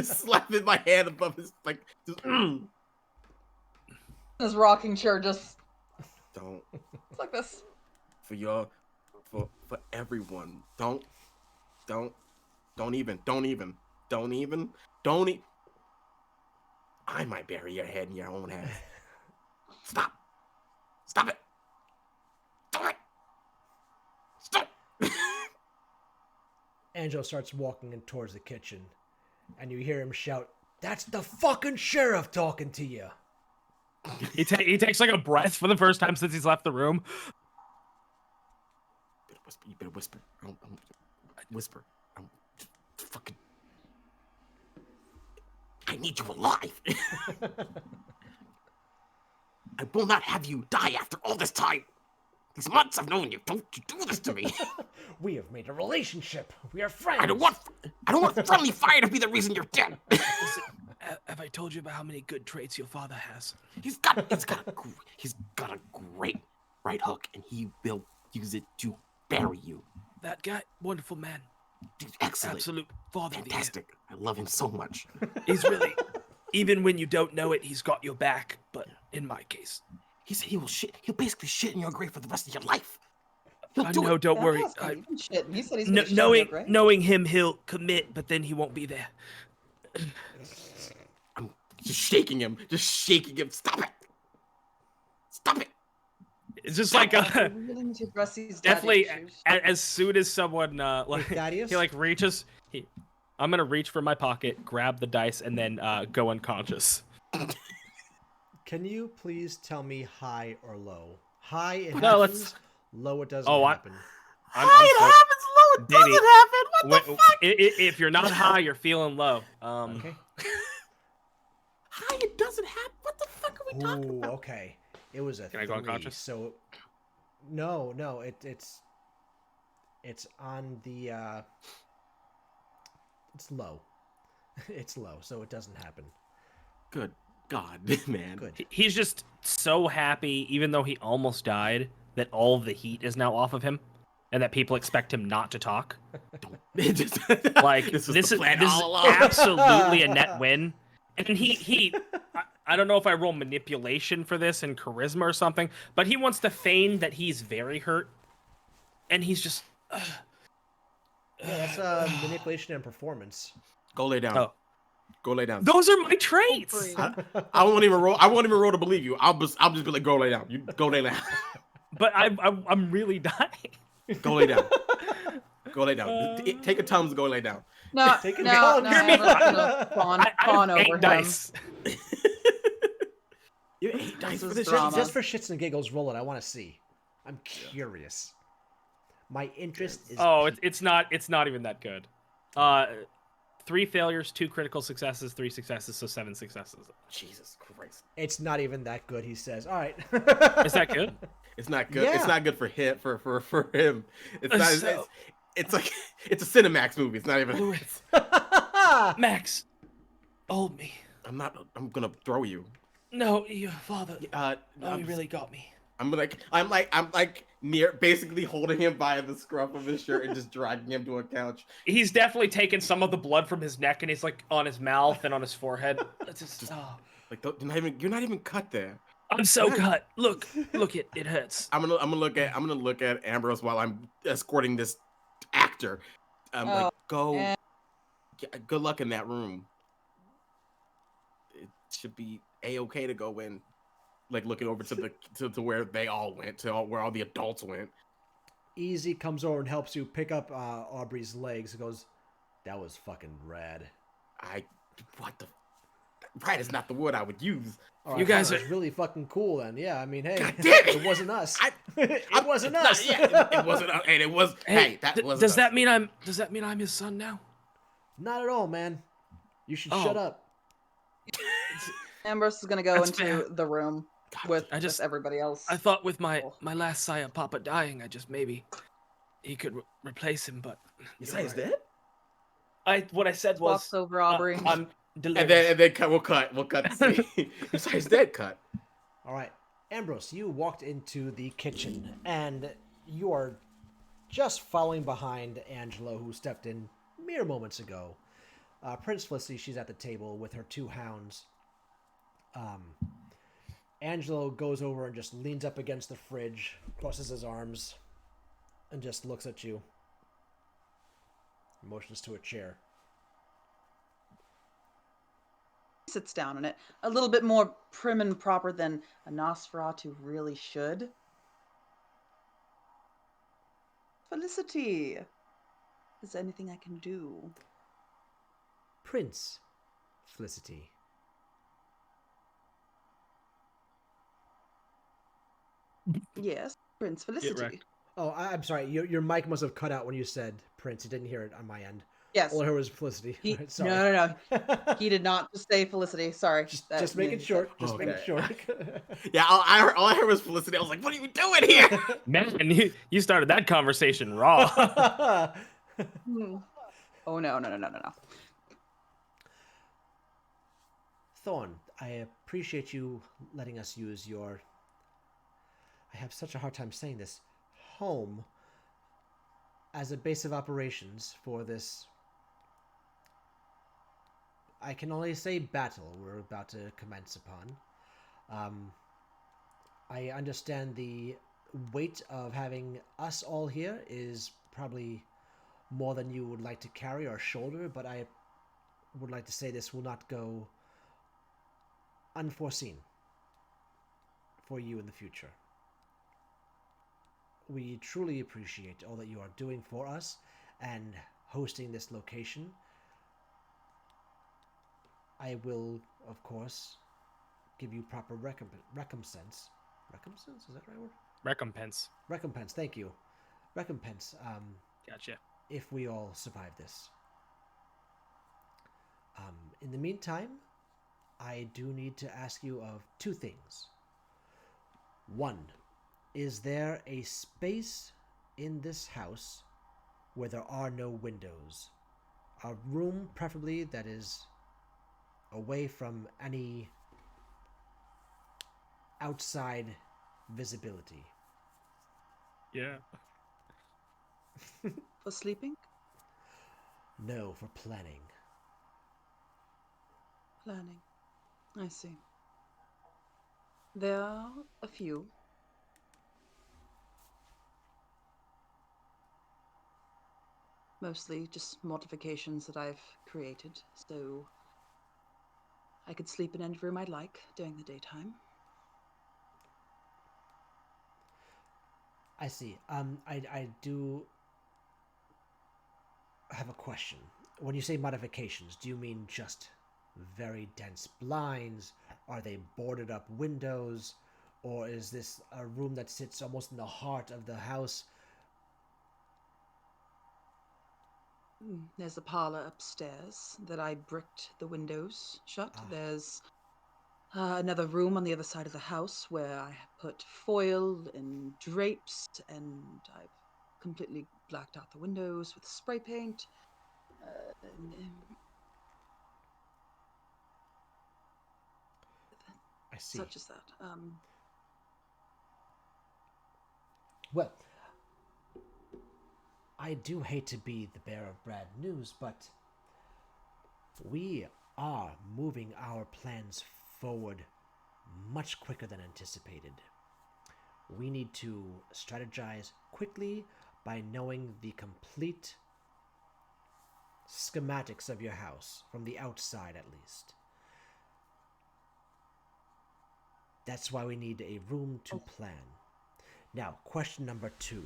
slapping my hand above his like. Just, This rocking chair just Don't it's like this. for everyone. Don't even. I might bury your head in your own ass. Stop it. Stop. Angelo starts walking in towards the kitchen, and you hear him shout, "That's the fucking sheriff talking to you." He takes like a breath for the first time since he's left the room. You better whisper. Whisper. Fucking. I need you alive. I will not have you die after all this time. These months I've known you. Don't you do this to me. We have made a relationship. We are friends. I don't want friendly fire to be the reason you're dead. Listen, have I told you about how many good traits your father has? He's got a great right hook, and he will use it to bury you. That guy, wonderful man. Dude, excellent. Absolute father of the year. Fantastic. I love him so much. He's really, even when you don't know it, he's got your back. But in my case, He said he'll basically shit in your grave for the rest of your life. He'll I do know. it. Don't worry. Shit. He said he's gonna shit in your Knowing grave. knowing him, he'll commit, but then he won't be there. I'm just shaking him. Stop it. It's just like We really need to address these daddy definitely issues. as soon as someone like Thaddeus? he like reaches, I'm gonna reach for my pocket, grab the dice, and then go unconscious. Can you please tell me high or low? High it No, happens. Low it doesn't Oh, happen. It happens low. It Baby, doesn't happen. What the fuck? If you're not high, you're feeling low. Okay. High, it doesn't happen. What the fuck are we talking Ooh, about? okay. It was a Can I go 3, unconscious? so no, it's on the it's low. It's low, so it doesn't happen. Good God, man. Good. He's just so happy, even though he almost died, that all of the heat is now off of him, and that people expect him not to talk. It just, Like this was this the is plan this all is along. absolutely a net win. And I don't know if I roll manipulation for this and charisma or something, but he wants to feign that he's very hurt, and he's just. Yeah, that's manipulation and performance. Go lay down. Oh. Go lay down. Those are my traits. I won't even roll. I won't even roll to believe you. I'll just be like, go lay down. You go lay down. But I'm really dying. Go lay down. Go lay down. Take a Tums. Go lay down. No, Take it no, down. no, Hear me. Amber's gonna fawn I have over 8 him. dice. You 8 dice This for is this drama. shit. Just for shits and giggles, roll it. I want to see. I'm curious. My interest is. Oh, piqued. it's not even that good. 3 failures, 2 critical successes, 3 successes, so 7 successes. Jesus Christ. It's not even that good. He says. All right. Is that good? It's not good. Yeah. It's not good for him. For him. It's not. So- It's like it's a Cinemax movie. It's not even. Max, hold me. I'm gonna throw you. No, your father. No, Oh, he really got me. I'm like near, basically holding him by the scruff of his shirt and just dragging him to a couch. He's definitely taken some of the blood from his neck, and he's like on his mouth and on his forehead. It's just, oh. Like you're not even cut there. I'm so cut. Look, it hurts. I'm gonna look at Ambrose while I'm escorting this actor. Like, go. and- Good luck in that room. It should be a-okay to go in. Like, looking over to the to where they all went, where all the adults went. Easy comes over and helps you pick up Aubrey's legs. He goes, "That was fucking rad." What the? Rad is not the word I would use. All right, You guys that are was really fucking cool then. Yeah, I mean, hey, God damn it. it wasn't us. It wasn't us. It wasn't. And it was. Hey, that wasn't. Does us. that mean I'm his son now? Not at all, man. You should Oh. shut up. Ambrose is gonna go That's into fair. the room with I just- everybody else. I thought with my Oh. last sire Papa dying, I just maybe he could replace him, but You say he's dead? what I said Walks over Aubrey. I'm And delirious. then we'll cut. To see. You say he's dead. Cut. All right, Ambrose, you walked into the kitchen, and you are just following behind Angelo, who stepped in mere moments ago. Prince Felicity, she's at the table with her 2 hounds. Angelo goes over and just leans up against the fridge, crosses his arms, and just looks at you. Motions to a chair. Sits down in it, a little bit more prim and proper than a Nosferatu really should. Felicity, is there anything I can do? Prince Felicity. Yes, Prince Felicity. wrecked. Oh, I'm sorry. Your mic must have cut out when you said Prince. You didn't hear it on my end. Yes. All I heard was Felicity. He, Right, sorry. no. He did not just say Felicity. Sorry. Just making short. Just Okay. making short. Yeah, all I heard was Felicity. I was like, "What are you doing here?" Man, you started that conversation raw. Hmm. Oh no. Thorn, I appreciate you letting us use your. I have such a hard time saying this. Home as a base of operations for this. I can only say battle we're about to commence upon. I understand the weight of having us all here is probably more than you would like to carry or shoulder, but I would like to say this will not go unforeseen for you in the future. We truly appreciate all that you are doing for us and hosting this location. I will, of course, give you proper recompense. Recompense? Is that the right word? Recompense. Recompense, thank you. Recompense, Gotcha. if we all survive this. In the meantime, I do need to ask you of 2 things. 1, is there a space in this house where there are no windows? A room, preferably, that is away from any outside visibility. Yeah. For sleeping? No, for planning. Planning. I see. There are a few. Mostly just modifications that I've created, so I could sleep in any room I'd like during the daytime. I see. I do have a question. When you say modifications, do you mean just very dense blinds? Are they boarded up windows? Or is this a room that sits almost in the heart of the house? There's a parlor upstairs that I bricked the windows shut. Ah. There's another room on the other side of the house where I put foil and drapes, and I've completely blacked out the windows with spray paint. I see. Such as that. Well, I do hate to be the bearer of bad news, but we are moving our plans forward much quicker than anticipated. We need to strategize quickly by knowing the complete schematics of your house, from the outside at least. That's why we need a room to plan. Now, question number 2.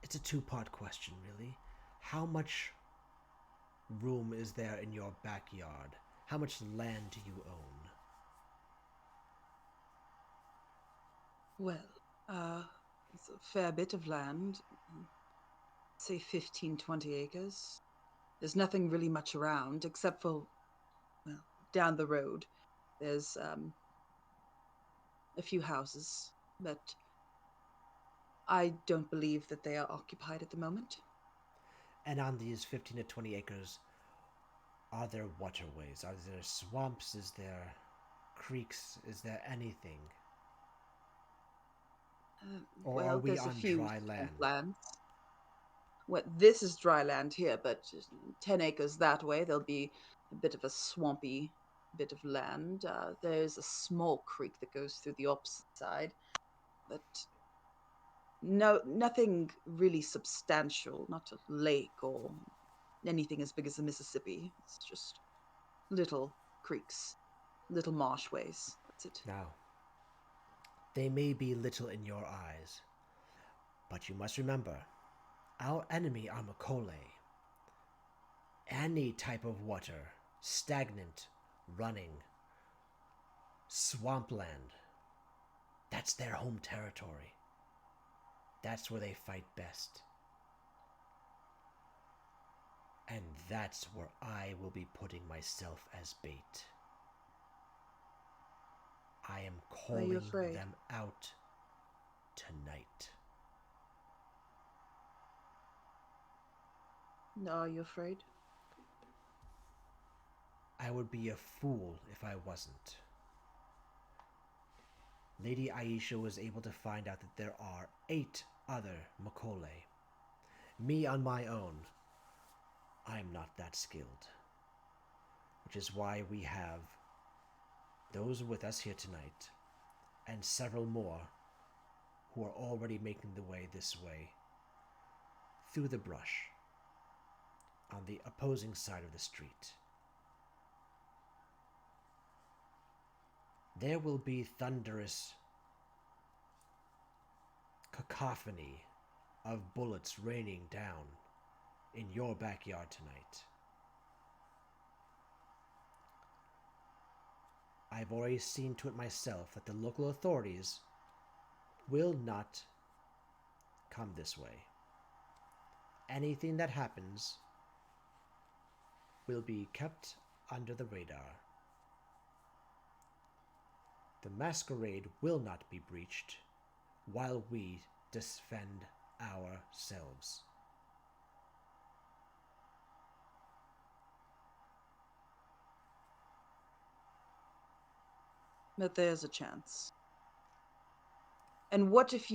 It's a two-part question, really. How much room is there in your backyard? How much land do you own? Well, it's a fair bit of land. Say 15, 20 acres. There's nothing really much around except for, well, down the road. There's a few houses, but I don't believe that they are occupied at the moment. And on these 15 to 20 acres, are there waterways? Are there swamps? Is there creeks? Is there anything? Or are we There's on a few dry land? swamplands. Well, this is dry land here, but 10 acres that way, there'll be a bit of a swampy bit of land. There's a small creek that goes through the opposite side, but no, nothing really substantial, not a lake or anything as big as the Mississippi. It's just little creeks, little marshways. That's it. Now, they may be little in your eyes, but you must remember, our enemy are Makole. Any type of water, stagnant, running, swampland, that's their home territory. That's where they fight best. And that's where I will be putting myself as bait. I am calling them out tonight. Are you afraid? I would be a fool if I wasn't. Lady Aisha was able to find out that there are 8 other Makole. Me on my own, I'm not that skilled. Which is why we have those with us here tonight, and several more who are already making the way this way, through the brush, on the opposing side of the street. There will be thunderous cacophony of bullets raining down in your backyard tonight. I've already seen to it myself that the local authorities will not come this way. Anything that happens will be kept under the radar. The masquerade will not be breached while we defend ourselves. But there's a chance. And what if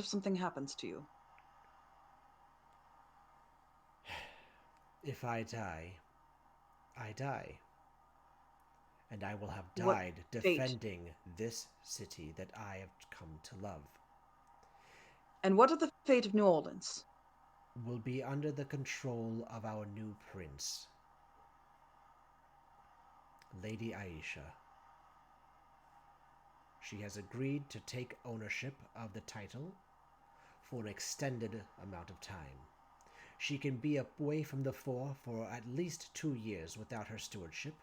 something happens to you? If I die, I die. And I will have What died fate? defending this city that I have come to love. And what of the fate of New Orleans? Will be under the control of our new prince, Lady Aisha. She has agreed to take ownership of the title for an extended amount of time. She can be away from the fore for at least 2 years without her stewardship.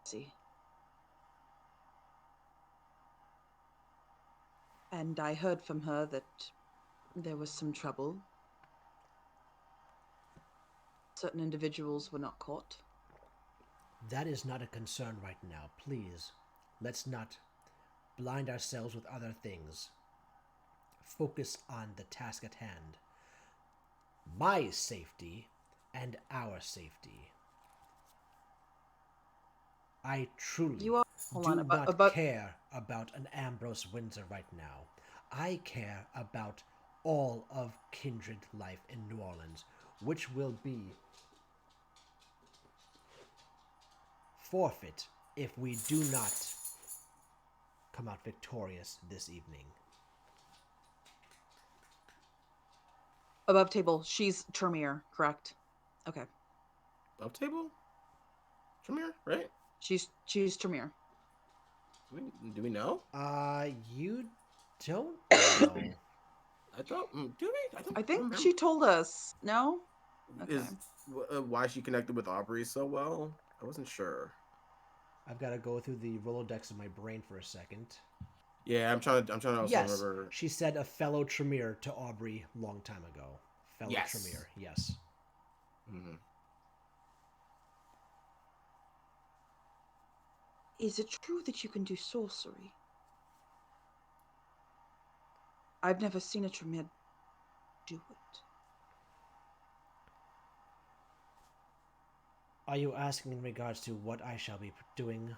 See. And I heard from her that there was some trouble. Certain individuals were not caught. That is not a concern right now. Please, let's not blind ourselves with other things. Focus on the task at hand. My safety and our safety. I truly Hold do on, not care about an Ambrose Windsor right now. I care about all of kindred life in New Orleans, which will be forfeit if we do not come out victorious this evening. above table. She's Tremere, correct? Okay. Above table? Tremere, right? She's Tremere. Do we know? You don't know. I thought. Do we? I think remember. she told us. No? Okay. Is why she connected with Aubrey so well? I wasn't sure. I've got to go through the Rolodex of my brain for a second. Yeah, I'm trying to also Yes, remember. she said a fellow Tremere to Aubrey long time ago. Fellow Yes. Tremere, yes. Mhm. Is it true that you can do sorcery? I've never seen a Tremere do it. Are you asking in regards to what I shall be doing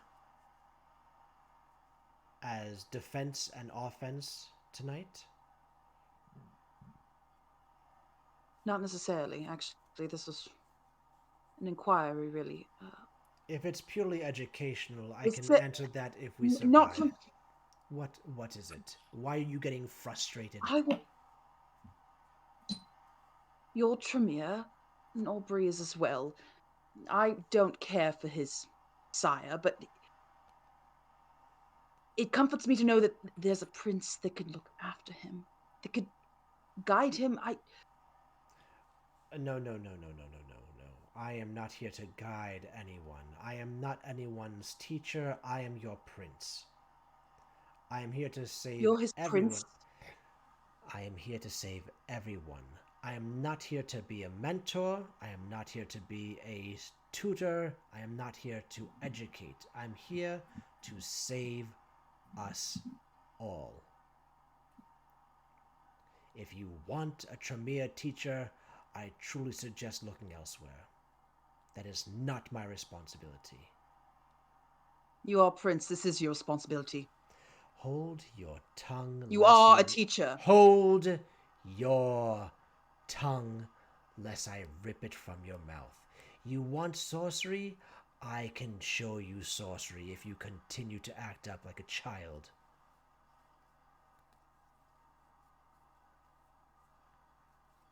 as defense and offense tonight? Not necessarily. Actually, this was an inquiry, really. If it's purely educational, I Is can it- answer that if we survive. Not from. What is it? Why are you getting frustrated? You're Tremere, and Aubrey is as well. I don't care for his sire, but it comforts me to know that there's a prince that could look after him, that could guide him. No. I am not here to guide anyone. I am not anyone's teacher. I am your prince. I am here to save You're his everyone. prince. I am here to save everyone. I am not here to be a mentor. I am not here to be a tutor. I am not here to educate. I'm here to save us all. If you want a Tremere teacher, I truly suggest looking elsewhere. That is not my responsibility. You are prince. This is your responsibility. Hold your tongue. You lest are a teacher. Hold your tongue, lest I rip it from your mouth. You want sorcery? I can show you sorcery if you continue to act up like a child.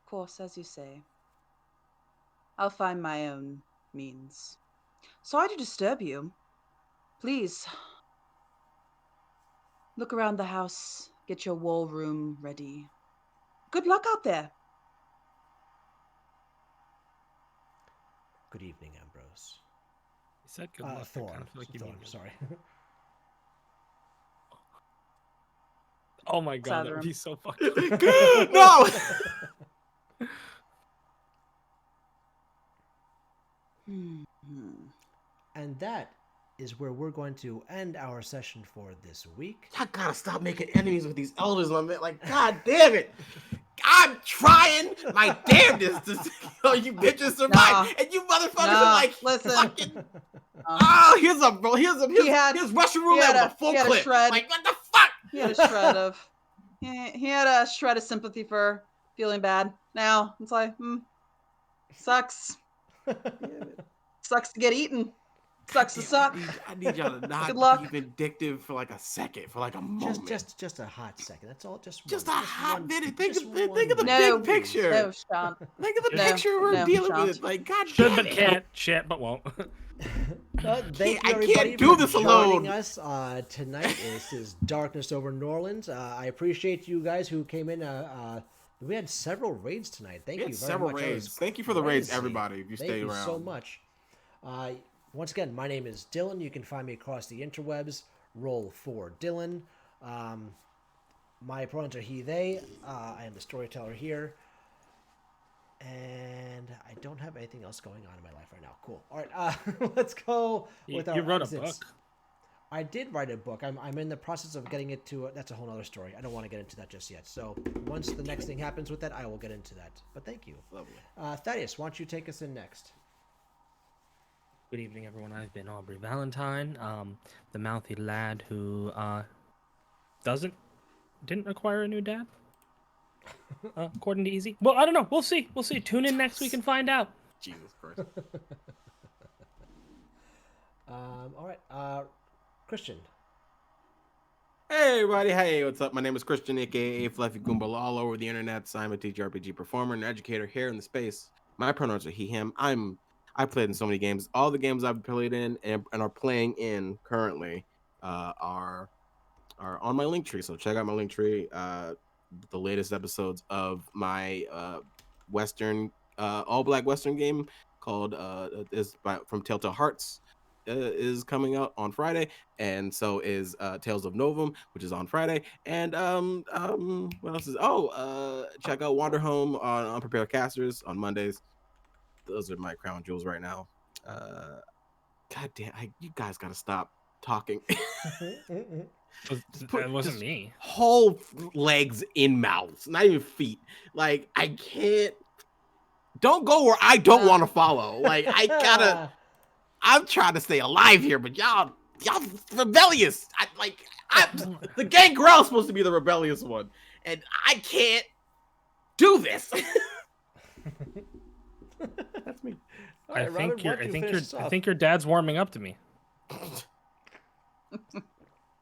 Of course, as you say. I'll find my own means. Sorry to disturb you. Please, look around the house. Get your war room ready. Good luck out there. Good evening, Ambrose. You said good luck. I Thorn. kind of feel like you Thorn, mean good. sorry. Oh my god, that Southern. would be so fucking. No. And that is where we're going to end our session for this week. I gotta stop making enemies with these elders, my man. Like, god damn it. I'm trying my damnedest to you bitches survive, Nah. and you motherfuckers Nah, are like, listen. fucking. Oh, here's Russian roulette with a full he had a clip. shred. Like, what the fuck? He had a shred of he had a shred of sympathy for feeling bad. Now it's like, sucks. Sucks to get eaten. Sucks to suck. I need y'all to Good not luck. be vindictive for like a second, for like a moment. Just a hot second. That's all. Just a one, hot one- minute. Think just of one the No. big picture. No, Sean. Think of the No, picture we're no, dealing Sean. with. Like, god Should damn but it. can't. Shit, but won't. Thank I you, everybody, can't do for this joining alone. us tonight. This is Darkness Over New Orleans. I appreciate you guys who came in. We had several raids tonight. Thank We you had very several much. That raids. was Thank you for the raids, crazy. everybody, if you Thank stayed you so around. much. Once again, my name is Dylan. You can find me across the interwebs. Roll for Dylan. My pronouns are he, they. I am the storyteller here. And I don't have anything else going on in my life right now. Cool. All right, let's go with our You wrote a exits. book. I did write a book. I'm in the process of getting it to. That's a whole other story. I don't want to get into that just yet. So once the next thing happens with that, I will get into that. But thank you. Lovely. Thaddeus, why don't you take us in next? Good evening, everyone. I've been Aubrey Valentine, the mouthy lad who didn't acquire a new dad, according to Easy. Well, I don't know. We'll see. We'll see. Tune in next week and find out. Jesus Christ. All right. Christian. Hey everybody, hey, what's up? My name is Christian, aka Fluffy Goomba, all over the internet. I'm a TTRPG performer and educator here in the space. My pronouns are he, him. I've played in so many games. All the games I've played in and are playing in currently are on my link tree. So check out my link tree. The latest episodes of my Western all black Western game called from Telltale Hearts. Is coming out on Friday, and so is Tales of Novum, which is on Friday. And what else is? Check out Wander Home on Unprepared Casters on Mondays. Those are my crown jewels right now. God damn, you guys gotta stop talking. That wasn't me. Whole legs in mouths, not even feet. Like I can't. Don't go where I don't want to follow. Like I gotta. I'm trying to stay alive here, but y'all rebellious. The Gangrel is supposed to be the rebellious one, and I can't do this. That's me. All right, Robin, why don't you finish this I off? think your dad's warming up to me. Hi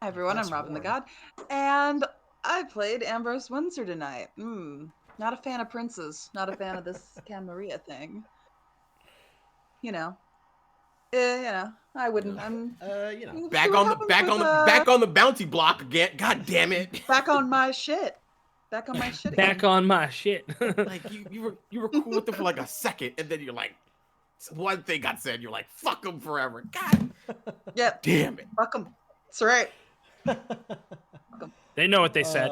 everyone, That's I'm Robin the warm. God, and I played Ambrose Windsor tonight. Not a fan of princes, not a fan of this Camarilla thing. I wouldn't. I'm Back see what on the bounty block again. God damn it! back on my shit. Back on my shit. Back again. on my shit. Like you were cool with them for like a second, and then you're like, one thing got said, you're like, fuck them forever. God Yep. damn it! Fuck 'em. That's right. They know what they said.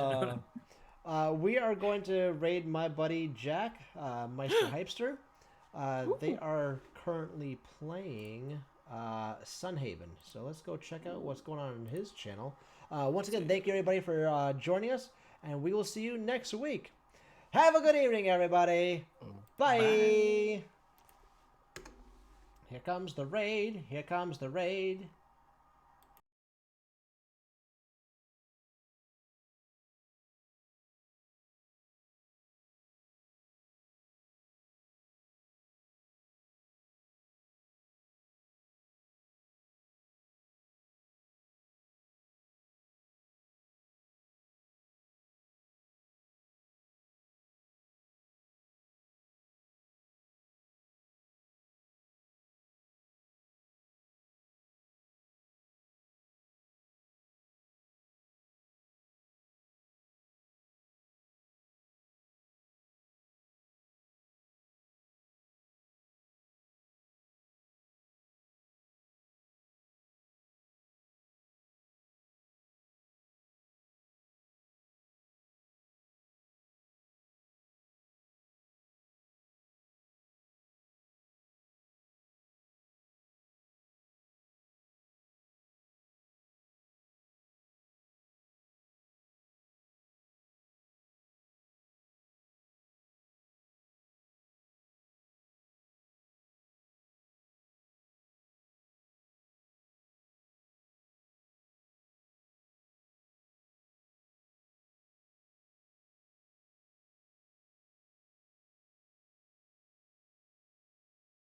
We are going to raid my buddy Jack, Meister Hypester. They are currently playing Sunhaven. So let's go check out what's going on in his channel. Once again, thank you everybody for joining us, and we will see you next week. Have a good evening, everybody. Bye. Here comes the raid. Here comes the raid.